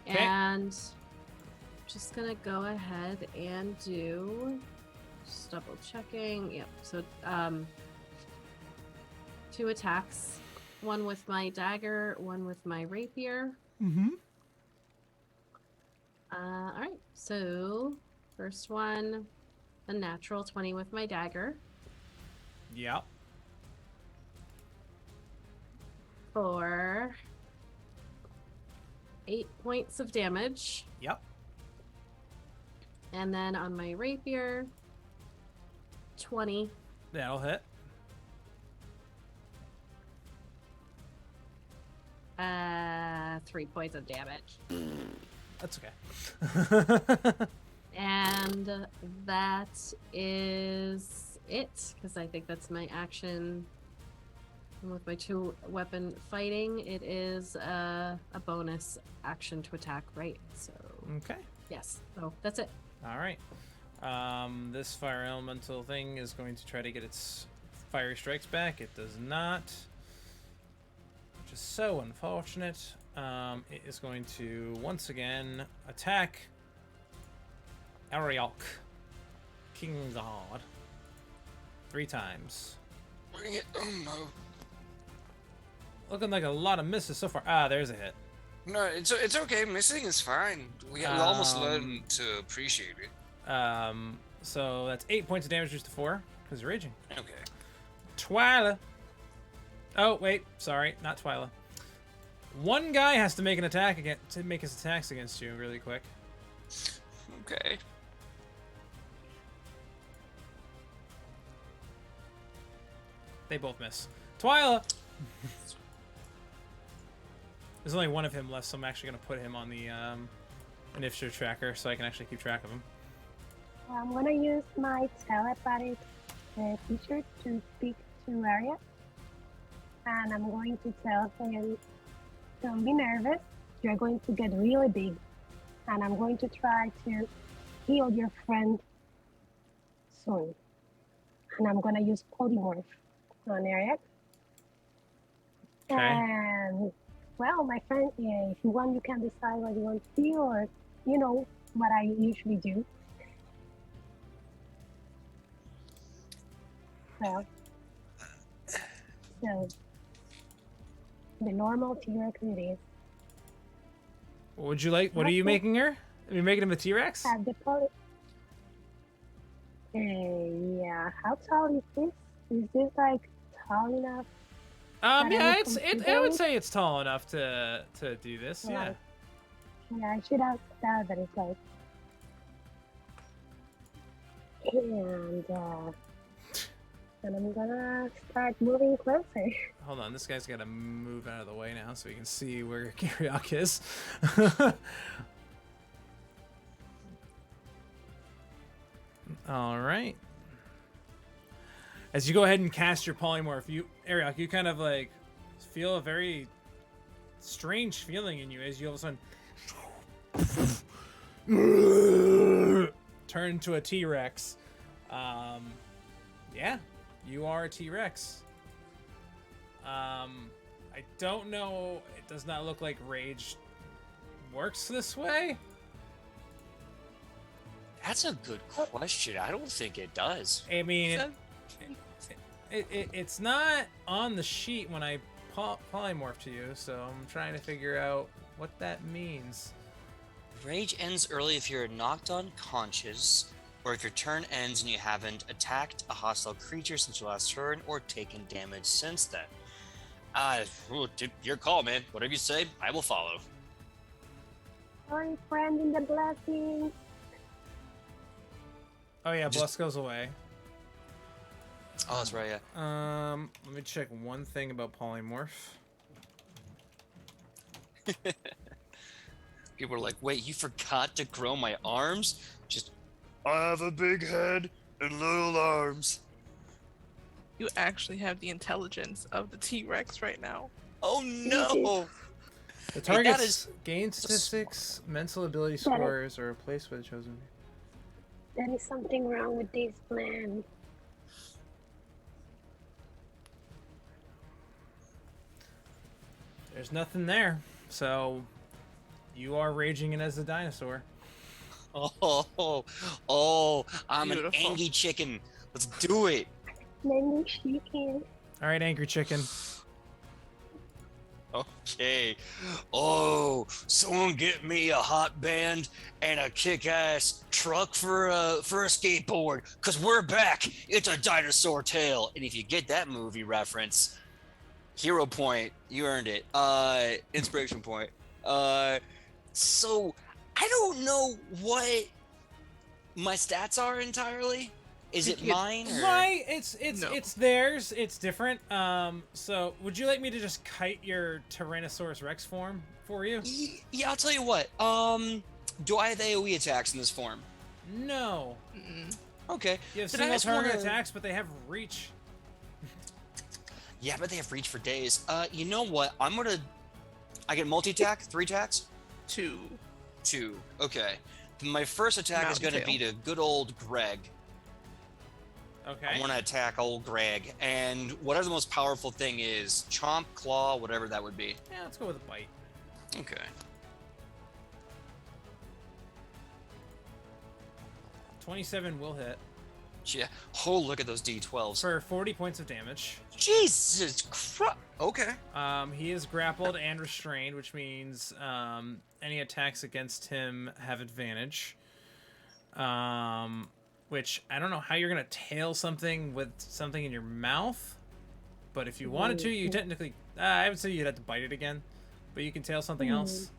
[SPEAKER 1] Okay.
[SPEAKER 3] And just gonna go ahead and do, just double checking. Yep. So 2 attacks. 1 with my dagger, 1 with my rapier.
[SPEAKER 1] Mm-hmm.
[SPEAKER 3] All right. So first one, a natural 20 with my dagger
[SPEAKER 1] Yep.
[SPEAKER 3] for 8 points of damage.
[SPEAKER 1] Yep.
[SPEAKER 3] And then on my rapier, 20.
[SPEAKER 1] That'll hit.
[SPEAKER 3] 3 points of damage.
[SPEAKER 1] That's okay.
[SPEAKER 3] And that is it, because I think that's my action. And with my 2-weapon fighting, it is a bonus action to attack, right? So
[SPEAKER 1] Okay.
[SPEAKER 3] yes, so that's it.
[SPEAKER 1] All right. This fire elemental thing is going to try to get its fiery strikes back. It does not, which is so unfortunate. It is going to once again attack Ariok, King God, 3 times.
[SPEAKER 4] Bring it. Oh no.
[SPEAKER 1] Looking like a lot of misses so far. Ah, there's a hit.
[SPEAKER 6] No, it's okay. Missing is fine. We almost learned to appreciate it.
[SPEAKER 1] So that's 8 points of damage just to 4 because you're raging.
[SPEAKER 6] Okay.
[SPEAKER 1] Twyla. Oh wait, sorry, not Twyla. One guy has to make an attack to make his attacks against you really quick.
[SPEAKER 6] Okay.
[SPEAKER 1] They both miss. Twyla. There's only one of him left, so I'm actually gonna put him on the initiative tracker so I can actually keep track of him.
[SPEAKER 5] I'm gonna use my telepathic feature to speak to Arya, and I'm going to tell him, "Don't be nervous. You're going to get really big, and I'm going to try to heal your friend soon." And I'm gonna use polymorph on Arya.
[SPEAKER 1] Okay.
[SPEAKER 5] And well, my friend, if you want, you can decide what you want to do, or you know what I usually do. So the normal T-Rex it is.
[SPEAKER 1] What would you like? What are you making her? Are you making him a T-Rex?
[SPEAKER 5] At the poly. Yeah. How tall is this? Is this like tall enough?
[SPEAKER 1] Yeah, I would say it's tall enough to do this. Yeah.
[SPEAKER 5] Right. Yeah, I should have said that it's like. And I'm gonna start moving closer.
[SPEAKER 1] Hold on, this guy's got to move out of the way now so we can see where Kyriak is. All right. As you go ahead and cast your polymorph, Ariok, you kind of like feel a very strange feeling in you as you all of a sudden turn into a T-Rex. Yeah, you are a T-Rex. I don't know. It does not look like rage works this way.
[SPEAKER 4] That's a good question. I don't think it does.
[SPEAKER 1] I mean, it's not on the sheet when I polymorph to you, so I'm trying to figure out what that means.
[SPEAKER 4] Rage ends early if you're knocked unconscious, or if your turn ends and you haven't attacked a hostile creature since your last turn, or taken damage since then. Your call, man. Whatever you say, I will follow.
[SPEAKER 5] Sorry, friend in the blessing.
[SPEAKER 1] Oh yeah, bless goes away.
[SPEAKER 4] Oh, that's right, yeah.
[SPEAKER 1] Let me check one thing about polymorph.
[SPEAKER 4] People are like, wait, you forgot to grow my arms? Just, I have a big head and little arms.
[SPEAKER 2] You actually have the intelligence of the T-Rex right now.
[SPEAKER 4] Oh no!
[SPEAKER 1] The target's
[SPEAKER 4] is
[SPEAKER 1] gain statistics, mental ability scores, or replaced by the chosen.
[SPEAKER 5] There is something wrong with this plan.
[SPEAKER 1] There's nothing there, so you are raging in as a dinosaur.
[SPEAKER 4] Oh, I'm
[SPEAKER 2] Beautiful.
[SPEAKER 4] an angry chicken. Let's do it.
[SPEAKER 5] Maybe she can.
[SPEAKER 1] All right, angry chicken.
[SPEAKER 4] Okay. Oh, someone get me a hot band and a kick-ass truck for a skateboard, cause we're back. It's a dinosaur tale. And if you get that movie reference, hero point, you earned it. Inspiration point. So I don't know what my stats are entirely? Is it mine? Or?
[SPEAKER 1] Right, it's
[SPEAKER 2] No.
[SPEAKER 1] it's theirs. It's different. So would you like me to just kite your Tyrannosaurus Rex form for you?
[SPEAKER 4] Yeah, I'll tell you what. Do I have AoE attacks in this form?
[SPEAKER 1] No.
[SPEAKER 2] Mm-mm.
[SPEAKER 4] Okay.
[SPEAKER 1] You have
[SPEAKER 4] Then I
[SPEAKER 1] single
[SPEAKER 4] just
[SPEAKER 1] target
[SPEAKER 4] wanna-
[SPEAKER 1] attacks, but they have reach.
[SPEAKER 4] Yeah, but they have reach for days. You know what? I get multi-attack, 3 attacks?
[SPEAKER 2] 2.
[SPEAKER 4] 2. Okay. My first attack is
[SPEAKER 2] Mountain
[SPEAKER 4] going to be
[SPEAKER 2] tail.
[SPEAKER 4] to good old Greg.
[SPEAKER 1] Okay.
[SPEAKER 4] I want to attack old Greg, and whatever the most powerful thing is, chomp, claw, whatever that would be.
[SPEAKER 1] Yeah, let's go with a bite.
[SPEAKER 4] Okay.
[SPEAKER 1] 27 will hit
[SPEAKER 4] Yeah. Oh, look at those D12s.
[SPEAKER 1] for 40 points of damage.
[SPEAKER 4] Jesus Christ. Okay.
[SPEAKER 1] He is grappled and restrained, which means any attacks against him have advantage. Which I don't know how you're gonna tail something with something in your mouth, but if you wanted to, you technically. I would say you'd have to bite it again, but you can tail something else.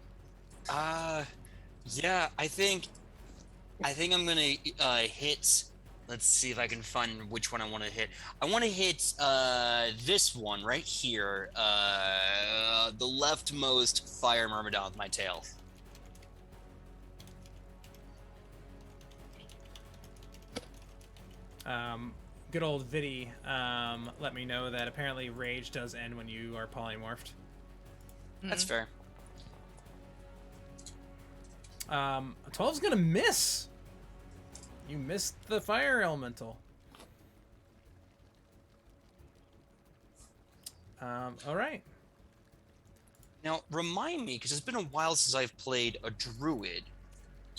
[SPEAKER 4] Yeah. I think I'm gonna hit. Let's see if I can find which one I want to hit. I want to hit this one right here, the leftmost fire myrmidon with my tail.
[SPEAKER 1] Good old Vidi let me know that apparently rage does end when you are polymorphed.
[SPEAKER 4] That's fair.
[SPEAKER 1] 12's gonna miss. You missed the fire elemental. All right.
[SPEAKER 4] Now, remind me, because it's been a while since I've played a druid,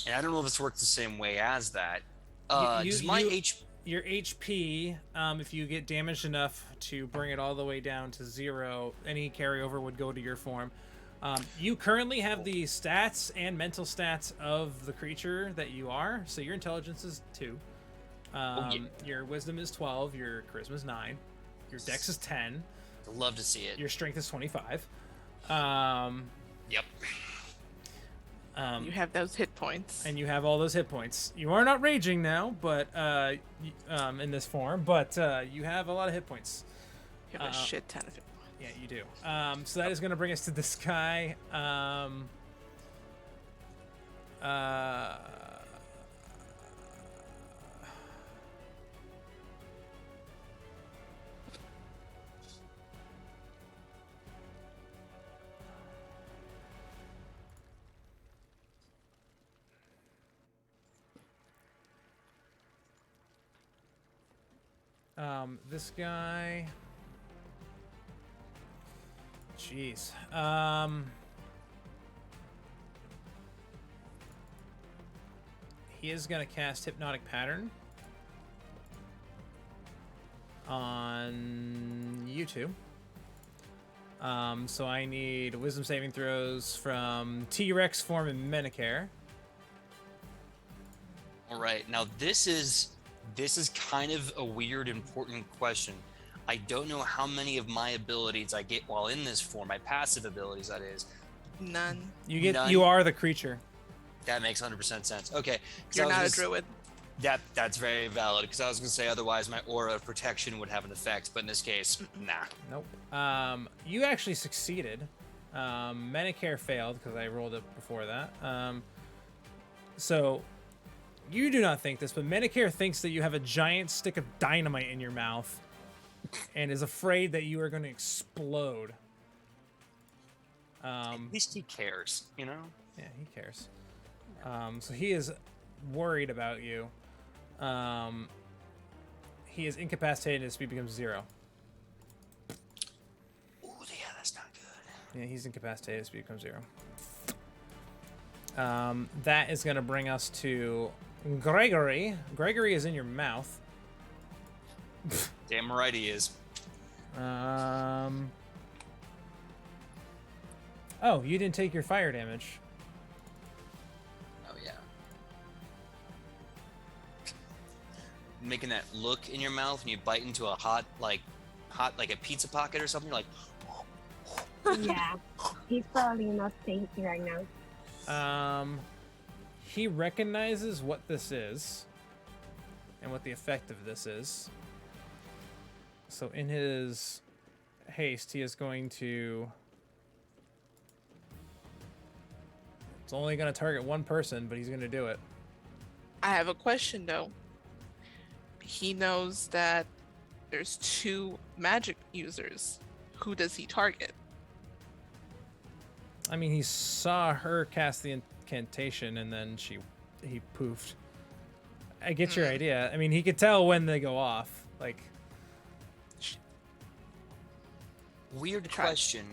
[SPEAKER 4] and I don't know if this works the same way as that. Does my
[SPEAKER 1] your HP, if you get damaged enough to bring it all the way down to 0, any carryover would go to your form. You currently have the stats and mental stats of the creature that you are, so your intelligence is 2. Your wisdom is 12, your charisma is 9, your dex is 10.
[SPEAKER 4] I'd love to see it.
[SPEAKER 1] Your strength is 25.
[SPEAKER 4] Yep.
[SPEAKER 2] You have those hit points.
[SPEAKER 1] And you have all those hit points. You are not raging now, but in this form, but you have a lot of hit points.
[SPEAKER 2] You have a shit ton of hit points.
[SPEAKER 1] Yeah, you do. So that is going to bring us to this guy. This guy. Jeez. He is gonna cast Hypnotic Pattern on you two. So I need Wisdom saving throws from T-Rex form and Medicare.
[SPEAKER 4] All right. Now this is kind of a weird, important question. I don't know how many of my abilities I get while in this form, my passive abilities, that is.
[SPEAKER 2] None.
[SPEAKER 1] You get.
[SPEAKER 4] None.
[SPEAKER 1] You are the creature.
[SPEAKER 4] That makes 100% sense. Okay. 'cause I
[SPEAKER 2] You're
[SPEAKER 4] was
[SPEAKER 2] not a
[SPEAKER 4] gonna
[SPEAKER 2] druid.
[SPEAKER 4] That's very valid, because I was going to say otherwise my aura of protection would have an effect, but in this case, nah.
[SPEAKER 1] Nope. You actually succeeded. Medicare failed because I rolled it before that. So you do not think this, but Medicare thinks that you have a giant stick of dynamite in your mouth and is afraid that you are going to explode.
[SPEAKER 4] At least he cares, you know?
[SPEAKER 1] Yeah, he cares. So he is worried about you. He is incapacitated. His speed becomes 0.
[SPEAKER 4] Ooh, yeah, that's not good.
[SPEAKER 1] Yeah, he's incapacitated. His speed becomes 0. That is going to bring us to Gregory. Gregory is in your mouth.
[SPEAKER 4] Damn right he is.
[SPEAKER 1] Oh, you didn't take your fire damage.
[SPEAKER 4] Oh, yeah. Making that look in your mouth when you bite into a hot like a pizza pocket or something, like.
[SPEAKER 5] Yeah, he's probably not tasty right now.
[SPEAKER 1] he recognizes what this is and what the effect of this is. So in his haste, he is going to... It's only going to target one person, but he's going to do it.
[SPEAKER 2] I have a question though. He knows that there's 2 magic users. Who does he target?
[SPEAKER 1] I mean, he saw her cast the incantation, and then he poofed. I get your idea. I mean, he could tell when they go off. Like,
[SPEAKER 4] Weird question.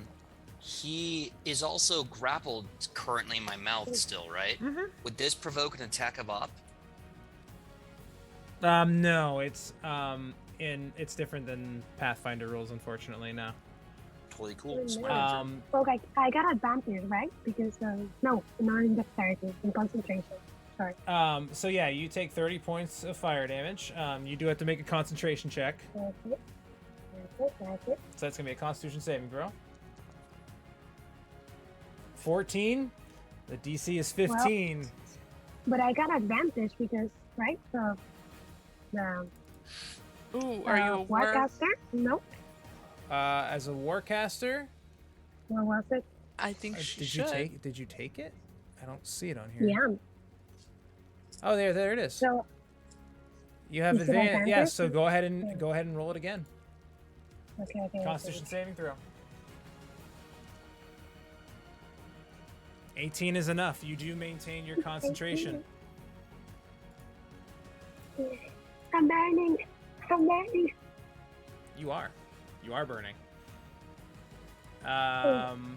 [SPEAKER 4] He is also grappled currently in my mouth still, right?
[SPEAKER 1] Mhm.
[SPEAKER 4] Would this provoke an attack of op?
[SPEAKER 1] no, it's it's different than Pathfinder rules, unfortunately. No.
[SPEAKER 4] Totally cool. Smart answer.
[SPEAKER 5] Okay, I got advantage, right? Because no, not in dexterity, in concentration. Sorry.
[SPEAKER 1] So yeah, you take 30 points of fire damage. You do have to make a concentration check.
[SPEAKER 5] That's it. That's it.
[SPEAKER 1] So that's gonna be a Constitution saving throw. 14. The DC is 15.
[SPEAKER 5] But I got advantage because, right? The
[SPEAKER 2] Ooh, are you aware?
[SPEAKER 5] Warcaster? No.
[SPEAKER 1] As a warcaster,
[SPEAKER 5] What was it?
[SPEAKER 2] I think she
[SPEAKER 1] did
[SPEAKER 2] should.
[SPEAKER 1] you take it? I don't see it on here.
[SPEAKER 5] Yeah.
[SPEAKER 1] Oh, there it is.
[SPEAKER 5] So
[SPEAKER 1] You have
[SPEAKER 5] Is it
[SPEAKER 1] advantage. Yeah,
[SPEAKER 5] advantage?
[SPEAKER 1] so go ahead and roll it again.
[SPEAKER 5] okay.
[SPEAKER 1] Constitution saving throw. 18 is enough. You do maintain your concentration.
[SPEAKER 5] I'm burning. I'm burning.
[SPEAKER 1] You are burning.
[SPEAKER 5] I'm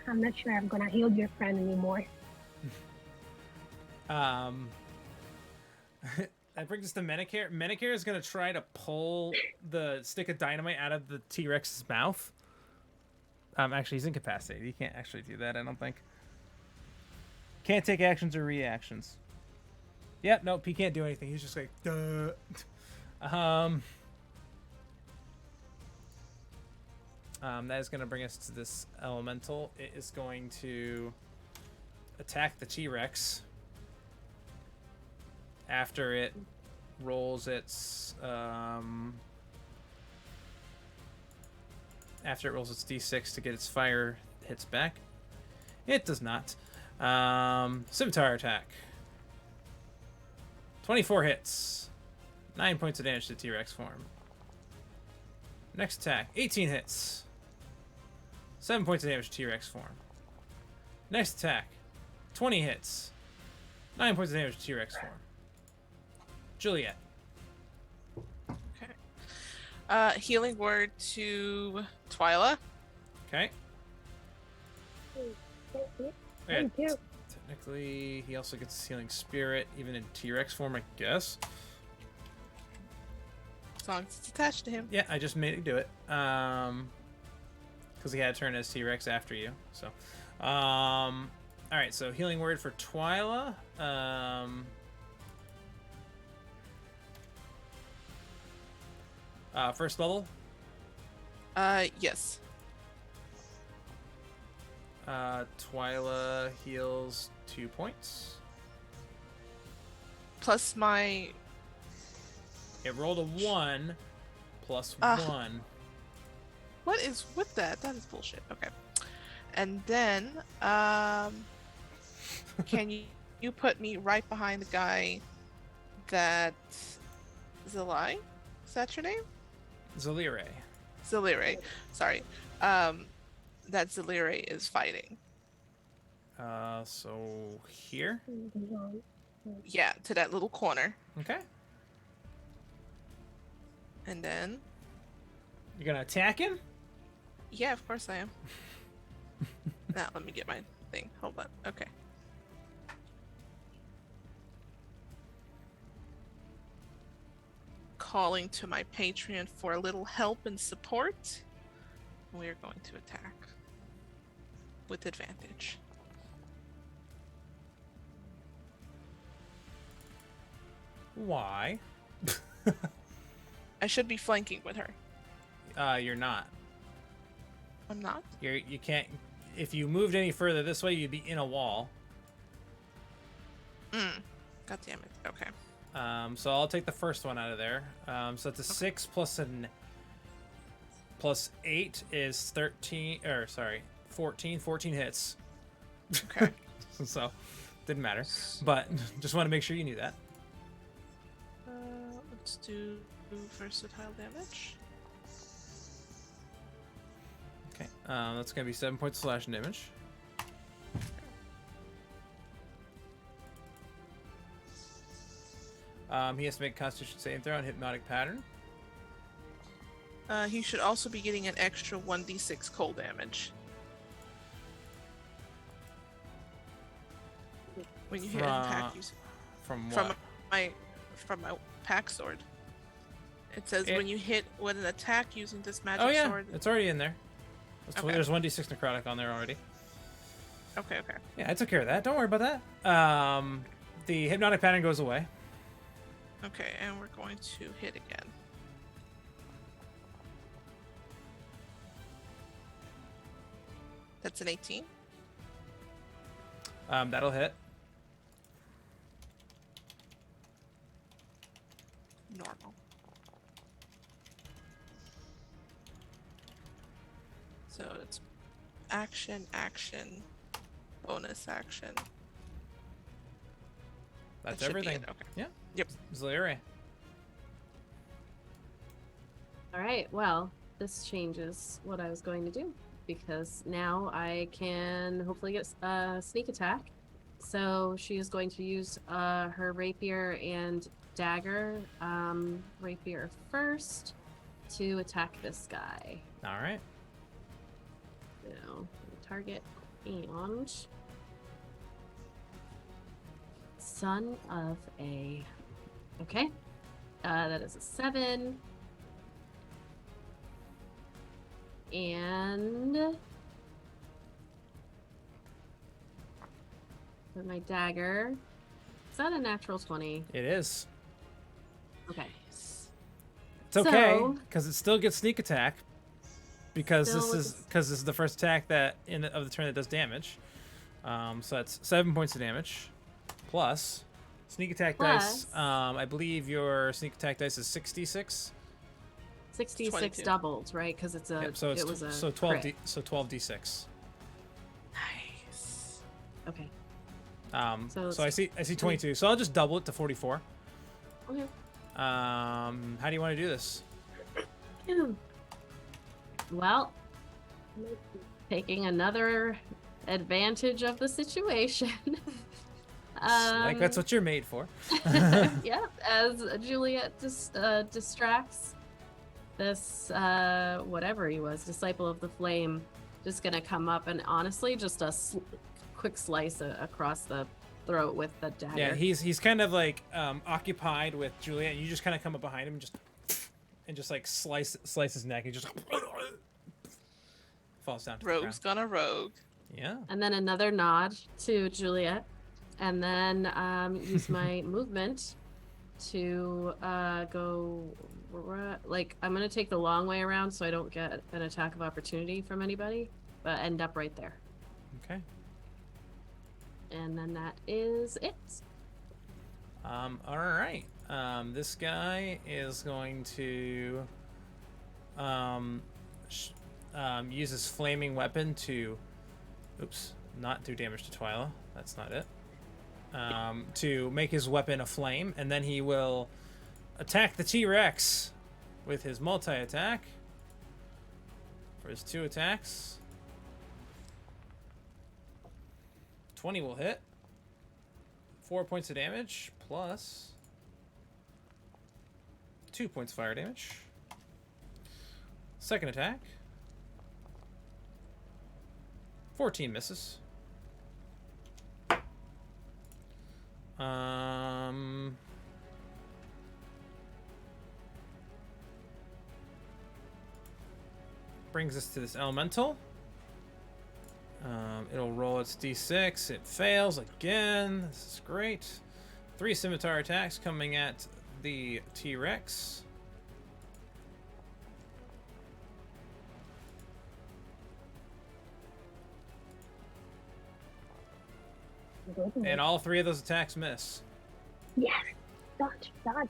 [SPEAKER 5] not sure I'm gonna heal your friend anymore.
[SPEAKER 1] That brings us to Medicare. Medicare is going to try to pull the stick of dynamite out of the T-Rex's mouth. Actually, he's incapacitated. He can't actually do that, I don't think. Can't take actions or reactions. Yep, nope, he can't do anything. He's just like, duh. That is going to bring us to this elemental. It is going to attack the T-Rex after it rolls its d6 to get its fire hits back. It does not. Scimitar attack. 24 hits. 9 points of damage to T-Rex form. Next attack, 18 hits. 7 points of damage to T-Rex form. Next attack, 20 hits. 9 points of damage to T-Rex form. Juliet.
[SPEAKER 2] Okay. Healing word to Twyla.
[SPEAKER 1] Okay.
[SPEAKER 5] Thank you.
[SPEAKER 1] Technically, he also gets healing spirit, even in T-Rex form, I guess.
[SPEAKER 2] As long as it's attached to him.
[SPEAKER 1] Yeah, I just made it do it. Because he had a turn as T-Rex after you. So, all right. So healing word for Twyla. First level.
[SPEAKER 2] Yes.
[SPEAKER 1] Twyla heals 2 points.
[SPEAKER 2] Plus my.
[SPEAKER 1] It rolled a 1 plus 1.
[SPEAKER 2] What is with that? That is bullshit. Okay. And then, can you put me right behind the guy that Zilai? Is that your name?
[SPEAKER 1] Zalire.
[SPEAKER 2] Zalire. Sorry. That Zalire is fighting.
[SPEAKER 1] So here.
[SPEAKER 2] Yeah, to that little corner.
[SPEAKER 1] Okay.
[SPEAKER 2] And then,
[SPEAKER 1] You're gonna attack him.
[SPEAKER 2] yeah, of course I am. Now let me get my thing. Hold on. Okay. Calling to my Patreon for a little help and support. We are going to attack with advantage.
[SPEAKER 1] Why?
[SPEAKER 2] I should be flanking with her.
[SPEAKER 1] You're not.
[SPEAKER 2] I'm not.
[SPEAKER 1] You can't. If you moved any further this way, you'd be in a wall.
[SPEAKER 2] God damn it. Okay.
[SPEAKER 1] So I'll take the first one out of there. So it's a 6 plus 8 is 13, or sorry, 14. 14 hits.
[SPEAKER 2] Okay.
[SPEAKER 1] So didn't matter, but just want to make sure you knew that.
[SPEAKER 2] Let's do versatile damage.
[SPEAKER 1] Okay, that's gonna be 7 points of slashing damage. He has to make a Constitution saving throw on Hypnotic Pattern.
[SPEAKER 2] He should also be getting an extra 1d6 cold damage. When you hit an attack,
[SPEAKER 1] From what?
[SPEAKER 2] from my pack sword. It says when you hit with an attack using this magic
[SPEAKER 1] Oh yeah,
[SPEAKER 2] sword.
[SPEAKER 1] it's already in there.
[SPEAKER 2] Okay.
[SPEAKER 1] There's 1d6 necrotic on there already.
[SPEAKER 2] Okay.
[SPEAKER 1] Yeah, I took care of that. Don't worry about that. The hypnotic pattern goes away.
[SPEAKER 2] Okay, and we're going to hit again. That's an 18.
[SPEAKER 1] That'll hit.
[SPEAKER 2] Normal. So it's action, bonus action.
[SPEAKER 1] That's
[SPEAKER 2] That should be
[SPEAKER 1] everything.
[SPEAKER 2] it, okay.
[SPEAKER 1] Yeah.
[SPEAKER 2] Yep.
[SPEAKER 1] Zaliri.
[SPEAKER 3] All right, well, this changes what I was going to do because now I can hopefully get a sneak attack. So she is going to use her rapier and dagger. Rapier first to attack this guy.
[SPEAKER 1] All right.
[SPEAKER 3] So target and son of a. Okay, that is a 7. And with my dagger, is that a natural 20?
[SPEAKER 1] It is.
[SPEAKER 3] Okay.
[SPEAKER 1] It's okay
[SPEAKER 3] So-
[SPEAKER 1] because it still gets sneak attack because
[SPEAKER 3] Still
[SPEAKER 1] this
[SPEAKER 3] with
[SPEAKER 1] is
[SPEAKER 3] the-
[SPEAKER 1] because this is the first attack that of the turn that does damage. So that's 7 points of damage plus sneak attack dice.
[SPEAKER 3] Plus-
[SPEAKER 1] I believe your sneak attack dice is 66.
[SPEAKER 3] 66
[SPEAKER 2] 22.
[SPEAKER 3] doubled, right? Because it's a.
[SPEAKER 1] Yep, so it's
[SPEAKER 3] it was a
[SPEAKER 1] so 12
[SPEAKER 3] crit.
[SPEAKER 1] so 12d6.
[SPEAKER 2] Nice.
[SPEAKER 3] Okay.
[SPEAKER 1] So
[SPEAKER 3] So
[SPEAKER 1] I
[SPEAKER 3] it's
[SPEAKER 1] see 22. So I'll just double it to 44.
[SPEAKER 3] Okay.
[SPEAKER 1] How do you want to do this?
[SPEAKER 3] Well, taking another advantage of the situation.
[SPEAKER 1] Like that's what you're made for.
[SPEAKER 3] Yeah, as Juliet distracts this whatever he was, disciple of the flame, just gonna come up and honestly just a quick slice across the throat with the dagger.
[SPEAKER 1] Yeah, he's kind of like occupied with Juliet. You just kind of come up behind him and just like slice his neck. He just falls down to the
[SPEAKER 2] Rogue's
[SPEAKER 1] ground.
[SPEAKER 2] gonna rogue.
[SPEAKER 1] Yeah.
[SPEAKER 3] And then another nod to Juliet, and then use my movement to go. Like I'm gonna take the long way around so I don't get an attack of opportunity from anybody, but end up right there.
[SPEAKER 1] Okay.
[SPEAKER 3] And then that is it.
[SPEAKER 1] All right. This guy is going to use his flaming weapon to, not do damage to Twyla. That's not it. To make his weapon a flame, and then he will attack the T-Rex with his multi-attack for his 2 attacks. 20 will hit. 4 points of damage plus 2 points of fire damage. Second attack. 14 misses. Brings us to this elemental. It'll roll its d6. It fails again. This is great. 3 scimitar attacks coming at the T-Rex.
[SPEAKER 5] goodness.
[SPEAKER 1] And all 3 of those attacks miss.
[SPEAKER 5] Yes. Dodge, dodge.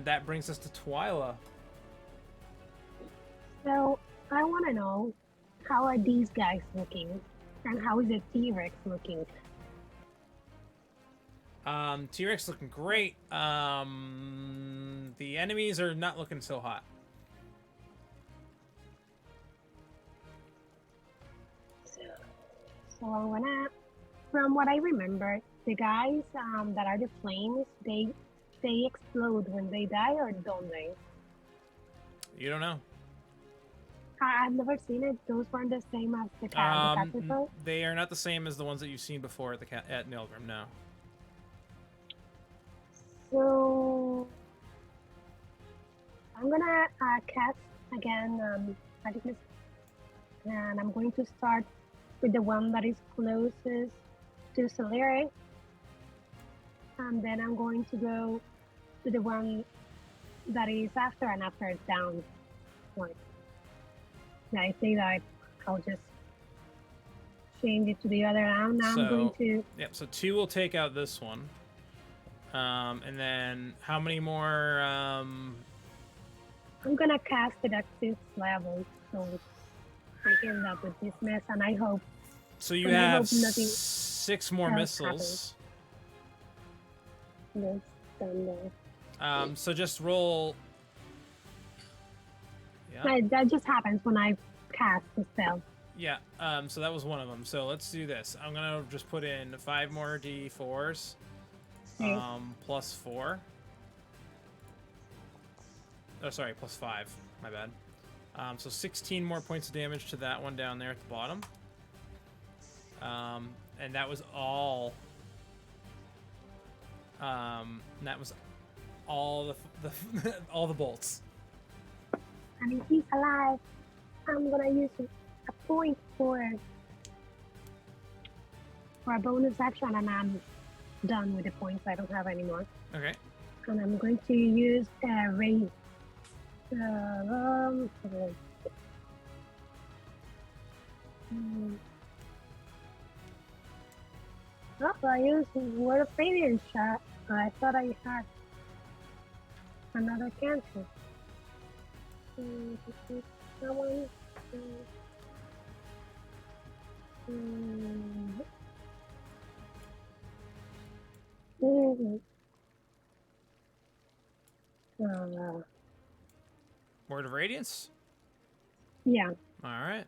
[SPEAKER 1] That brings us to Twyla.
[SPEAKER 5] So, I want to know, how are these guys looking? And how is the T-Rex looking?
[SPEAKER 1] T-Rex looking great. The enemies are not looking so hot.
[SPEAKER 5] So I'm gonna, from what I remember, the guys that are the flames, they explode when they die, or don't they?
[SPEAKER 1] You don't know.
[SPEAKER 5] I've never seen it. Those weren't the same as the capital.
[SPEAKER 1] They are not the same as the ones that you've seen before at at Nilgrim. No.
[SPEAKER 5] So I'm gonna cast again, Artemis, and I'm going to start with the one that is closest to Celere, and then I'm going to go to the one that is after, and after it's down. Like, I think that I'll just change it to the other round. Now I'm going to.
[SPEAKER 1] Yep. So 2 will take out this one. And then how many more?
[SPEAKER 5] I'm gonna cast it at 6th level, so I end up with this mess, and I hope.
[SPEAKER 1] So you have 6 more missiles.
[SPEAKER 5] Yes, done there.
[SPEAKER 1] So just roll. Yeah.
[SPEAKER 5] That just happens when I cast the spell.
[SPEAKER 1] Yeah. So that was one of them. So let's do this. I'm gonna just put in 5 more D4s.
[SPEAKER 5] Okay.
[SPEAKER 1] Plus 4. Oh, sorry, plus 5. My bad. So 16 more points of damage to that one down there at the bottom. And that was all. That was all the all the bolts.
[SPEAKER 5] And if he's alive, I'm gonna use a point for a bonus action, and I'm done with the points. I don't have any more.
[SPEAKER 1] Okay.
[SPEAKER 5] And I'm going to use a raise. Oh, I used Word of Radiance shot. I thought I had another cancel. Someone.
[SPEAKER 1] Word of Radiance?
[SPEAKER 5] Yeah.
[SPEAKER 1] All right.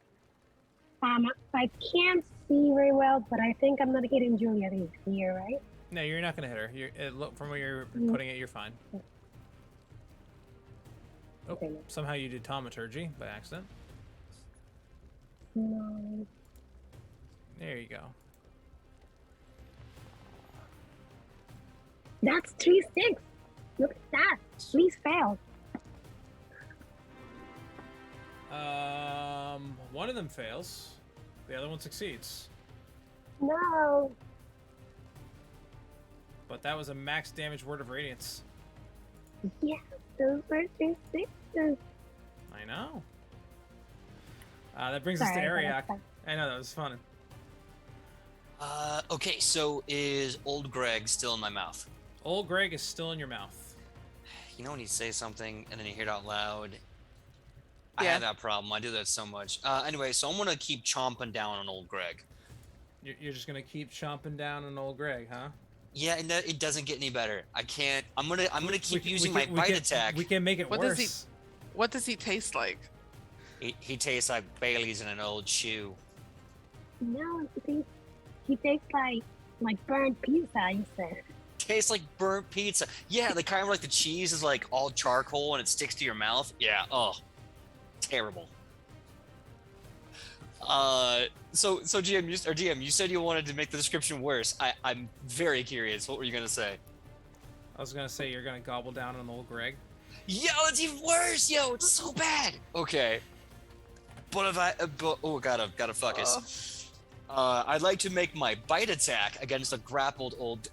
[SPEAKER 5] I can't see very well, but I think I'm not hitting Juliet here, right?
[SPEAKER 1] No, you're not gonna hit her. Look from where you're putting it, you're fine. Oh,
[SPEAKER 5] Okay.
[SPEAKER 1] somehow you did Thaumaturgy by accident.
[SPEAKER 5] No.
[SPEAKER 1] There you go.
[SPEAKER 5] That's 3-6. Look at that. Please fail.
[SPEAKER 1] One of them fails. The other one succeeds.
[SPEAKER 5] No.
[SPEAKER 1] But that was a max damage Word of Radiance.
[SPEAKER 5] Yeah, those were 3-6s.
[SPEAKER 1] I know. That brings us to Ariak. I know, that was fun.
[SPEAKER 4] Okay, so is old Greg still in my mouth?
[SPEAKER 1] Old Greg is still in your mouth.
[SPEAKER 4] You know when you say something and then you hear it out loud? I
[SPEAKER 2] Yeah.
[SPEAKER 4] have that problem. I do that so much. Anyway, so I'm gonna keep chomping down on old Greg.
[SPEAKER 1] You're just gonna keep chomping down on old Greg, huh?
[SPEAKER 4] Yeah, and it doesn't get any better. I can't. I'm gonna keep using my bite attack.
[SPEAKER 1] We can make it
[SPEAKER 2] What
[SPEAKER 1] worse.
[SPEAKER 2] does What does he taste like?
[SPEAKER 4] He tastes like Bailey's in an old shoe.
[SPEAKER 5] No, he tastes like burnt pizza, you said.
[SPEAKER 4] Tastes like burnt pizza. Yeah, the kind where like the cheese is like all charcoal and it sticks to your mouth. Yeah. Oh, terrible. So GM, you said you wanted to make the description worse. I'm very curious. What were you gonna say?
[SPEAKER 1] I was gonna say you're gonna gobble down on old Greg.
[SPEAKER 4] Yo, it's even worse. Yo, it's so bad. Okay. But oh god, I've got to focus. I'd like to make my bite attack against a grappled old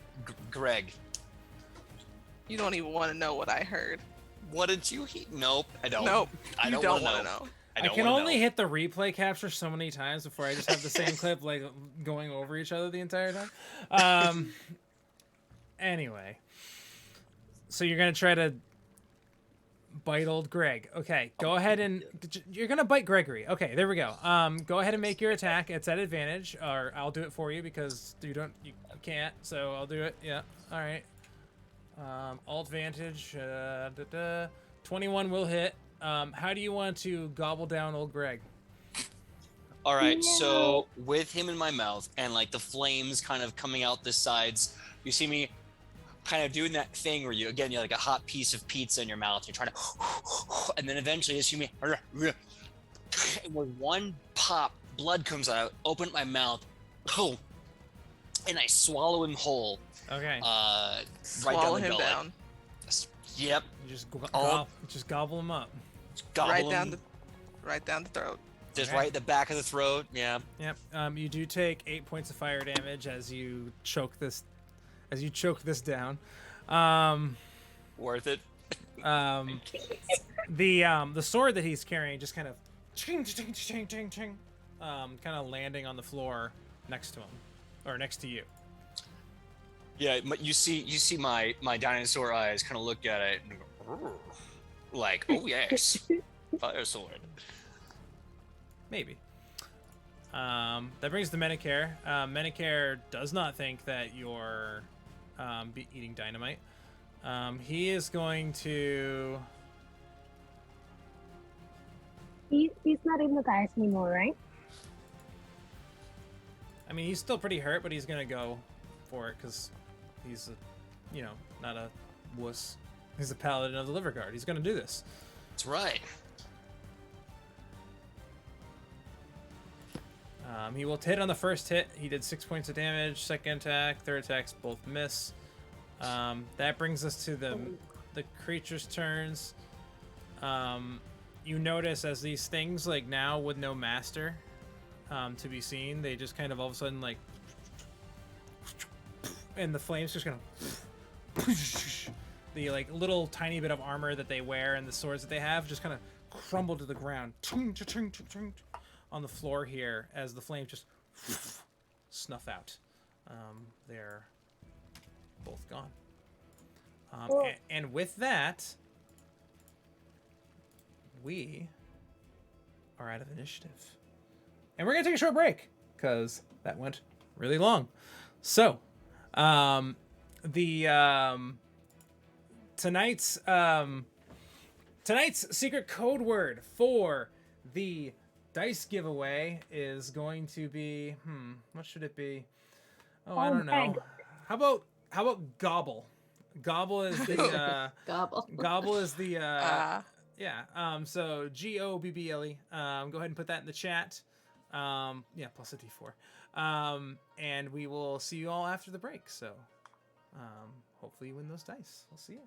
[SPEAKER 4] Greg.
[SPEAKER 2] You don't even want to know what I heard.
[SPEAKER 4] What did you hear? Nope, I don't.
[SPEAKER 2] Nope.
[SPEAKER 4] I
[SPEAKER 2] You
[SPEAKER 4] don't
[SPEAKER 2] don't
[SPEAKER 4] want to
[SPEAKER 2] know.
[SPEAKER 1] I
[SPEAKER 4] don't
[SPEAKER 1] can
[SPEAKER 4] wanna
[SPEAKER 1] only
[SPEAKER 4] know.
[SPEAKER 1] hit the replay capture so many times before I just have the same clip like going over each other the entire time. Anyway, so you're gonna try to bite old Greg. Okay, go ahead and you're gonna bite Gregory. Okay, there we go. Go ahead and make your attack. It's at advantage, or I'll do it for you because you can't. So I'll do it. Yeah. All right. All advantage. 21 will hit. How do you want to gobble down old Greg?
[SPEAKER 4] All right, so with him in my mouth and like the flames kind of coming out the sides, you see me kind of doing that thing where you're like a hot piece of pizza in your mouth. You're trying to, and then eventually you see me, and with one pop, blood comes out. Open my mouth, and I swallow him whole.
[SPEAKER 1] Okay.
[SPEAKER 4] Right
[SPEAKER 2] Swallow
[SPEAKER 4] down the
[SPEAKER 2] him
[SPEAKER 4] gullet.
[SPEAKER 2] down.
[SPEAKER 4] Yep.
[SPEAKER 1] You
[SPEAKER 4] Oh.
[SPEAKER 1] just gobble him up.
[SPEAKER 4] Gobble
[SPEAKER 2] Right
[SPEAKER 4] him.
[SPEAKER 2] down the throat.
[SPEAKER 4] Just
[SPEAKER 1] Okay.
[SPEAKER 4] right at the back of the throat. Yeah.
[SPEAKER 1] Yep. You do take 8 points of fire damage as you choke this down.
[SPEAKER 4] Worth it.
[SPEAKER 1] The sword that he's carrying just kind of ching, ching, ching, ching, ching, kind of landing on the floor next to him, or next to you.
[SPEAKER 4] Yeah, you see my dinosaur eyes kind of look at it and go, like, oh yes, fire sword.
[SPEAKER 1] Maybe. That brings to Medicare. Medicare does not think that you're eating dynamite. He is going to.
[SPEAKER 5] He's not hypnotized anymore, right?
[SPEAKER 1] I mean, he's still pretty hurt, but he's gonna go for it because he's, not a wuss. He's a paladin of the Liver Guard. He's gonna do this.
[SPEAKER 4] That's right.
[SPEAKER 1] He will hit on the first hit. He did 6 points of damage. Second attack, third attacks both miss. That brings us to the creature's turns. You notice as these things, like now with no master to be seen, they just kind of all of a sudden like, and the flames just kind of, the like little tiny bit of armor that they wear and the swords that they have just kind of crumble to the ground on the floor here as the flames just snuff out. They're both gone. And with that, we are out of initiative. And we're going to take a short break because that went really long. So, tonight's secret code word for the dice giveaway is going to be what should it be? I don't know. How about gobble? Gobble is the gobble is the so GOBBLE. Go ahead and put that in the chat. Plus a D4. And we will see you all after the break. So hopefully you win those dice. We'll see you.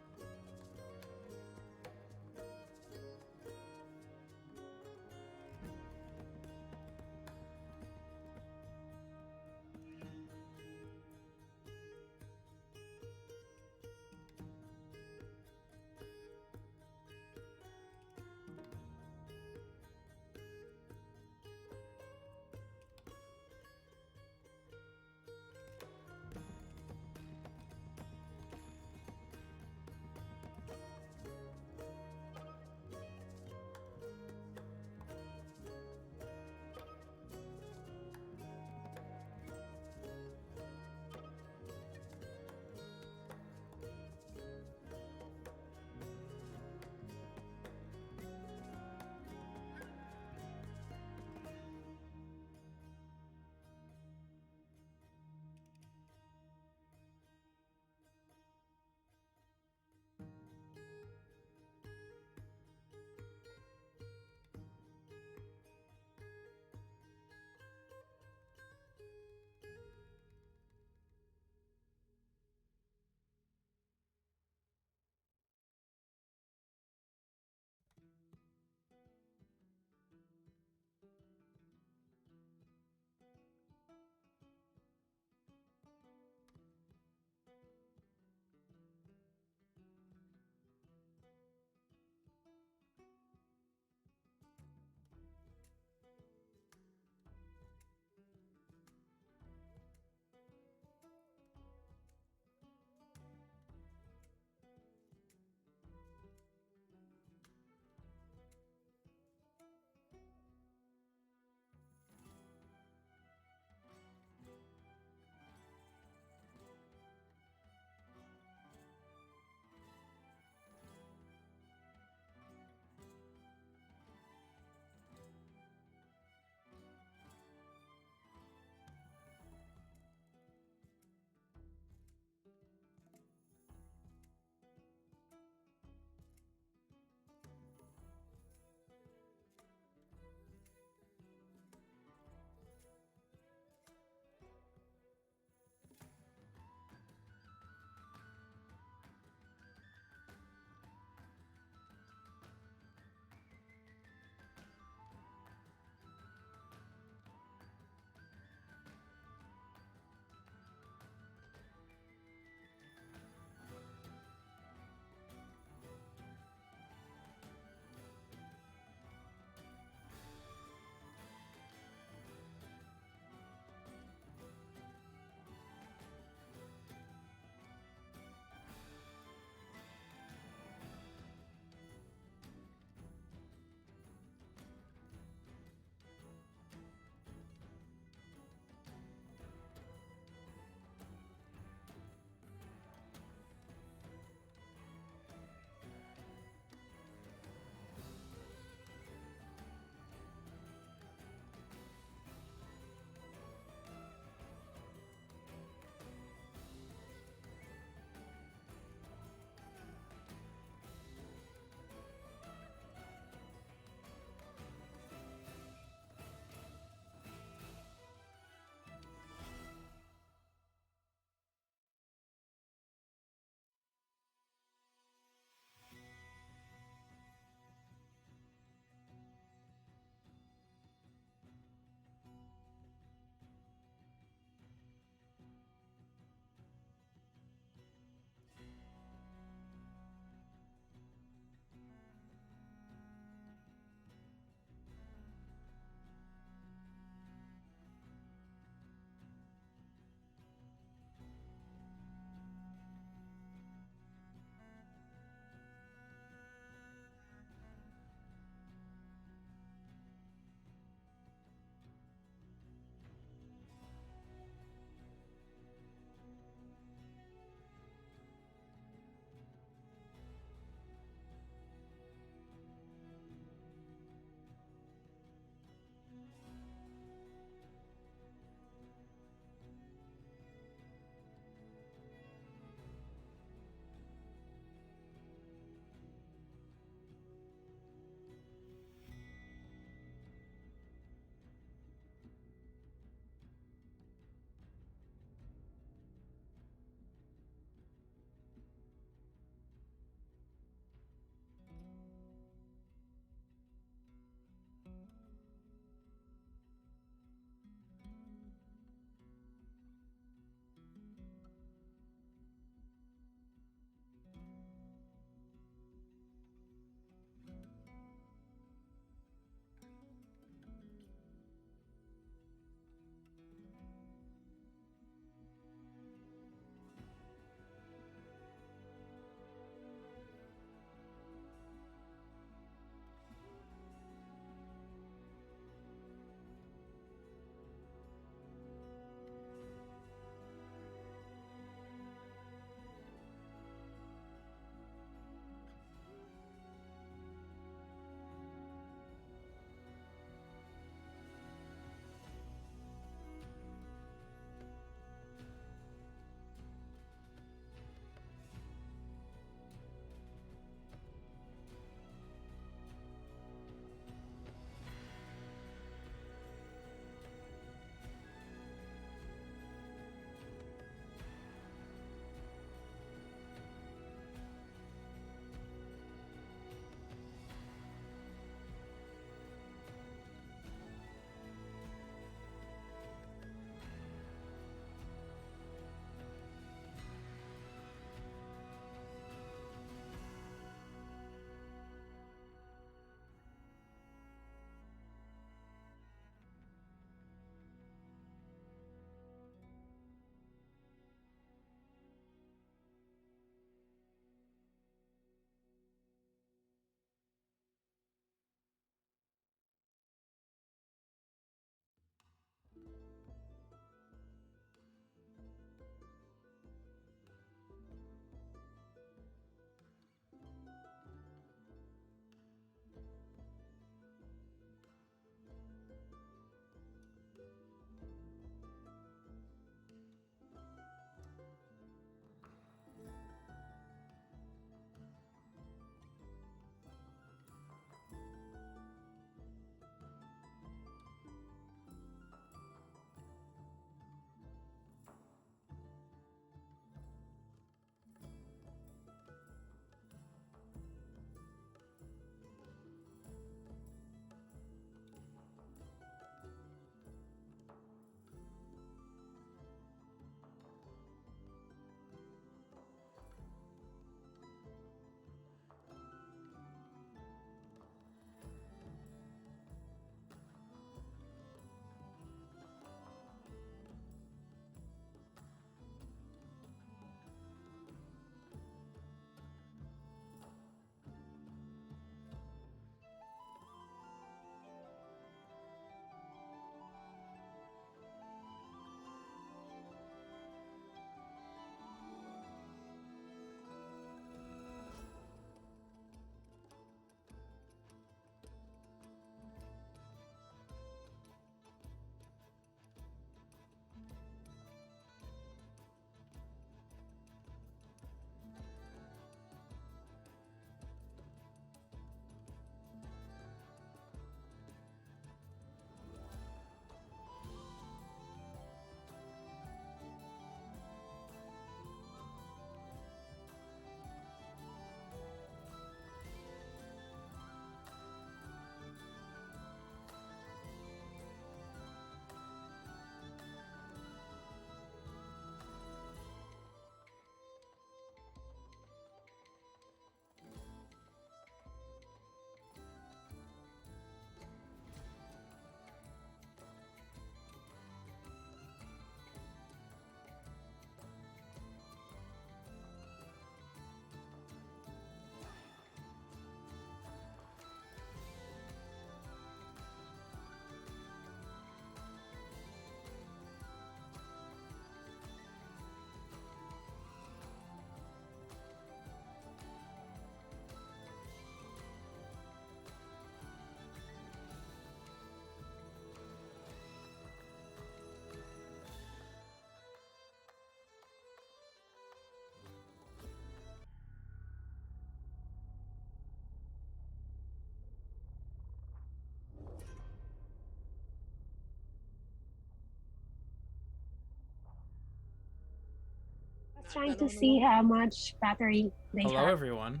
[SPEAKER 5] trying
[SPEAKER 2] Done
[SPEAKER 5] to
[SPEAKER 2] on the
[SPEAKER 5] see
[SPEAKER 2] wall.
[SPEAKER 5] how much battery they
[SPEAKER 1] Hello,
[SPEAKER 5] have.
[SPEAKER 1] everyone.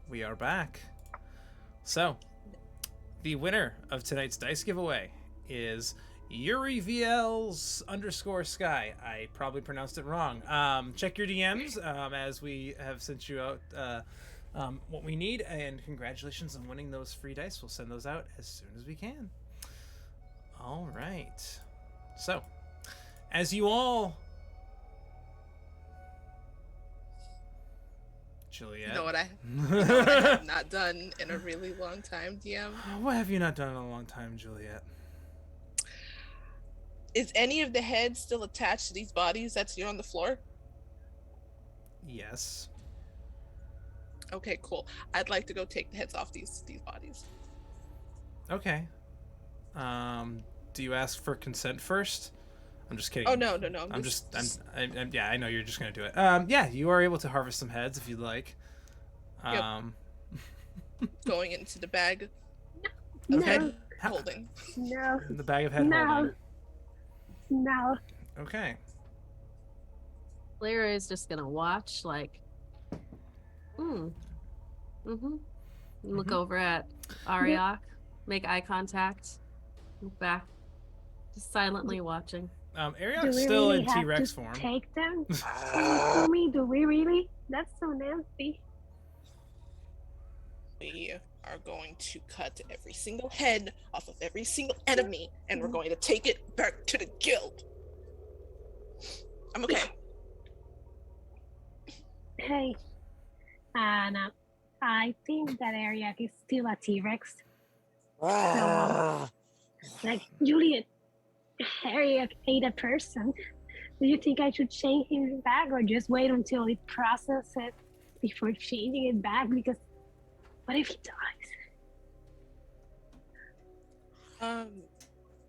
[SPEAKER 1] We are back. So, the winner of tonight's dice giveaway is Yuri VL's _sky. I probably pronounced it wrong. Check your DMs as we have sent you out what we need, and congratulations on winning those free dice. We'll send those out as soon as we can. All right. So, as you all... Juliet.
[SPEAKER 2] You know what I have not done in a really long time, DM?
[SPEAKER 1] What have you not done in a long time, Juliet?
[SPEAKER 2] Is any of the heads still attached to these bodies that's here on the floor?
[SPEAKER 1] Yes.
[SPEAKER 2] Okay, cool. I'd like to go take the heads off these bodies.
[SPEAKER 1] Okay. Do you ask for consent first? I'm just kidding.
[SPEAKER 2] Oh no.
[SPEAKER 1] Yeah, I know you're just gonna do it. Yeah, you are able to harvest some heads if you'd like.
[SPEAKER 2] Yep. Going into the bag.
[SPEAKER 5] No,
[SPEAKER 2] Head holding.
[SPEAKER 5] no,
[SPEAKER 1] The bag of head
[SPEAKER 5] No.
[SPEAKER 1] holding.
[SPEAKER 5] no.
[SPEAKER 1] Okay.
[SPEAKER 3] Lyra is just gonna watch, like, Look over at Ariok, make eye contact, look back, just silently watching.
[SPEAKER 5] Do
[SPEAKER 1] Ariok's
[SPEAKER 5] we
[SPEAKER 1] still
[SPEAKER 5] really
[SPEAKER 1] in
[SPEAKER 5] have
[SPEAKER 1] T-Rex
[SPEAKER 5] to
[SPEAKER 1] form.
[SPEAKER 5] take them? For me, do we really? That's so nasty.
[SPEAKER 2] We are going to cut every single head off of every single enemy, and we're going to take it back to the guild. I'm okay.
[SPEAKER 5] Hey, Anna, I think that Ariak is still a T-Rex. So, like, Juliet, Ariak ate a person. Do you think I should change him back or just wait until it processes it before changing it back? Because what if he dies?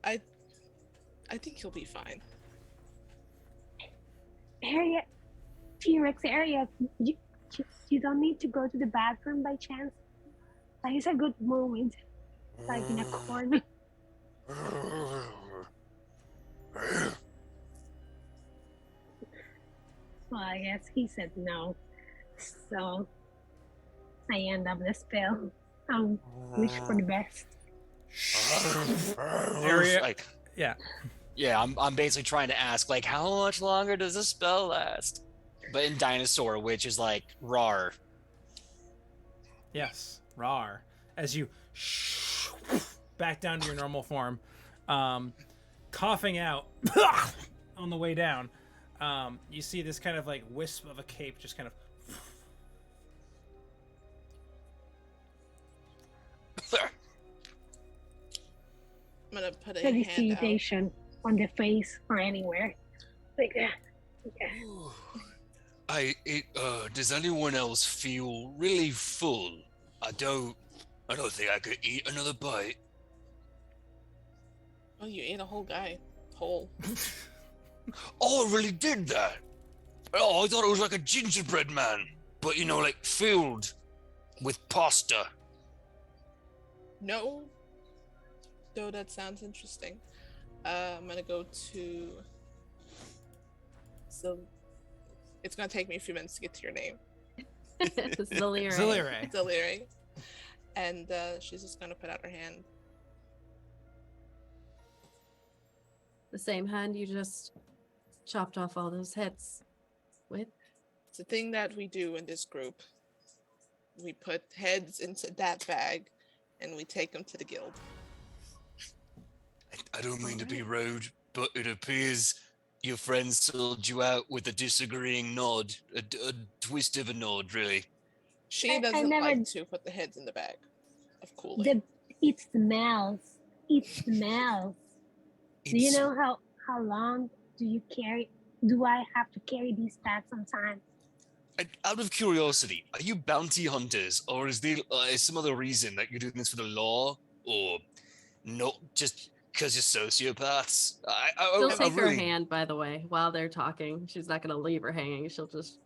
[SPEAKER 2] I think he'll be fine.
[SPEAKER 5] Ariak, T-Rex Ariak, you don't need to go to the bathroom by chance. Like, it's a good moment, like in a corner. Well, I guess he said no. So I end up the spell. Wish for the best.
[SPEAKER 1] Area-
[SPEAKER 4] Like,
[SPEAKER 1] Yeah.
[SPEAKER 4] yeah, I'm basically trying to ask, like, how much longer does this spell last? But in dinosaur, which is like rar.
[SPEAKER 1] Yes. Rar. As you back down to your normal form, coughing out on the way down, you see this kind of like wisp of a cape just kind of
[SPEAKER 2] I'm gonna put a hand out.
[SPEAKER 5] Felicitation on the face or anywhere. Like that. Yeah.
[SPEAKER 6] Does anyone else feel really full? I don't think I could eat another bite.
[SPEAKER 2] Oh, you ate a whole guy. Whole.
[SPEAKER 6] Oh, I really did that. Oh, I thought it was like a gingerbread man, but like filled with pasta.
[SPEAKER 2] No. Though that sounds interesting. I'm gonna go to. So, it's gonna take me a few minutes to get to your name.
[SPEAKER 3] Zalira.
[SPEAKER 1] Zalire.
[SPEAKER 2] Deliri. And she's just gonna put out her hand.
[SPEAKER 3] The same hand you just chopped off all those heads with.
[SPEAKER 2] It's a thing that we do in this group. We put heads into that bag, and we take them to the guild.
[SPEAKER 6] I don't mean to be rude, but it appears your friend sold you out with a disagreeing nod, a twist of a nod, really.
[SPEAKER 2] She
[SPEAKER 5] I
[SPEAKER 2] doesn't
[SPEAKER 5] never-
[SPEAKER 2] like to put the heads in the bag of cooling.
[SPEAKER 5] It smells. It smells. Do you know how long do I have to carry these bags sometimes?
[SPEAKER 6] Out of curiosity, are you bounty hunters, or is there some other reason that you're doing this for the law, or not just because you're sociopaths?
[SPEAKER 3] She'll
[SPEAKER 6] I
[SPEAKER 3] take her
[SPEAKER 6] really-
[SPEAKER 3] hand, by the way, while they're talking. She's not going to leave her hanging. She'll just,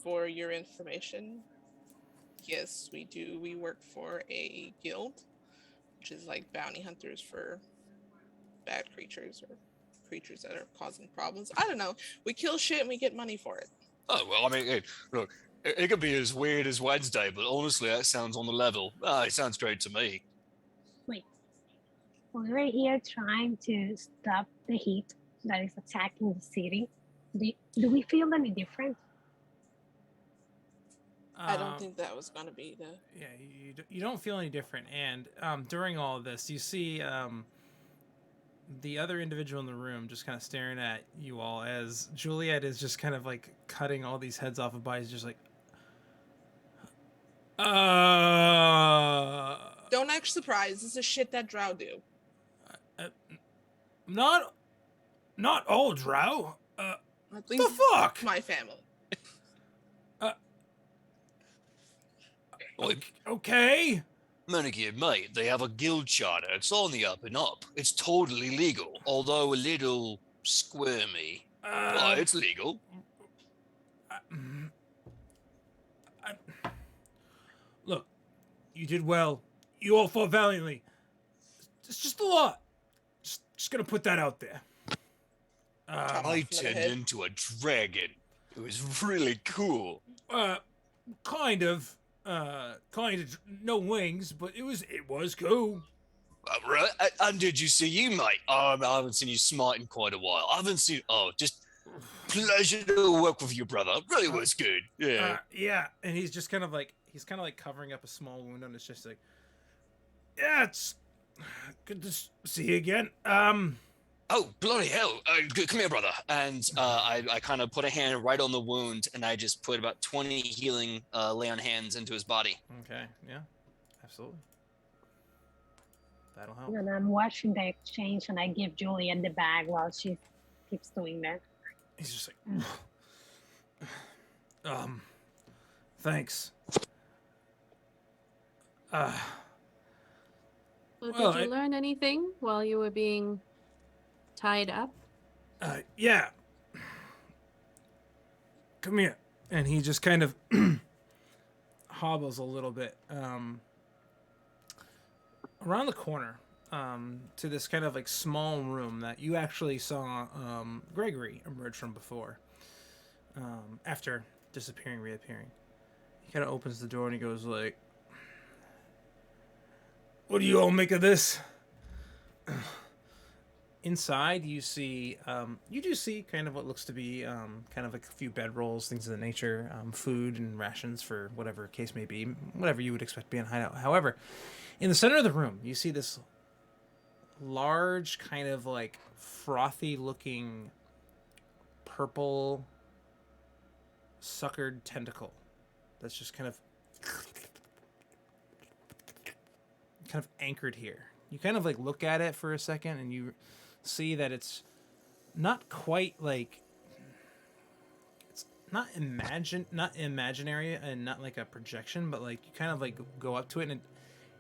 [SPEAKER 2] For your information, yes, we do. We work for a guild, which is like bounty hunters for bad creatures or creatures that are causing problems. I don't know. We kill shit and we get money for it.
[SPEAKER 6] Oh, well, I mean, hey, look, it could be as weird as Wednesday, but honestly, that sounds on the level. It sounds great to me.
[SPEAKER 5] Wait, we were here trying to stop the heat that is attacking the city. Do we feel any different?
[SPEAKER 2] I don't think that was going to be the...
[SPEAKER 1] Yeah, you don't feel any different. And during all of this, you see the other individual in the room just kind of staring at you all as Juliet is just kind of like cutting all these heads off of bodies, just like,
[SPEAKER 2] Don't act surprised. This is shit that drow do.
[SPEAKER 1] not all drow.
[SPEAKER 2] At
[SPEAKER 1] The
[SPEAKER 2] least
[SPEAKER 1] fuck?
[SPEAKER 2] my family.
[SPEAKER 1] Okay.
[SPEAKER 6] Manicure, mate, they have a guild charter. It's on the up and up. It's totally legal, although a little squirmy. But it's legal.
[SPEAKER 1] Look, you did well. You all fought valiantly. It's just a lot. Just gonna put that out there.
[SPEAKER 6] I turned into a dragon. It was really cool.
[SPEAKER 1] Kind of no wings, but it was cool.
[SPEAKER 6] Right? And did you see you, mate? I haven't seen you smart in quite a while. I haven't seen. Just pleasure to work with you, brother. Really was good. Yeah.
[SPEAKER 1] Yeah, and he's just kind of like covering up a small wound on his chest, like, yeah, it's good to see you again.
[SPEAKER 6] Oh, bloody hell. Come here, brother. And I kind of put a hand right on the wound, and I just put about 20 healing lay on hands into his body.
[SPEAKER 1] Okay, yeah, absolutely. That'll help.
[SPEAKER 5] And I'm watching the exchange, and I give Juliet the bag while she keeps doing that.
[SPEAKER 1] He's just like, thanks.
[SPEAKER 3] So did you learn anything while you were being tied up?
[SPEAKER 1] Yeah. Come here. And he just kind of hobbles a little bit around the corner to this kind of like small room that you actually saw Gregory emerge from before, after disappearing, reappearing. He kind of opens the door and he goes like, "What do you all make of this?" Inside, you see, you do see kind of what looks to be kind of like a few bedrolls, things of the nature, food and rations for whatever case may be, whatever you would expect to be in a hideout. However, in the center of the room, you see this large, kind of like frothy-looking, purple, suckered tentacle that's just kind of anchored here. You kind of like look at it for a second, and you see that it's not quite like, it's not imaginary and not like a projection, but like you kind of like go up to it and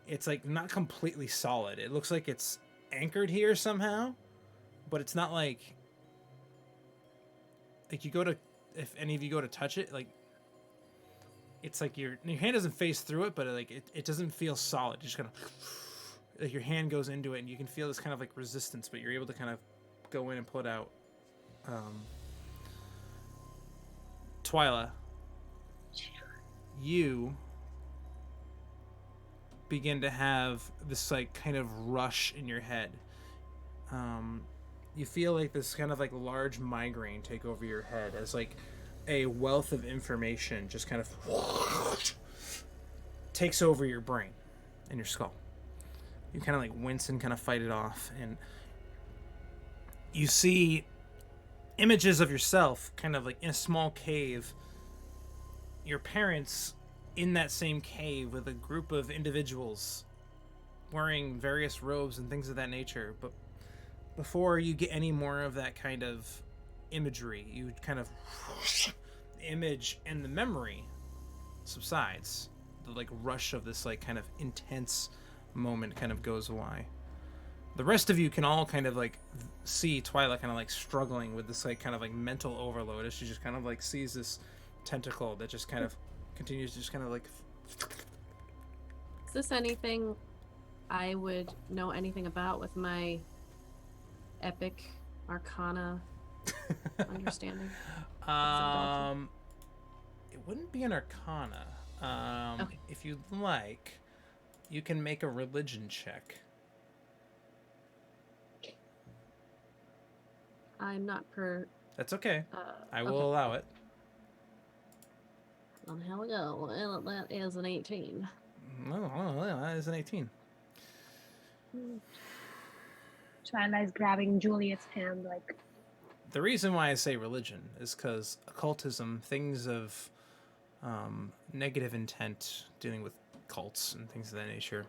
[SPEAKER 1] it's like not completely solid. It looks like it's anchored here somehow, but it's not like you go to, if any of you go to touch it, like it's like your hand doesn't phase through it, but like it doesn't feel solid. You just kind of, like your hand goes into it and you can feel this kind of like resistance, but you're able to kind of go in and pull it out. Twyla, you begin to have this like kind of rush in your head. You feel like this kind of like large migraine take over your head as like a wealth of information just kind of takes over your brain and your skull. You kind of like wince and kind of fight it off, and you see images of yourself kind of like in a small cave, your parents in that same cave with a group of individuals wearing various robes and things of that nature. But before you get any more of that kind of imagery, you kind of image and the memory subsides. The like rush of this like kind of intense moment kind of goes away. The rest of you can all kind of like see Twyla kind of like struggling with this like kind of like mental overload as she just kind of like sees this tentacle that just kind of continues to just kind of like.
[SPEAKER 3] Is this anything I would know anything about with my epic Arcana understanding?
[SPEAKER 1] It wouldn't be an Arcana.
[SPEAKER 3] Okay.
[SPEAKER 1] If you'd like, you can make a religion check.
[SPEAKER 3] I'm not per.
[SPEAKER 1] That's okay. I will
[SPEAKER 3] okay.
[SPEAKER 1] allow it.
[SPEAKER 3] Well, here we go. Well, that is an 18.
[SPEAKER 1] Oh, that is an 18.
[SPEAKER 5] Twilight's grabbing Juliet's hand, like,
[SPEAKER 1] The reason why I say religion is because occultism, things of negative intent, dealing with cults and things of that nature,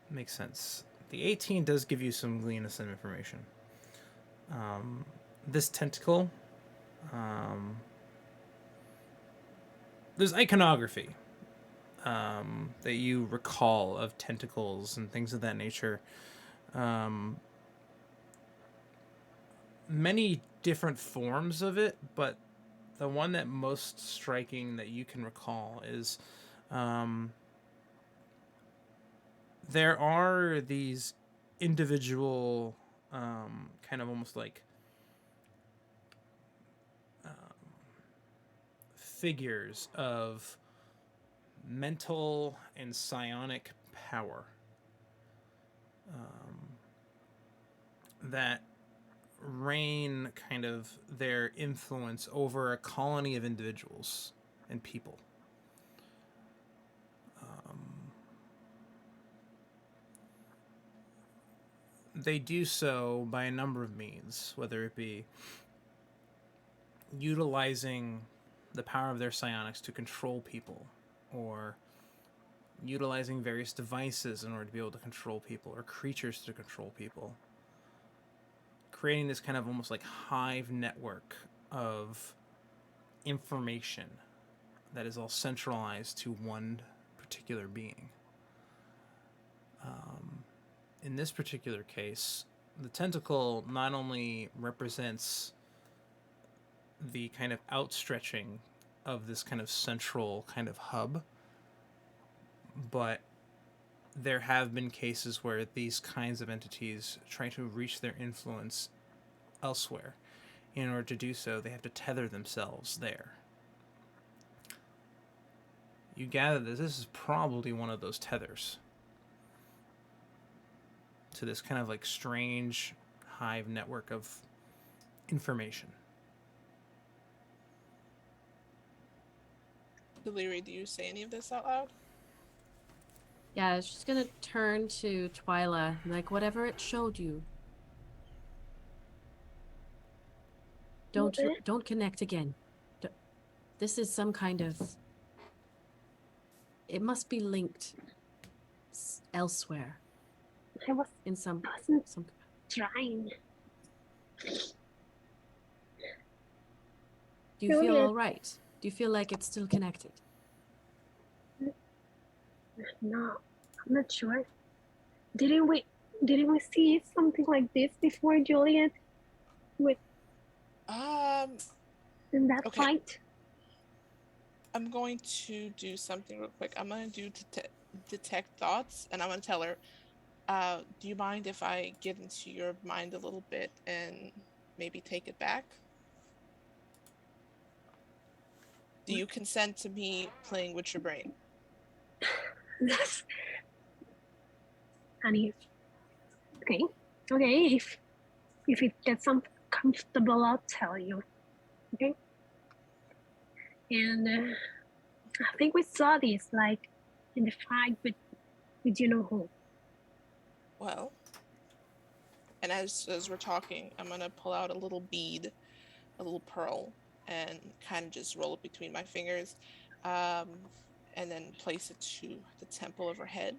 [SPEAKER 1] makes sense. The 18 does give you some glean of some information. This tentacle, there's iconography that you recall of tentacles and things of that nature. Many different forms of it, but the one that most striking that you can recall is there are these individual kind of almost like figures of mental and psionic power that reign kind of their influence over a colony of individuals and people. They do so by a number of means, whether it be utilizing the power of their psionics to control people, or utilizing various devices in order to be able to control people, or creatures to control people, creating this kind of almost like hive network of information that is all centralized to one particular being. In this particular case, the tentacle not only represents the kind of outstretching of this kind of central kind of hub, but there have been cases where these kinds of entities try to reach their influence elsewhere. In order to do so, they have to tether themselves there. You gather that this is probably one of those tethers to this kind of like strange hive network of information.
[SPEAKER 2] Deliri, do you say any of this out loud?
[SPEAKER 3] Yeah, she's gonna turn to Twyla, like, whatever it showed you. Don't connect again. This is some kind of. It must be linked elsewhere.
[SPEAKER 5] I was
[SPEAKER 3] In some.
[SPEAKER 5] trying.
[SPEAKER 3] Do you feel
[SPEAKER 5] Juliet.
[SPEAKER 3] all right? Do you feel like it's still connected?
[SPEAKER 5] No, I'm not sure. Didn't we see something like this before, Juliet? With in that
[SPEAKER 2] Okay.
[SPEAKER 5] fight?
[SPEAKER 2] I'm going to do something real quick. I'm going to do detect thoughts, and I'm going to tell her, do you mind if I get into your mind a little bit and maybe take it back? Do you consent to me playing with your brain?
[SPEAKER 5] That's honey. Okay. If it gets uncomfortable, I'll tell you. Okay. And I think we saw this like in the fight with you know who.
[SPEAKER 2] Well, and as we're talking, I'm gonna pull out a little bead, a little pearl, and kind of just roll it between my fingers, and then place it to the temple of her head,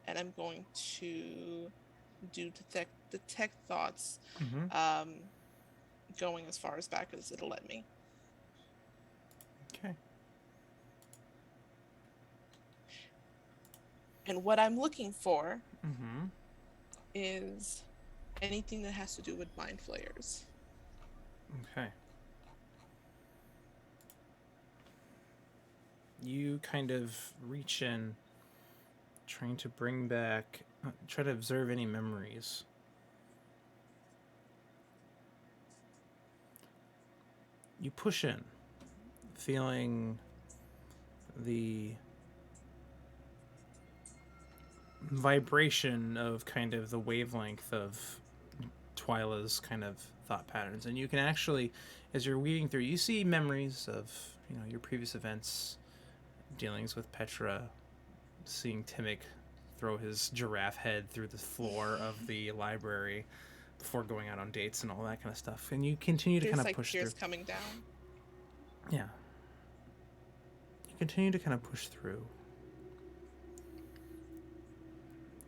[SPEAKER 2] and I'm going to do detect thoughts, going as far as back as it'll let me.
[SPEAKER 1] Okay.
[SPEAKER 2] And what I'm looking for is anything that has to do with mind flayers.
[SPEAKER 1] Okay. You kind of reach in, trying to bring back, try to observe any memories. You push in, feeling the vibration of kind of the wavelength of Twyla's kind of thought patterns. And you can actually, as you're weaving through, you see memories of, your previous events, dealings with Petra, seeing Timmick throw his giraffe head through the floor of the library before going out on dates and all that kind of stuff. And you continue to kind of push
[SPEAKER 2] tears
[SPEAKER 1] through.
[SPEAKER 2] coming down.
[SPEAKER 1] Yeah. You continue to kind of push through.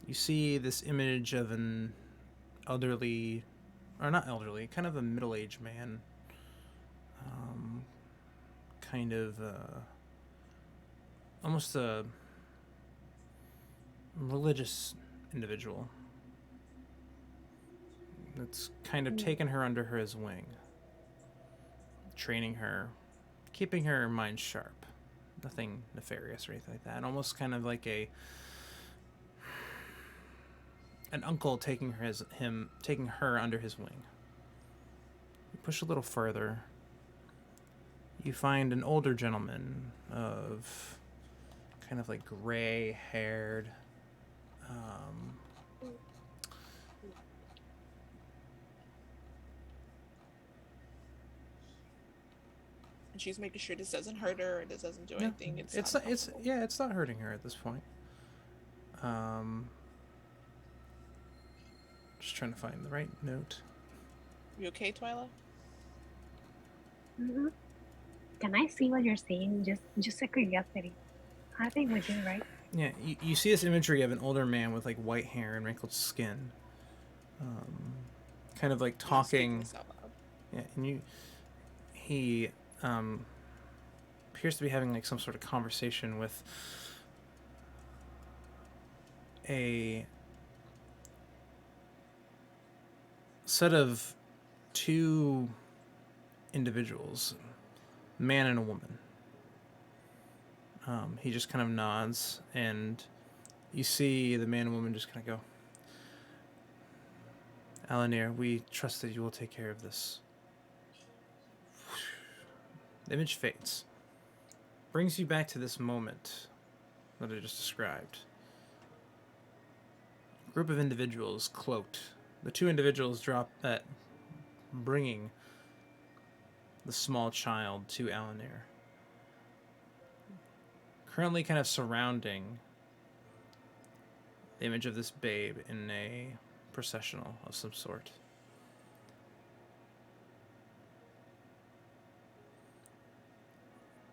[SPEAKER 1] You see this image of an elderly, or not elderly, kind of a middle-aged man. Kind of almost a religious individual that's kind of taken her under his wing, training her, keeping her mind sharp, nothing nefarious or anything like that, and almost kind of like an uncle taking her under his wing. You push a little further, you find an older gentleman of kind of like gray-haired,
[SPEAKER 2] And she's making sure this doesn't hurt her or this doesn't do anything.
[SPEAKER 1] It's not hurting her at this point. Just trying to find the right note.
[SPEAKER 2] You okay, Twyla?
[SPEAKER 5] Mm-hmm. Can I see what you're saying? Just a curiosity. I think we did right.
[SPEAKER 1] Yeah, you see this imagery of an older man with like white hair and wrinkled skin, kind of like talking. Yeah, and he appears to be having like some sort of conversation with a set of two individuals, man and a woman. He just kind of nods, and you see the man and woman just kind of go, Alanir, we trust that you will take care of this. The image fades. Brings you back to this moment that I just described. A group of individuals cloaked. The two individuals drop at bringing the small child to Alanir. Currently kind of surrounding the image of this babe in a processional of some sort.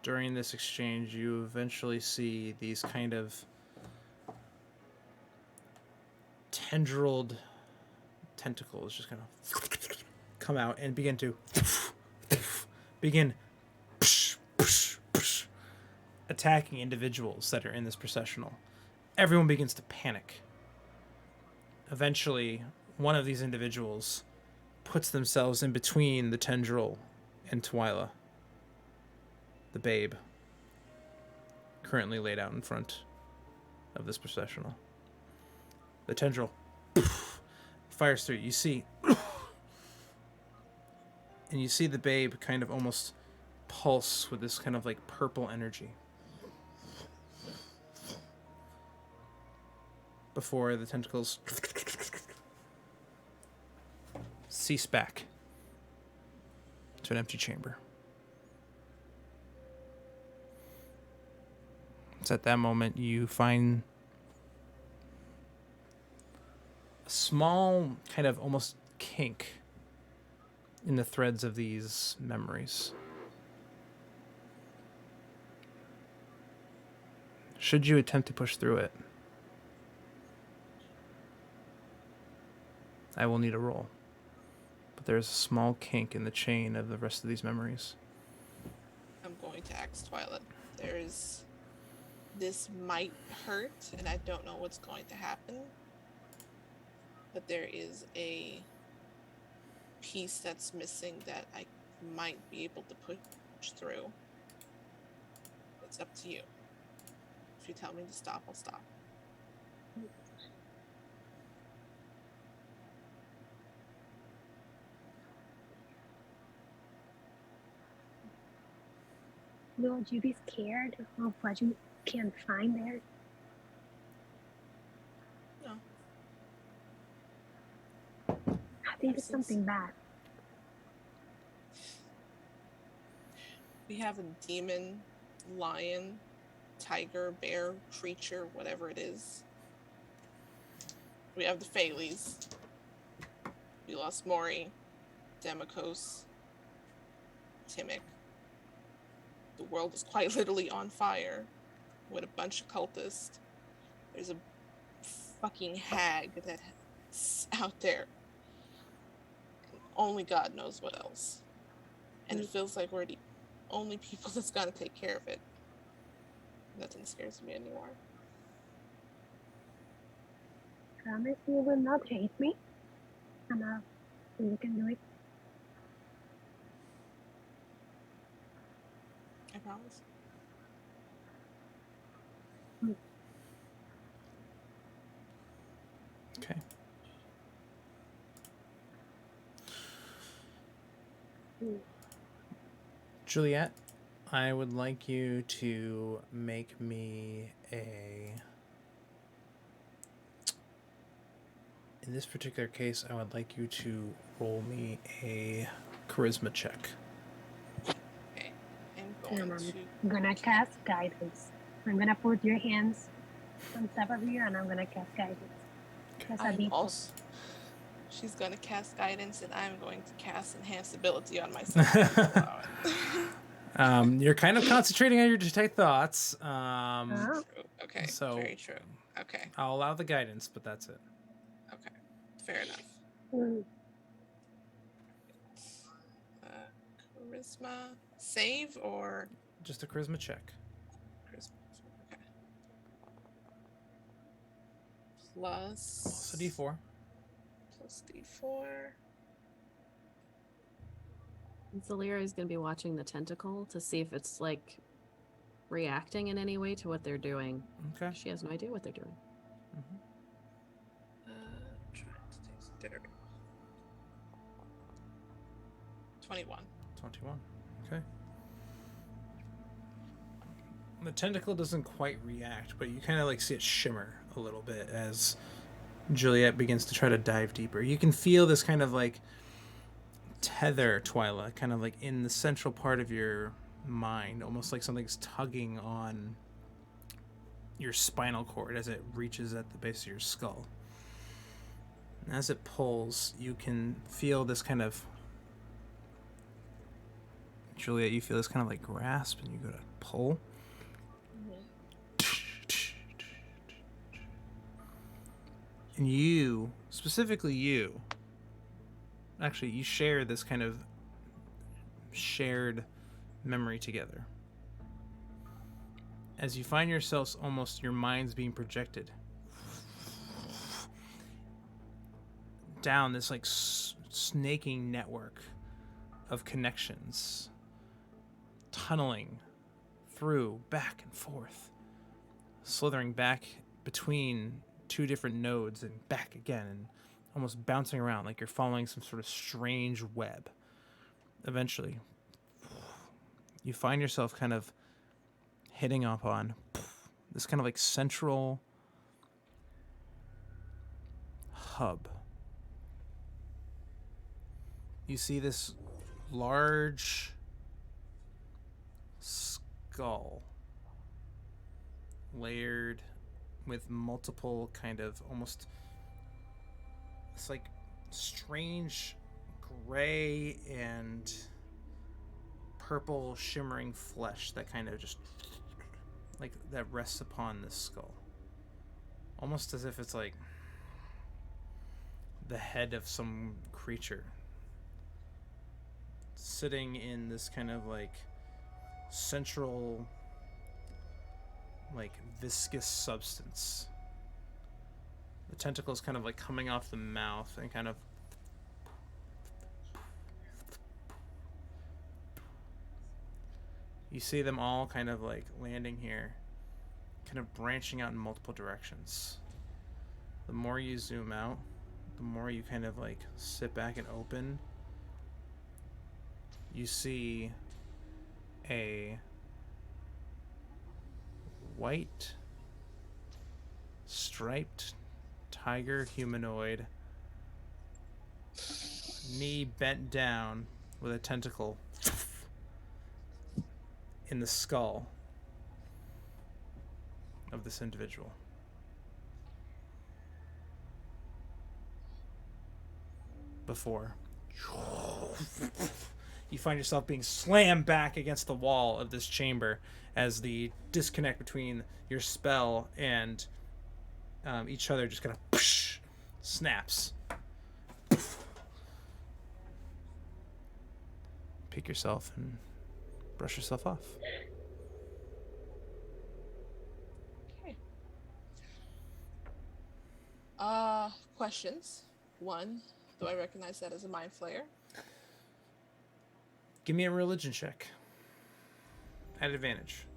[SPEAKER 1] During this exchange, you eventually see these kind of tendrilled tentacles just kind of come out and begin attacking individuals that are in this processional. Everyone begins to panic. Eventually, one of these individuals puts themselves in between the tendril and Twyla, the babe, currently laid out in front of this processional. The tendril fires through. You see, and you see the babe kind of almost pulse with this kind of like purple energy before the tentacles cease back to an empty chamber. It's at that moment you find a small kind of almost kink in the threads of these memories. Should you attempt to push through it, I will need a roll. But there's a small kink in the chain of the rest of these memories.
[SPEAKER 2] I'm going to ask Twyla. This might hurt, and I don't know what's going to happen. But there is a piece that's missing that I might be able to push through. It's up to you. If you tell me to stop, I'll stop.
[SPEAKER 5] Would you be scared of what you can find there?
[SPEAKER 2] No.
[SPEAKER 5] I think it's something bad.
[SPEAKER 2] We have a demon, lion, tiger, bear, creature, whatever it is. We have the Phales. We lost Mori, Demikos, Timic. The world is quite literally on fire with a bunch of cultists. There's a fucking hag that's out there. Only God knows what else. And it feels like we're the only people that's gotta take care of it. Nothing scares me anymore.
[SPEAKER 5] Promise you will not hate me. And you can do it.
[SPEAKER 2] I promise.
[SPEAKER 1] Okay. Juliet, I would like you to make me a... In this particular case, I would like you to roll me a charisma check.
[SPEAKER 2] Okay. I'm
[SPEAKER 5] And
[SPEAKER 2] going to.
[SPEAKER 5] I'm gonna cast guidance. I'm gonna put your hands on top of you, and I'm gonna cast guidance. That's a
[SPEAKER 2] I'm
[SPEAKER 5] default.
[SPEAKER 2] also. She's gonna cast guidance, and I'm going to cast enhanced ability on myself.
[SPEAKER 1] You're kind of concentrating on your detect thoughts.
[SPEAKER 5] Oh,
[SPEAKER 2] Okay.
[SPEAKER 1] So
[SPEAKER 2] Very true. Okay.
[SPEAKER 1] I'll allow the guidance, but that's it.
[SPEAKER 2] Okay. Fair enough.
[SPEAKER 5] mm,
[SPEAKER 2] Charisma save or
[SPEAKER 1] Just a charisma check.
[SPEAKER 2] charisma? Okay. Plus
[SPEAKER 1] So D4.
[SPEAKER 2] plus D4.
[SPEAKER 3] Zalira is going to be watching the tentacle to see if it's like reacting in any way to what they're doing.
[SPEAKER 1] Okay.
[SPEAKER 3] She has no idea what they're doing.
[SPEAKER 2] Trying to taste 21.
[SPEAKER 1] 21. Okay. The tentacle doesn't quite react, but you kind of like see it shimmer a little bit as Juliet begins to try to dive deeper. You can feel this kind of like tether, Twyla, kind of like in the central part of your mind, almost like something's tugging on your spinal cord as it reaches at the base of your skull. And as it pulls, you can feel this kind of... Juliet, you feel this kind of like grasp, and you go to pull. And you, specifically you, actually, you share this kind of shared memory together. As you find yourselves almost, your minds being projected down this like snaking network of connections, tunneling through, back and forth, slithering back between two different nodes and back again, and almost bouncing around like you're following some sort of strange web. Eventually, you find yourself kind of hitting up on this kind of like central hub. You see this large skull layered with multiple kind of almost it's like strange gray and purple shimmering flesh that kind of just like that rests upon this skull, almost as if it's like the head of some creature sitting in this kind of like central like viscous substance. The tentacles kind of like coming off the mouth and kind of you see them all kind of like landing here, kind of branching out in multiple directions. The more you zoom out, the more you kind of like sit back and open, you see a white striped tiger humanoid, knee bent down with a tentacle in the skull of this individual. Before you find yourself being slammed back against the wall of this chamber as the disconnect between your spell and each other just kind of snaps. Pick yourself and brush yourself off.
[SPEAKER 2] Okay. Questions. 1, do I recognize that as a mind flayer?
[SPEAKER 1] Give me a religion check. At advantage.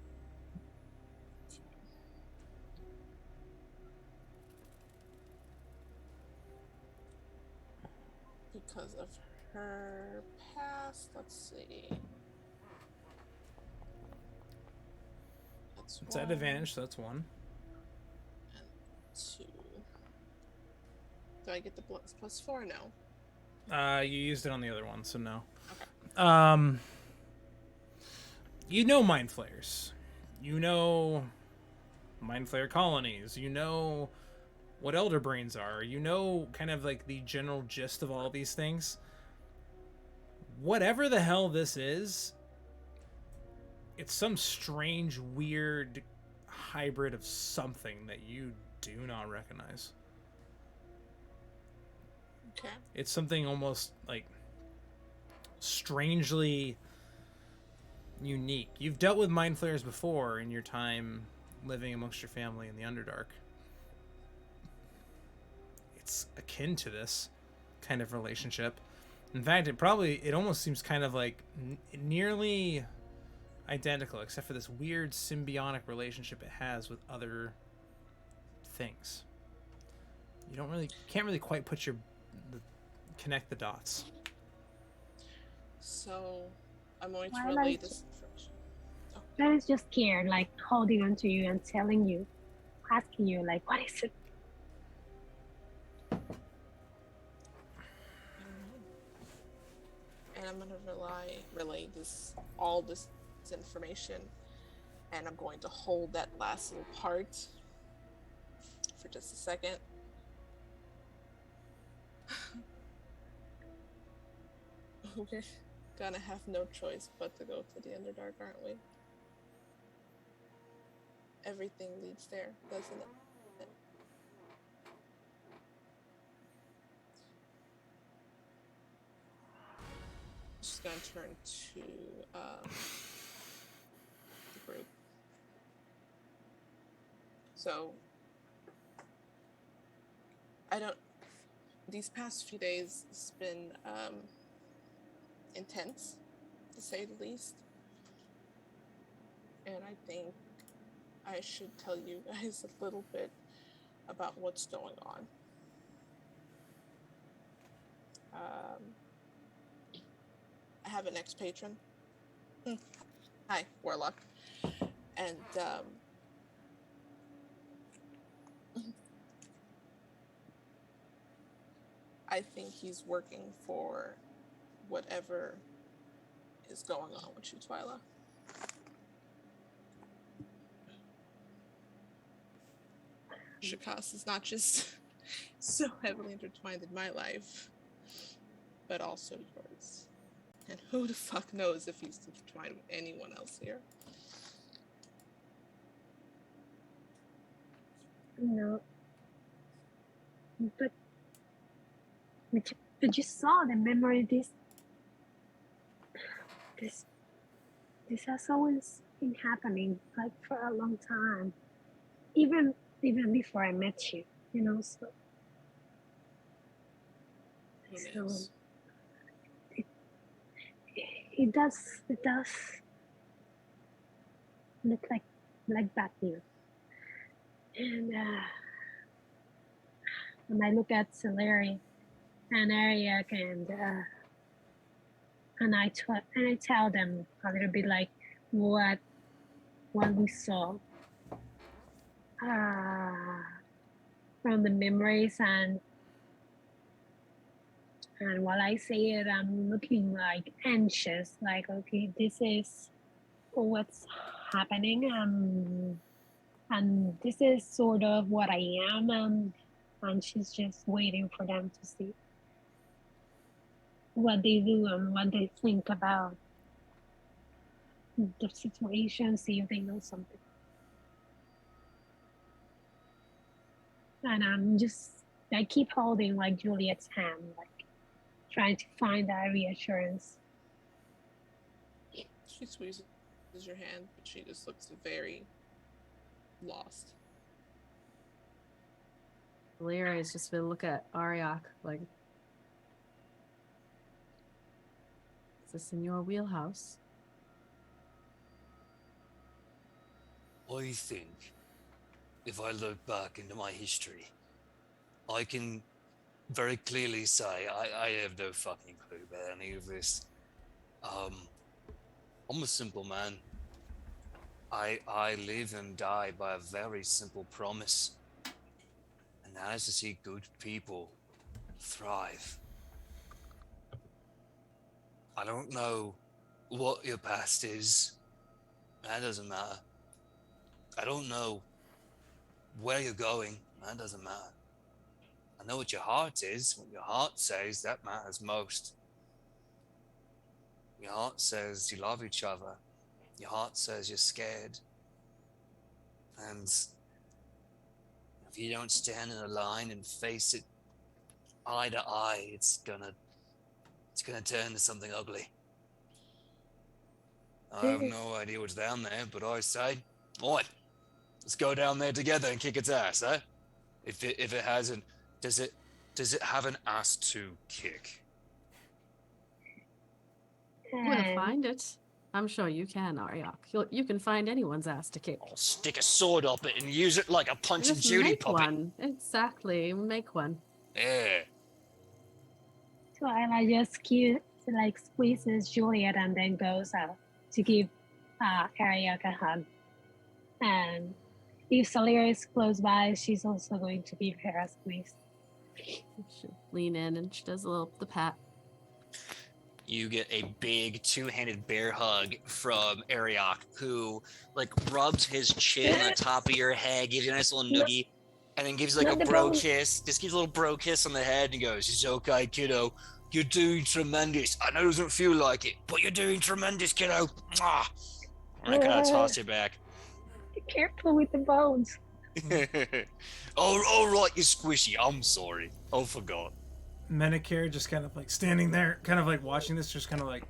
[SPEAKER 2] Because of her past, let's see. That's
[SPEAKER 1] It's at
[SPEAKER 2] 1
[SPEAKER 1] advantage, so that's 1.
[SPEAKER 2] and 2. Do I get the +4? No.
[SPEAKER 1] You used it on the other one, so no.
[SPEAKER 2] Okay.
[SPEAKER 1] You know mind flayers. You know mind flayer colonies. You know what elder brains are. You know kind of like the general gist of all these things. Whatever the hell this is, it's some strange, weird hybrid of something that you do not recognize.
[SPEAKER 2] Okay.
[SPEAKER 1] It's something almost like strangely unique. You've dealt with mind flayers before in your time living amongst your family in the Underdark. It's akin to this kind of relationship. In fact, it almost seems kind of like nearly identical, except for this weird symbiotic relationship it has with other things. You can't really quite connect the dots.
[SPEAKER 2] So I'm going to
[SPEAKER 5] Twilight.
[SPEAKER 2] relay this information. Oh,
[SPEAKER 5] That is just scared, like holding on to you and telling you, asking you, like, what is it?
[SPEAKER 2] I don't know. And I'm going to relay all this information, and I'm going to hold that last little part for just a second. We're gonna have no choice but to go to the Underdark, aren't we? Everything leads there, doesn't it? Just gonna turn to the group. So these past few days it's been intense, to say the least. And I think I should tell you guys a little bit about what's going on. I have an ex-patron. Hi, Warlock. And I think he's working for whatever is going on with you, Twyla. Shakas is not just so heavily intertwined in my life, but also yours. And who the fuck knows if he's intertwined with anyone else here?
[SPEAKER 5] No. But you saw the memory. This has always been happening, like for a long time, even before I met you. You know, so
[SPEAKER 2] Who knows?
[SPEAKER 5] it does look like bad news. And when I look at Celeri and Ariak and I tell them a little bit like what we saw, from the memories, and while I say it, I'm looking like anxious, like, okay, this is what's happening, and this is sort of what I am, and she's just waiting for them to see what they do and what they think about the situation, see if they know something. And I keep holding like Juliet's hand, like trying to find that reassurance.
[SPEAKER 2] She squeezes your hand, but she just looks very lost.
[SPEAKER 3] Lyra is just gonna look at Ariok like, is this in your wheelhouse?
[SPEAKER 6] I think if I look back into my history, I can very clearly say I have no fucking clue about any of this. I'm a simple man. I live and die by a very simple promise, and that is to see good people thrive. I don't know what your past is. That doesn't matter. I don't know where you're going. That doesn't matter. I know what your heart is. What your heart says, that matters most. Your heart says you love each other. Your heart says you're scared. And if you don't stand in a line and face it eye to eye, it's gonna turn to something ugly. I have no idea what's down there, but I say, all right, let's go down there together and kick its ass, eh? If it hasn't, does it have an ass to kick?
[SPEAKER 3] We'll find it. I'm sure you can, Ariok. You can find anyone's ass to kick.
[SPEAKER 6] I'll stick a sword up it and use it like a Punch and
[SPEAKER 3] Just
[SPEAKER 6] Judy
[SPEAKER 3] make
[SPEAKER 6] puppet.
[SPEAKER 3] one. Exactly. Make one.
[SPEAKER 6] Yeah.
[SPEAKER 5] So I just squeezes Juliet and then goes out to give Ariok a hug. And if Salir is close by, she's also going to give her a squeeze.
[SPEAKER 3] She'll lean in and she does the pat.
[SPEAKER 4] You get a big two-handed bear hug from Ariok, who like rubs his chin on the top of your head, gives you a nice little noogie, and then gives you like a bro kiss. Just gives a little bro kiss on the head and goes, "It's okay, kiddo. You're doing tremendous. I know it doesn't feel like it, but you're doing tremendous, kiddo." Mwah. And I kind of toss you back.
[SPEAKER 5] Be careful with the bones.
[SPEAKER 6] All right, you're squishy. I'm sorry. I forgot.
[SPEAKER 1] Menacare just kind of like standing there, kind of like watching this, just kind of like.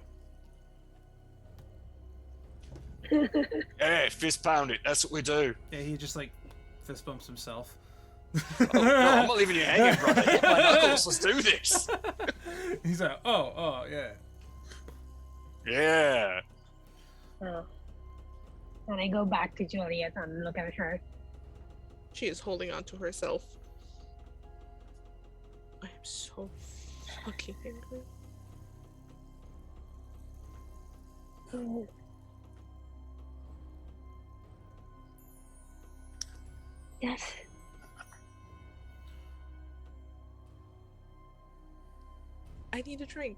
[SPEAKER 6] Hey, fist pound it. That's what we do.
[SPEAKER 1] Yeah, he just like fist bumps himself.
[SPEAKER 6] Oh, no, I'm not leaving you hanging, brother. Hit my knuckles. Let's do this.
[SPEAKER 1] He's like, oh, yeah.
[SPEAKER 6] Yeah.
[SPEAKER 5] Oh. And I go back to Juliet and look at her.
[SPEAKER 2] She is holding on to herself. I am so fucking angry.
[SPEAKER 5] Yes.
[SPEAKER 2] I need a drink.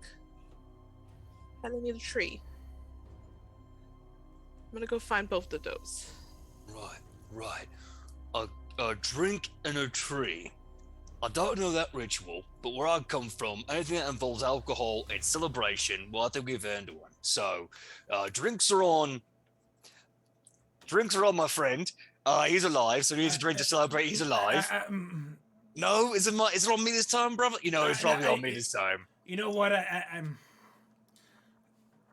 [SPEAKER 2] And I need a tree. I'm gonna go find both of those.
[SPEAKER 6] Right. A drink and a tree. I don't know that ritual, but where I come from, anything that involves alcohol and celebration, well, I think we've earned one. So, drinks are on my friend. He's alive, so he needs a drink to celebrate he's alive. No, is it on me this time, brother? You know, it's probably on me this time.
[SPEAKER 1] You know what? I'm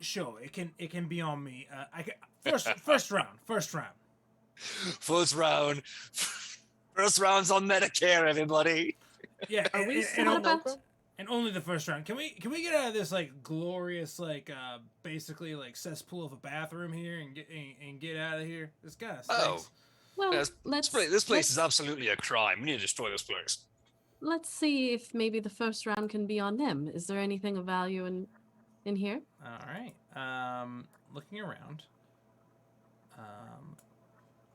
[SPEAKER 1] sure it can be on me. First round.
[SPEAKER 6] First round's on Medicare, everybody.
[SPEAKER 1] Yeah,
[SPEAKER 2] Are we
[SPEAKER 1] and only the first round. Can we get out of this like glorious basically like cesspool of a bathroom here and get out of here? This kind of stinks.
[SPEAKER 3] Well,
[SPEAKER 6] This place is absolutely a crime. We need to destroy this place.
[SPEAKER 3] Let's see if maybe the first round can be on them. Is there anything of value in here?
[SPEAKER 1] All right. Looking around.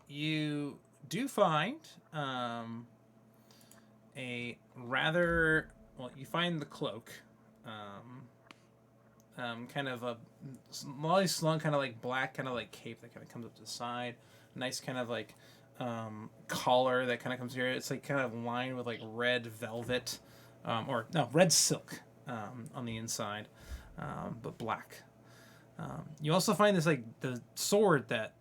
[SPEAKER 1] You do find a rather well. You find the cloak, kind of a nice long, kind of like black, kind of like cape that kind of comes up to the side. Nice kind of like collar that kind of comes here. It's like kind of lined with like red velvet, or no, red silk on the inside, but black. You also find this like the sword that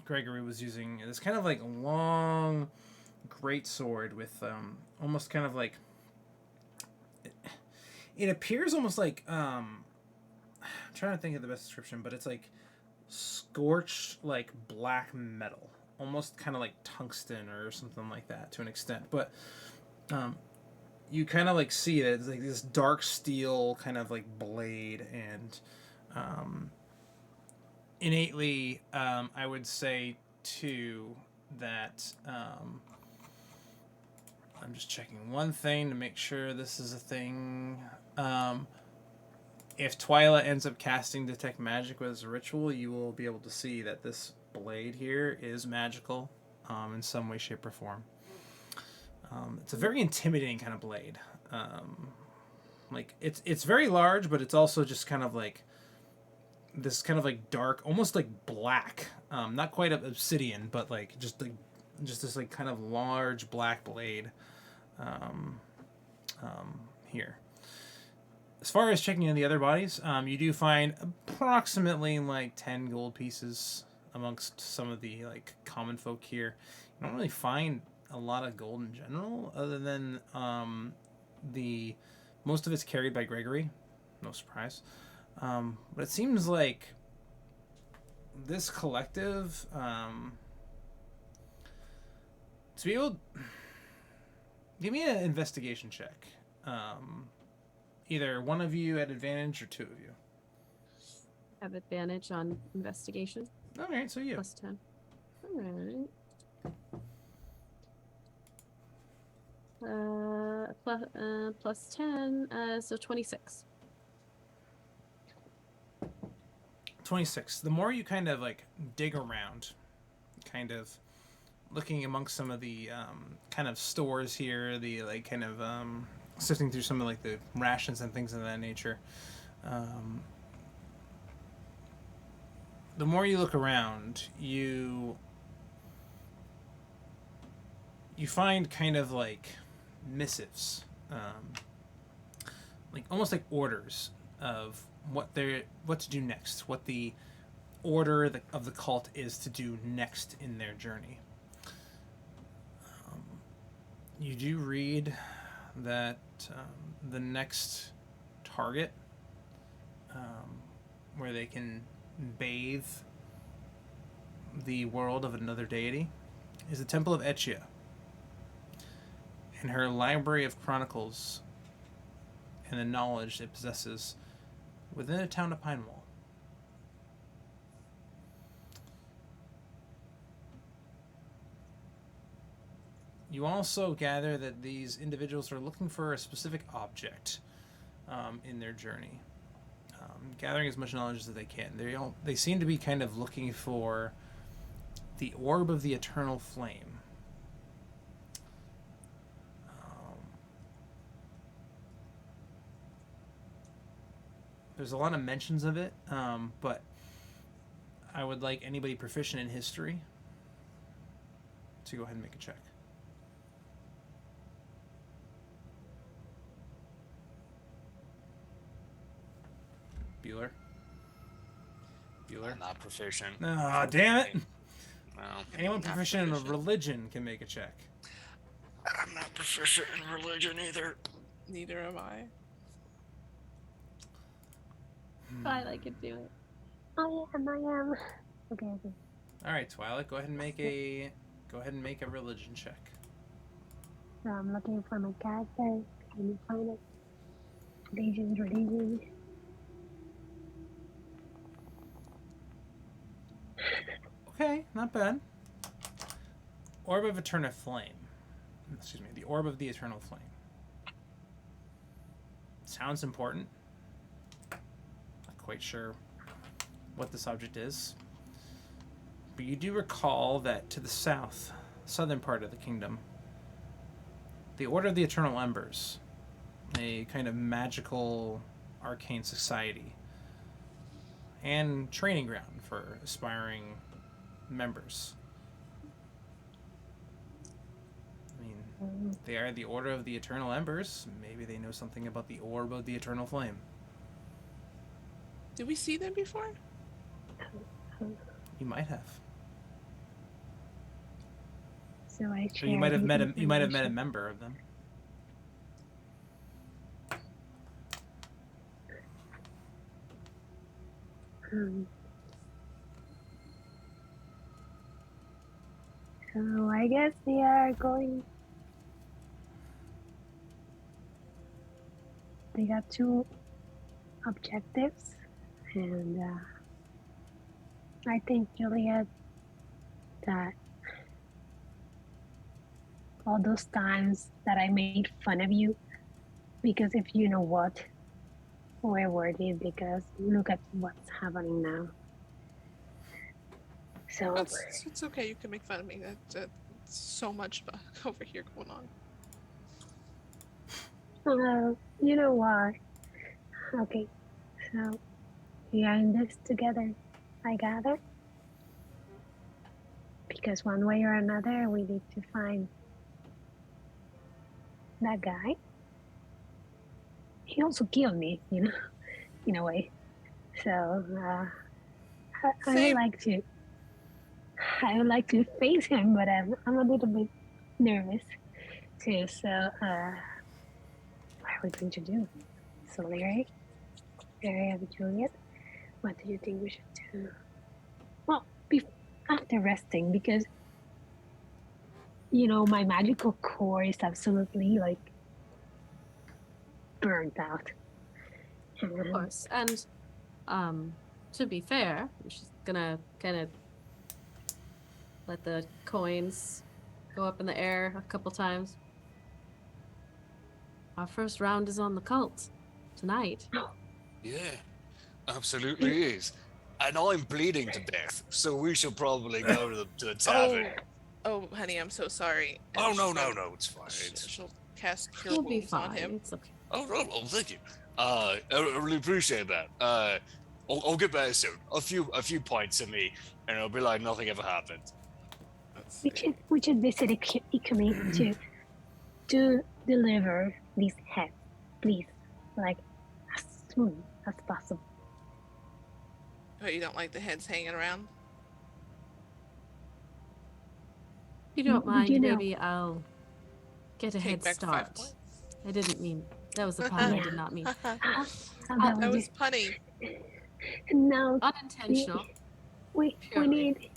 [SPEAKER 1] Gregory was using. This kind of like long, great sword with almost kind of like it appears almost like I'm trying to think of the best description, but it's like scorched like black metal, almost kind of like tungsten or something like that to an extent. But you kind of like see that it's like this dark steel kind of like blade, and innately I would say too that I'm just checking one thing to make sure this is a thing. If Twyla ends up casting Detect Magic with a ritual, you will be able to see that this blade here is magical in some way, shape, or form. It's a very intimidating kind of blade. Like it's very large, but it's also just kind of like this kind of like dark, almost like black. Not quite obsidian, but like just this like kind of large black blade. Here. As far as checking in the other bodies, you do find approximately like 10 gold pieces amongst some of the like common folk here. You don't really find a lot of gold in general, other than the most of it's carried by Gregory. No surprise. But it seems like this collective to be able, give me an investigation check. Either one of you at advantage or two of you.
[SPEAKER 3] Have advantage on investigation.
[SPEAKER 1] Okay, so you.
[SPEAKER 3] Plus 10. All right. Plus 10, so 26.
[SPEAKER 1] 26. The more you kind of like dig around, kind of looking amongst some of the kind of stores here, the like kind of sifting through some of like the rations and things of that nature, the more you look around, you find kind of like missives, like almost like orders of what to do next, what the order of the cult is to do next in their journey. You do read that the next target, where they can bathe the world of another deity, is the Temple of Etchia, and her library of chronicles and the knowledge it possesses within the town of Pinewall. You also gather that these individuals are looking for a specific object in their journey, gathering as much knowledge as they can. They seem to be kind of looking for the orb of the eternal flame. There's a lot of mentions of it, but I would like anybody proficient in history to go ahead and make a check. Bueller?
[SPEAKER 6] I'm not proficient.
[SPEAKER 1] Oh, damn it!
[SPEAKER 6] Well,
[SPEAKER 1] Anyone proficient in religion can make a check.
[SPEAKER 6] I'm not proficient in religion either.
[SPEAKER 2] Neither am I.
[SPEAKER 3] I could do it.
[SPEAKER 5] I am. Okay.
[SPEAKER 1] All right, Twilight, go ahead and make a religion check.
[SPEAKER 5] So I'm looking for my character. Can you find it? Religion.
[SPEAKER 1] Okay, not bad. Orb of Eternal Flame. Excuse me, the Orb of the Eternal Flame. Sounds important. Not quite sure what this object is. but you do recall that to the south, southern part of the kingdom, the Order of the Eternal Embers, a kind of magical arcane society and training ground for aspiring members. I mean, they are the Order of the Eternal Embers. Maybe they know something about the Orb of the Eternal Flame.
[SPEAKER 2] Did we see them before?
[SPEAKER 1] You might have.
[SPEAKER 5] So I
[SPEAKER 1] Or you might have met a member of them.
[SPEAKER 5] So I guess they are going. They got 2 objectives, and I think, Juliet, that all those times that I made fun of you, because if you know what, we're worthy, because look at what's happening now. So
[SPEAKER 2] It's okay. You can make fun of me. That's so much over here going on.
[SPEAKER 5] you know what? Okay, so we are in this together, I gather. Because one way or another, we need to find that guy. He also killed me, in a way. So I would like to face him, but I'm a little bit nervous too. So what are we going to do? So Larry and Juliet, what do you think we should do? Well, after resting, because my magical core is absolutely burnt out.
[SPEAKER 3] Of course. And to be fair, I'm just gonna kind of let the coins go up in the air a couple times. Our first round is on the cult tonight.
[SPEAKER 6] Yeah, absolutely is. And I'm bleeding to death, so we should probably go to the tavern.
[SPEAKER 2] Oh, honey, I'm so sorry.
[SPEAKER 6] Oh,
[SPEAKER 2] And
[SPEAKER 6] no, it's fine.
[SPEAKER 2] She'll cast Cure
[SPEAKER 3] You'll be
[SPEAKER 2] Wounds on
[SPEAKER 3] fine.
[SPEAKER 2] him.
[SPEAKER 3] It's okay.
[SPEAKER 6] Oh, thank you. I really appreciate that. I'll get better soon. A few points in me, and it'll be like nothing ever happened.
[SPEAKER 5] We should visit Ikumi to deliver these heads, please, as soon as possible.
[SPEAKER 2] Oh, you don't like the heads hanging around?
[SPEAKER 3] If you don't mind,
[SPEAKER 5] you know-
[SPEAKER 3] maybe I'll get a
[SPEAKER 2] Take
[SPEAKER 3] head
[SPEAKER 2] back 5
[SPEAKER 3] start.
[SPEAKER 2] points.
[SPEAKER 3] I didn't mean that was a pun. I did not mean
[SPEAKER 2] That was punny.
[SPEAKER 5] No,
[SPEAKER 3] unintentional.
[SPEAKER 5] we
[SPEAKER 3] Purely.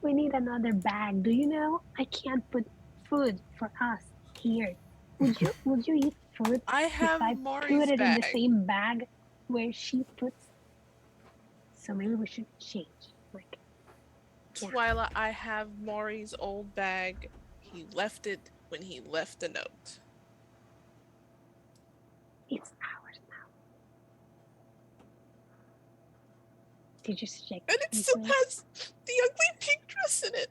[SPEAKER 5] need another bag. Do you know I can't put food for us here? Would you eat food
[SPEAKER 2] I have
[SPEAKER 5] if I
[SPEAKER 2] Maury's
[SPEAKER 5] put it
[SPEAKER 2] bag.
[SPEAKER 5] in the same bag where she puts? So maybe we should change. Yeah.
[SPEAKER 2] Twyla, I have Maury's old bag. He left it when he left the note.
[SPEAKER 5] It's ours now. Did you check?
[SPEAKER 2] And it still has the ugly pink dress in it.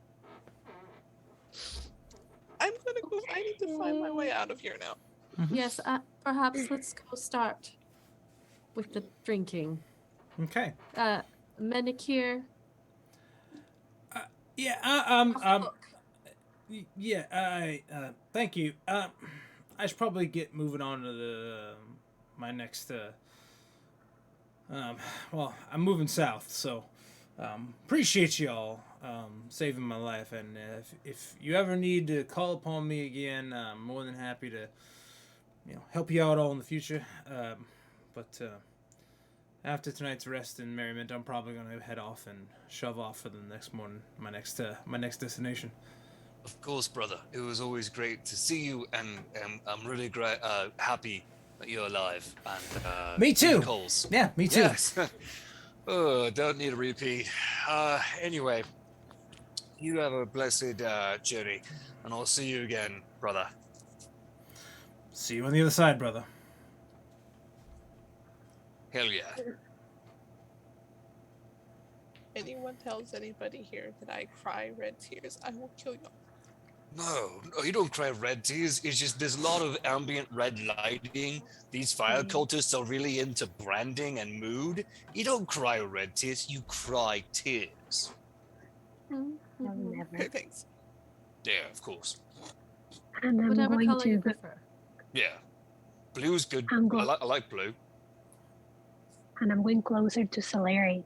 [SPEAKER 2] I need to find my way out of here now.
[SPEAKER 1] Mm-hmm.
[SPEAKER 3] Yes, perhaps let's go start with the drinking.
[SPEAKER 1] Okay.
[SPEAKER 3] Manicure.
[SPEAKER 1] Thank you. I should probably get moving on to my next. Well, I'm moving south, so appreciate y'all saving my life, and if you ever need to call upon me again, I'm more than happy to, help you out all in the future. But after tonight's rest and merriment, I'm probably gonna head off and shove off for the next morning, my next destination.
[SPEAKER 6] Of course, brother. It was always great to see you, and I'm really happy that you're alive. And
[SPEAKER 1] me too.
[SPEAKER 6] Coles.
[SPEAKER 1] Yeah, me too.
[SPEAKER 6] Yes. Oh, don't need a repeat. Anyway, you have a blessed journey, and I'll see you again, brother.
[SPEAKER 1] See you on the other side, brother.
[SPEAKER 6] Hell yeah.
[SPEAKER 2] anyone tells anybody here that I cry red tears, I will kill you.
[SPEAKER 6] No, you don't cry red tears. It's just there's a lot of ambient red lighting. These fire cultists are really into branding and mood. You don't cry red tears, you cry tears.
[SPEAKER 5] I'll
[SPEAKER 3] Mhm.
[SPEAKER 5] never.
[SPEAKER 2] Okay, thanks.
[SPEAKER 6] Yeah, of course.
[SPEAKER 5] And I'm
[SPEAKER 3] Whatever
[SPEAKER 5] going
[SPEAKER 3] color you
[SPEAKER 5] to.
[SPEAKER 3] prefer.
[SPEAKER 6] Yeah. Blue's good.
[SPEAKER 5] I'm
[SPEAKER 6] I like blue.
[SPEAKER 5] And I'm going closer to Saleri.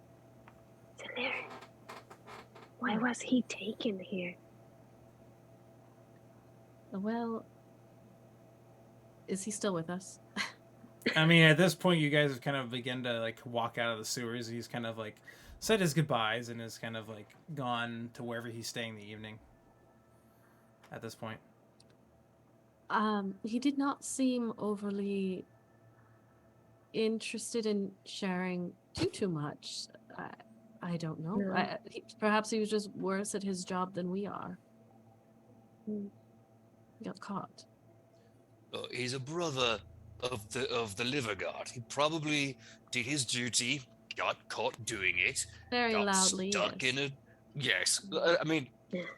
[SPEAKER 5] Saleri, why was he taken here?
[SPEAKER 3] Well, is he still with us?
[SPEAKER 1] I mean, at this point, you guys have kind of begun to like walk out of the sewers. He's kind of like said his goodbyes and is kind of like gone to wherever he's staying the evening. At this point,
[SPEAKER 3] He did not seem overly interested in sharing too much. I don't know.
[SPEAKER 5] No.
[SPEAKER 3] Perhaps he was just worse at his job than we are. He got caught.
[SPEAKER 6] He's a brother of the liver guard. He probably did his duty, got caught doing it,
[SPEAKER 3] Very
[SPEAKER 6] got
[SPEAKER 3] loudly.
[SPEAKER 6] stuck
[SPEAKER 3] Yes.
[SPEAKER 6] in a. Yes, I mean,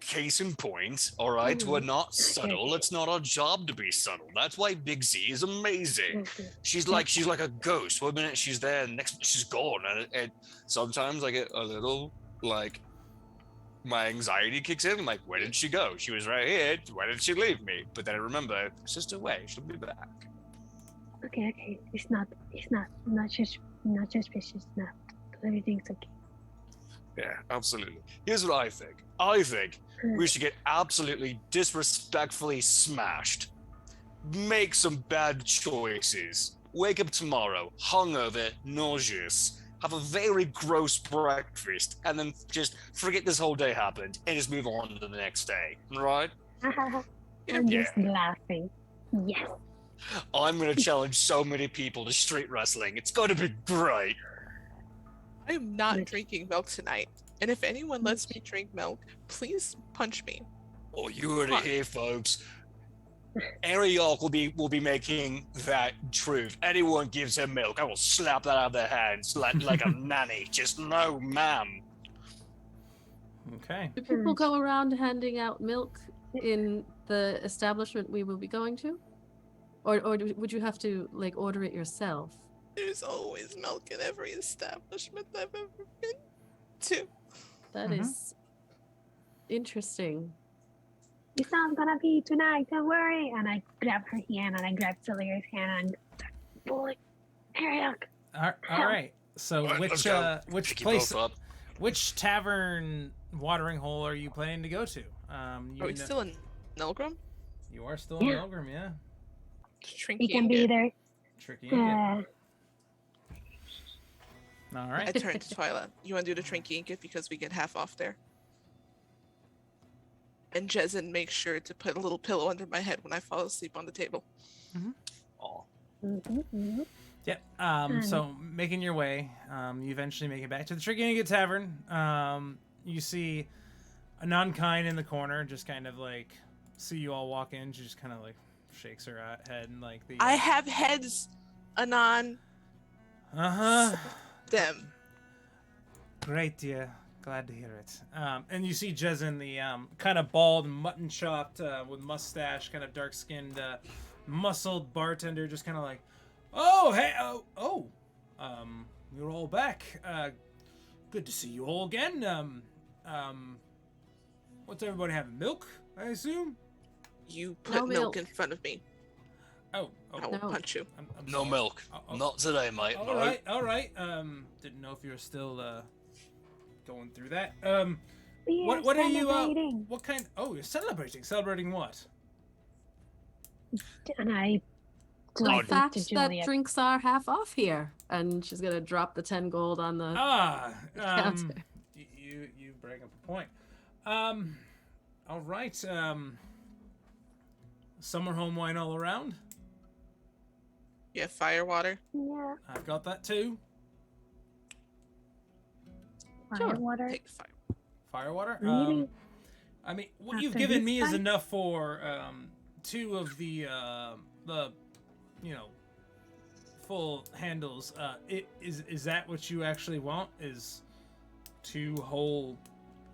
[SPEAKER 6] case in point. All right, we're not subtle. It's not our job to be subtle. That's why Big Z is amazing. She's like a ghost. One minute she's there, and next minute she's gone. And sometimes I get a little like my anxiety kicks in. I'm like, where did she go? She was right here. Why did she leave me? But then I remember, it's just away. She'll be back.
[SPEAKER 5] Okay. It's not suspicious. Not everything's okay.
[SPEAKER 6] Yeah, absolutely. Here's what I think. I think we should get absolutely disrespectfully smashed. Make some bad choices. Wake up tomorrow, hungover, nauseous. Have a very gross breakfast, and then just forget this whole day happened and just move on to the next day, right?
[SPEAKER 5] I'm just laughing. Yes.
[SPEAKER 6] I'm gonna challenge so many people to street wrestling. It's gonna be great.
[SPEAKER 2] I am not drinking milk tonight. And if anyone lets me drink milk, please punch me.
[SPEAKER 6] Oh, you heard it here, folks. Ariok will be making that truth. Anyone gives her milk, I will slap that out of their hands like a nanny. Just no, ma'am.
[SPEAKER 1] okay.
[SPEAKER 3] Do people go around handing out milk in the establishment we will be going to? Or would you have to like order it yourself?
[SPEAKER 2] There's always milk in every establishment I've ever been to.
[SPEAKER 3] That is interesting.
[SPEAKER 5] It's not gonna be tonight, don't worry. And I grab her hand and I grab Salaria's hand and start pulling. Ariel.
[SPEAKER 1] All right. So
[SPEAKER 6] All right, let's
[SPEAKER 1] which
[SPEAKER 6] go.
[SPEAKER 1] which
[SPEAKER 6] Pick you
[SPEAKER 1] place,
[SPEAKER 6] both up.
[SPEAKER 1] which tavern watering hole are you planning to go to?
[SPEAKER 2] Are we still in Nelgrim?
[SPEAKER 1] You are still in
[SPEAKER 5] Yeah.
[SPEAKER 1] Milgram, yeah.
[SPEAKER 2] Trinky
[SPEAKER 5] We can be there.
[SPEAKER 1] Tricky. All
[SPEAKER 2] I
[SPEAKER 1] right.
[SPEAKER 2] turned to Twyla. You want to do the Trinky Inket because we get half off there? And Jezen makes sure to put a little pillow under my head when I fall asleep on the table.
[SPEAKER 6] Oh,
[SPEAKER 1] Yeah. So making your way, you eventually make it back to the Tricky Ingot Tavern. You see a non-kind in the corner, just kind of like see you all walk in. She just kind of like shakes her head and like the.
[SPEAKER 2] I have heads, Anon. Them.
[SPEAKER 1] Great, dear. Glad to hear it. And you see Jezen, the kind of bald, mutton-chopped, with mustache, kind of dark-skinned, muscled bartender, just kind of like, oh, hey, you're all back. Good to see you all again. What's everybody having? Milk, I assume?
[SPEAKER 2] You put
[SPEAKER 3] No
[SPEAKER 2] milk
[SPEAKER 3] milk.
[SPEAKER 2] in front of me. I will
[SPEAKER 3] No.
[SPEAKER 2] punch you.
[SPEAKER 1] I'm
[SPEAKER 6] no
[SPEAKER 1] sorry.
[SPEAKER 6] milk. Not today, mate.
[SPEAKER 1] All
[SPEAKER 6] no.
[SPEAKER 1] right, all right. Didn't know if you were still going through that. What are you? What kind? Oh, you're celebrating. Celebrating what?
[SPEAKER 5] And I
[SPEAKER 3] The
[SPEAKER 5] point
[SPEAKER 3] fact
[SPEAKER 5] to
[SPEAKER 3] that
[SPEAKER 5] Juliet.
[SPEAKER 3] drinks are half off here, and she's gonna drop the 10 gold on the. counter.
[SPEAKER 1] You bring up a point. All right. Summer home wine all around.
[SPEAKER 2] You have fire water.
[SPEAKER 5] Yeah,
[SPEAKER 1] I've got that too.
[SPEAKER 3] Sure.
[SPEAKER 5] water.
[SPEAKER 2] Take the fire.
[SPEAKER 1] Firewater.
[SPEAKER 5] Really?
[SPEAKER 1] I mean, what you've
[SPEAKER 5] After
[SPEAKER 1] given
[SPEAKER 5] this
[SPEAKER 1] me is
[SPEAKER 5] fight?
[SPEAKER 1] enough for 2 of the full handles. Is that what you actually want? Is 2 whole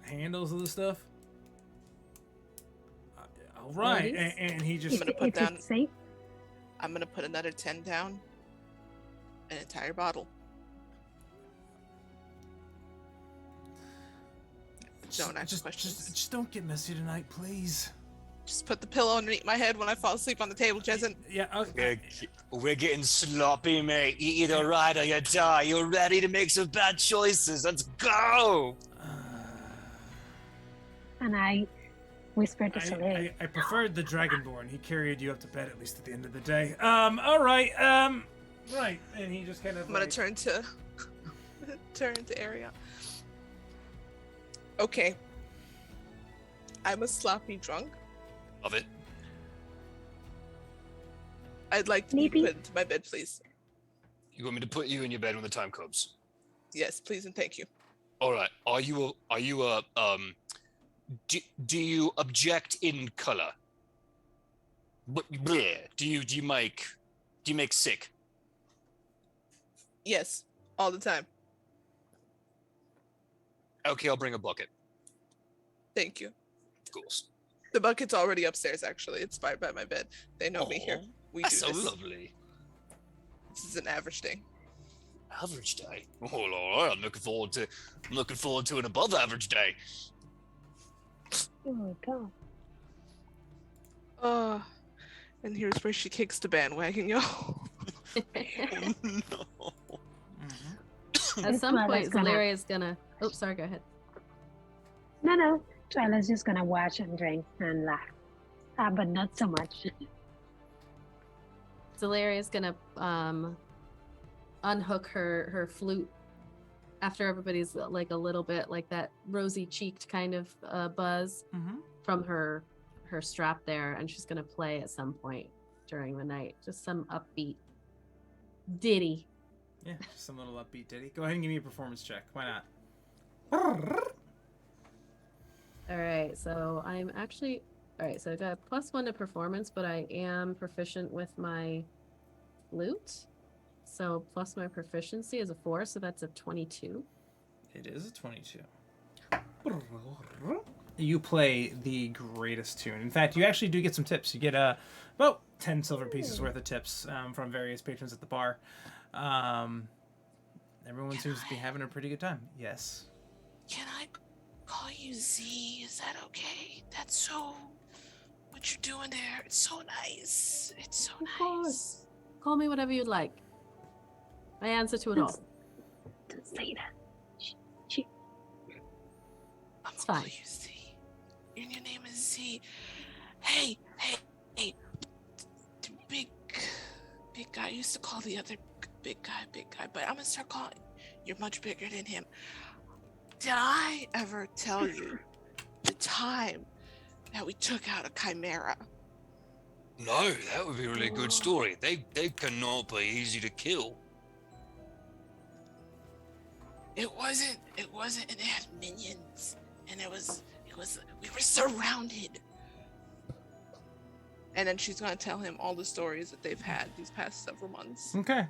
[SPEAKER 1] handles of the stuff. All right, and he just.
[SPEAKER 2] I'm gonna put down.
[SPEAKER 5] Safe.
[SPEAKER 2] I'm gonna put another 10 down. An entire bottle. Don't ask questions.
[SPEAKER 1] Just don't get messy tonight, please.
[SPEAKER 2] Just put the pillow underneath my head when I fall asleep on the table, Jason.
[SPEAKER 1] Yeah.
[SPEAKER 6] We're getting sloppy, mate. You either ride or you die. You're ready to make some bad choices. Let's go.
[SPEAKER 5] And I whispered to Soleil.
[SPEAKER 1] I preferred the Dragonborn. He carried you up to bed at least at the end of the day. All right. Right. And he just kind of.
[SPEAKER 2] I'm gonna turn to Arion. Okay. I'm a sloppy drunk.
[SPEAKER 6] Love it.
[SPEAKER 2] I'd like to be
[SPEAKER 5] Maybe.
[SPEAKER 2] put into my bed, please.
[SPEAKER 6] You want me to put you in your bed when the time comes?
[SPEAKER 2] Yes, please and thank you.
[SPEAKER 6] All right. Do you object in color? Do you make sick?
[SPEAKER 2] Yes, all the time.
[SPEAKER 6] Okay, I'll bring a bucket.
[SPEAKER 2] Thank you.
[SPEAKER 6] Of course.
[SPEAKER 2] The bucket's already upstairs, actually. It's by my bed. They know me here. We do
[SPEAKER 6] That's so
[SPEAKER 2] this.
[SPEAKER 6] lovely.
[SPEAKER 2] This is an average day.
[SPEAKER 6] Average day. Oh, all right. I'm looking forward to an above average day.
[SPEAKER 5] Oh my god.
[SPEAKER 2] And here's where she kicks the bandwagon, yo.
[SPEAKER 6] No.
[SPEAKER 3] At some
[SPEAKER 5] Twyla's
[SPEAKER 3] point,
[SPEAKER 5] gonna-
[SPEAKER 3] Valeria's gonna. Oh, sorry. Go ahead.
[SPEAKER 5] No. Twyla's just gonna watch and drink and laugh. But not so much.
[SPEAKER 3] Valeria's gonna unhook her flute after everybody's like a little bit like that rosy cheeked kind of buzz from her strap there, and she's gonna play at some point during the night, just some upbeat ditty.
[SPEAKER 1] Yeah, just some little upbeat ditty. Go ahead and give me a performance check. Why not?
[SPEAKER 3] All right, so I'm actually so I got +1 to performance, but I am proficient with my flute. So plus my proficiency is a 4, so that's a 22.
[SPEAKER 1] It is a 22. You play the greatest tune. In fact, you actually do get some tips. You get about 10 silver pieces worth of tips from various patrons at the bar. Everyone seems to be having a pretty good time. Yes.
[SPEAKER 2] Can I call you Z? Is that okay? That's so... What you're doing there, it's so nice. It's so
[SPEAKER 3] Of
[SPEAKER 2] nice.
[SPEAKER 3] course. Call me whatever you'd like. I answer to it all.
[SPEAKER 5] Don't say that.
[SPEAKER 2] I'm
[SPEAKER 3] It's
[SPEAKER 2] gonna call
[SPEAKER 3] fine.
[SPEAKER 2] you Z. And your name is Z. Hey. The big guy. I used to call the other big guy, but I'm gonna start calling. You're much bigger than him. Did I ever tell you the time that we took out a chimera?
[SPEAKER 6] No, that would be a really good story. They cannot be easy to kill.
[SPEAKER 2] It wasn't, and it had minions, and it was, we were surrounded. And then she's gonna tell him all the stories that they've had these past several months
[SPEAKER 1] Okay.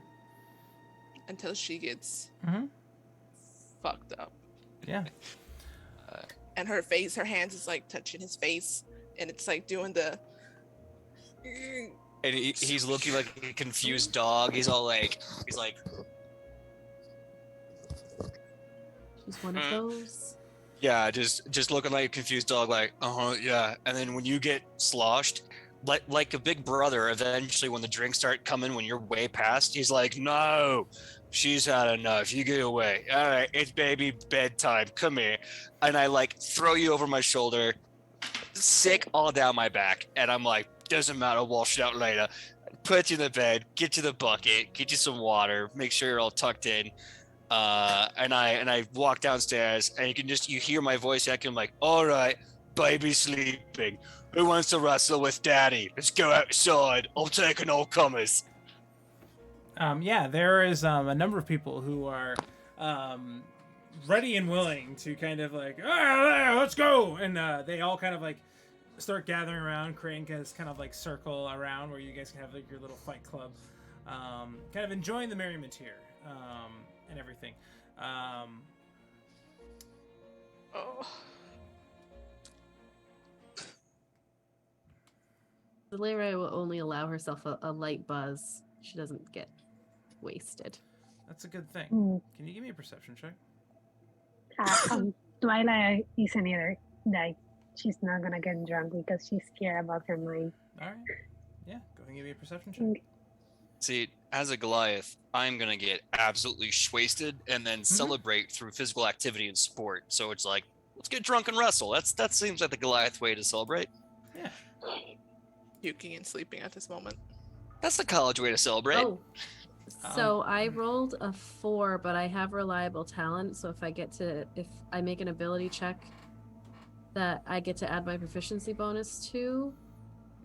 [SPEAKER 2] until she gets fucked up.
[SPEAKER 1] Yeah.
[SPEAKER 2] And her hands is like touching his face, and it's like doing the.
[SPEAKER 4] And he's looking like a confused dog. He's like,
[SPEAKER 3] She's one of those.
[SPEAKER 4] yeah, just looking like a confused dog, like, yeah. And then when you get sloshed, like a big brother, eventually when the drinks start coming, when you're way past, he's like, no, she's had enough. You get away. All right, it's baby bedtime. Come here. And I like throw you over my shoulder, sick all down my back. And I'm like, doesn't matter, wash it out later. Put you in the bed, get you the bucket, get you some water, make sure you're all tucked in. And I walk downstairs, and you hear my voice echoing like, all right, baby's sleeping. Who wants to wrestle with daddy? Let's go outside. I'll take an all comers.
[SPEAKER 1] Yeah, there is a number of people who are ready and willing to kind of like, let's go, and they all kind of like start gathering around. Crane has kind of like circle around where you guys can have like your little fight club, kind of enjoying the merriment here and everything.
[SPEAKER 2] Oh.
[SPEAKER 3] Delira will only allow herself a light buzz. She doesn't get wasted.
[SPEAKER 1] That's a good thing.
[SPEAKER 5] Mm.
[SPEAKER 1] Can you give me a perception check?
[SPEAKER 5] Twilight isn't either. Like, she's not gonna get drunk because she's scared about her mind.
[SPEAKER 1] All right. Yeah, go ahead and give me a perception check.
[SPEAKER 5] Mm.
[SPEAKER 4] See, as a Goliath, I'm gonna get absolutely wasted and then celebrate through physical activity and sport. So it's like, let's get drunk and wrestle. That seems like the Goliath way to celebrate.
[SPEAKER 1] Yeah.
[SPEAKER 2] Puking and sleeping at this moment.
[SPEAKER 4] That's the college way to celebrate.
[SPEAKER 3] Oh, so I rolled a 4, but I have reliable talent. So if I make an ability check, that I get to add my proficiency bonus to,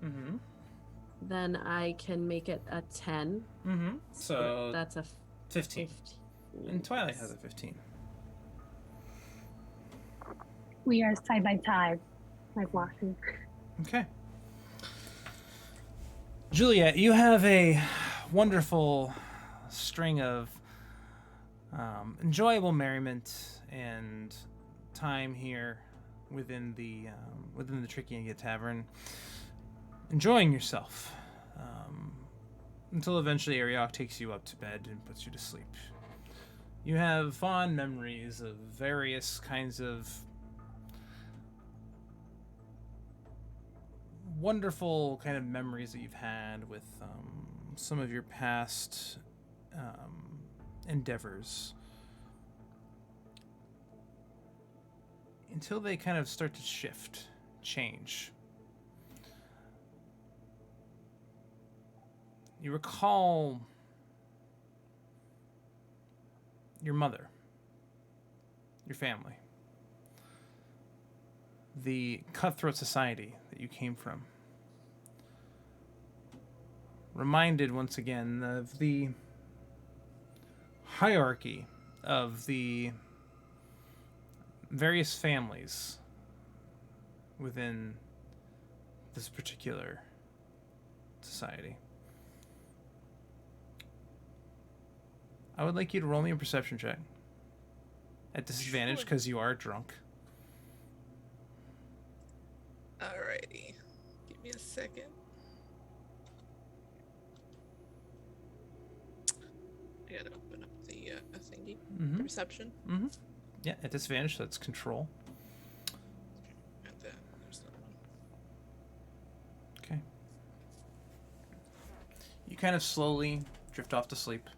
[SPEAKER 1] Mm-hmm.
[SPEAKER 3] then I can make it a 10.
[SPEAKER 1] Mm-hmm. So
[SPEAKER 3] that's a
[SPEAKER 1] 15.
[SPEAKER 3] 15.
[SPEAKER 1] And Twilight has a 15.
[SPEAKER 5] We are side by side, like walking.
[SPEAKER 1] Okay. Juliet, you have a wonderful string of enjoyable merriment and time here within the Tricky and Get Tavern, enjoying yourself until eventually Ariok takes you up to bed and puts you to sleep. You have fond memories of various kinds of wonderful kind of memories that you've had with some of your past endeavors, until they kind of start to change. You recall your mother, your family, the cutthroat society that you came from. Reminded once again of the hierarchy of the various families within this particular society. I would like you to roll me a perception check at disadvantage because you are drunk.
[SPEAKER 2] Alrighty. Give me a second. I gotta open up the thingy.
[SPEAKER 1] Mm-hmm.
[SPEAKER 2] Perception.
[SPEAKER 1] Mm-hmm. Yeah, at disadvantage, so that's control.
[SPEAKER 2] And then there's that one.
[SPEAKER 1] Okay. You kind of slowly drift off to sleep.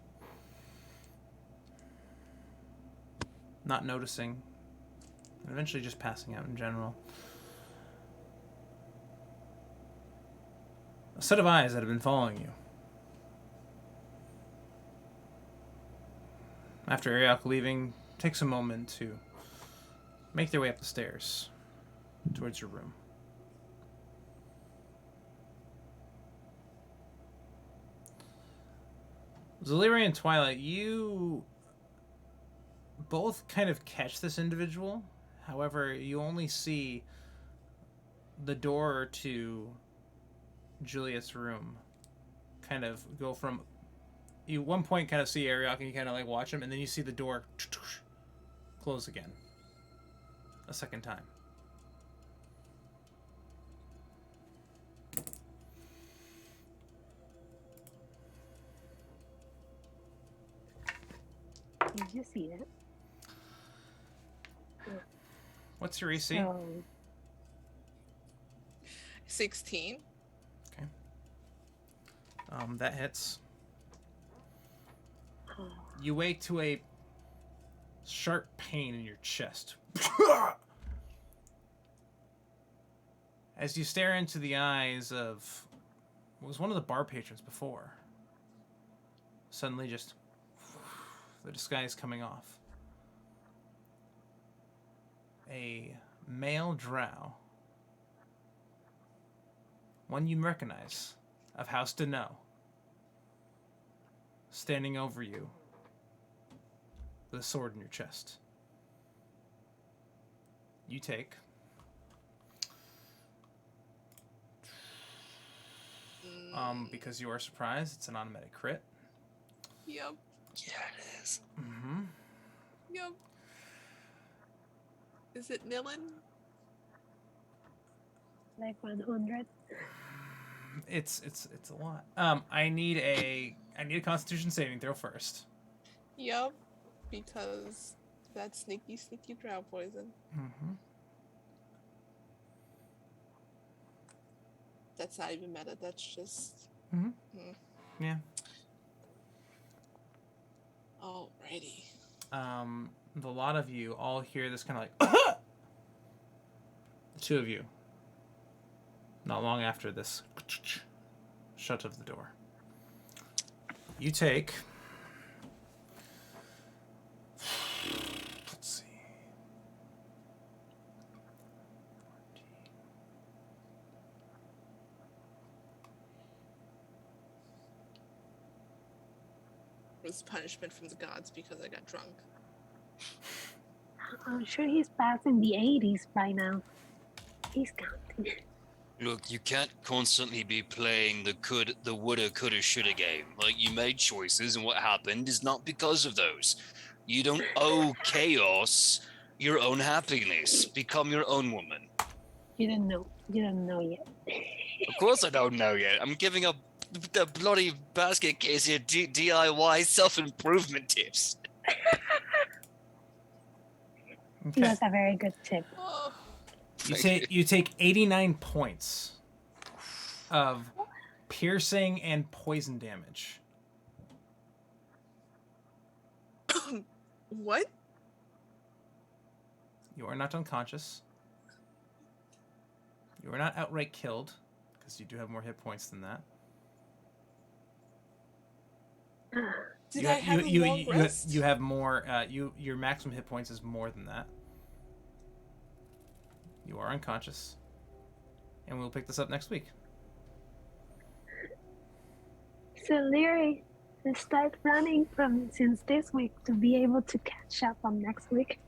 [SPEAKER 1] Not noticing. And eventually just passing out in general. A set of eyes that have been following you. After Ariok leaving, takes a moment to make their way up the stairs towards your room. Zeliri and Twilight, you both kind of catch this individual. However, you only see the door to Juliet's room kind of go from... You at one point kind of see Ariok and you kind of like watch him, and then you see the door close again. A second time.
[SPEAKER 5] Did you see that?
[SPEAKER 1] What's your AC?
[SPEAKER 5] So,
[SPEAKER 2] 16.
[SPEAKER 1] Okay. That hits. You wake to a sharp pain in your chest. As you stare into the eyes of what was one of the bar patrons before. Suddenly just the disguise coming off. A male drow. One you recognize, of House Deneau. Standing over you with a sword in your chest. You take because you are surprised, it's an automatic crit.
[SPEAKER 2] Yep.
[SPEAKER 4] Yeah, it is.
[SPEAKER 1] Mm-hmm.
[SPEAKER 2] Yep. Is it Nilin?
[SPEAKER 5] Like 100.
[SPEAKER 1] It's a lot. I need a Constitution saving throw first.
[SPEAKER 2] Yup. Because that's sneaky drow poison.
[SPEAKER 1] Mm-hmm.
[SPEAKER 2] That's not even meta. That's just.
[SPEAKER 1] Mm-hmm. Yeah.
[SPEAKER 2] Alrighty.
[SPEAKER 1] The lot of you all hear this kind of like. The two of you. Not long after this shut of the door. You take. Let's see.
[SPEAKER 2] It was punishment from the gods because I got drunk.
[SPEAKER 5] I'm sure he's passing the 80s by now. He's counting.
[SPEAKER 6] Look, you can't constantly be playing the woulda, coulda, shoulda game. Like, you made choices, and what happened is not because of those. You don't owe chaos your own happiness. Become your own woman.
[SPEAKER 5] You don't know. You don't know yet.
[SPEAKER 6] Of course I don't know yet. I'm giving up the bloody basket case here, DIY self-improvement tips.
[SPEAKER 5] He was a very good tip.
[SPEAKER 2] Oh.
[SPEAKER 1] You take 89 points of piercing and poison damage.
[SPEAKER 2] What?
[SPEAKER 1] You are not unconscious. You are not outright killed, because you do have more hit points than that.
[SPEAKER 2] Did I have a long rest?
[SPEAKER 1] You have more. Your maximum hit points is more than that. You are unconscious, and we'll pick this up next week.
[SPEAKER 5] So Leary, start running since this week to be able to catch up on next week.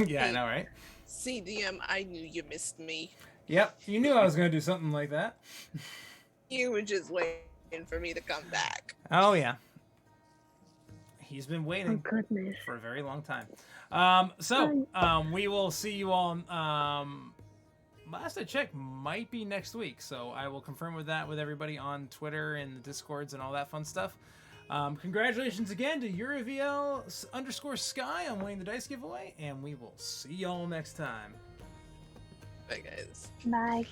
[SPEAKER 1] Yeah, I know, right?
[SPEAKER 2] CDM, I knew you missed me.
[SPEAKER 1] Yep, you knew I was going to do something like that.
[SPEAKER 2] You were just waiting for me to come back.
[SPEAKER 1] Oh, yeah. He's been waiting
[SPEAKER 5] Oh, goodness.
[SPEAKER 1] for a very long time. We will see you all. Last I checked, might be next week. So I will confirm with everybody on Twitter and the Discords and all that fun stuff. Congratulations again to Uriviel_Sky on winning the dice giveaway, and we will see y'all next time.
[SPEAKER 2] Bye, guys.
[SPEAKER 5] Bye.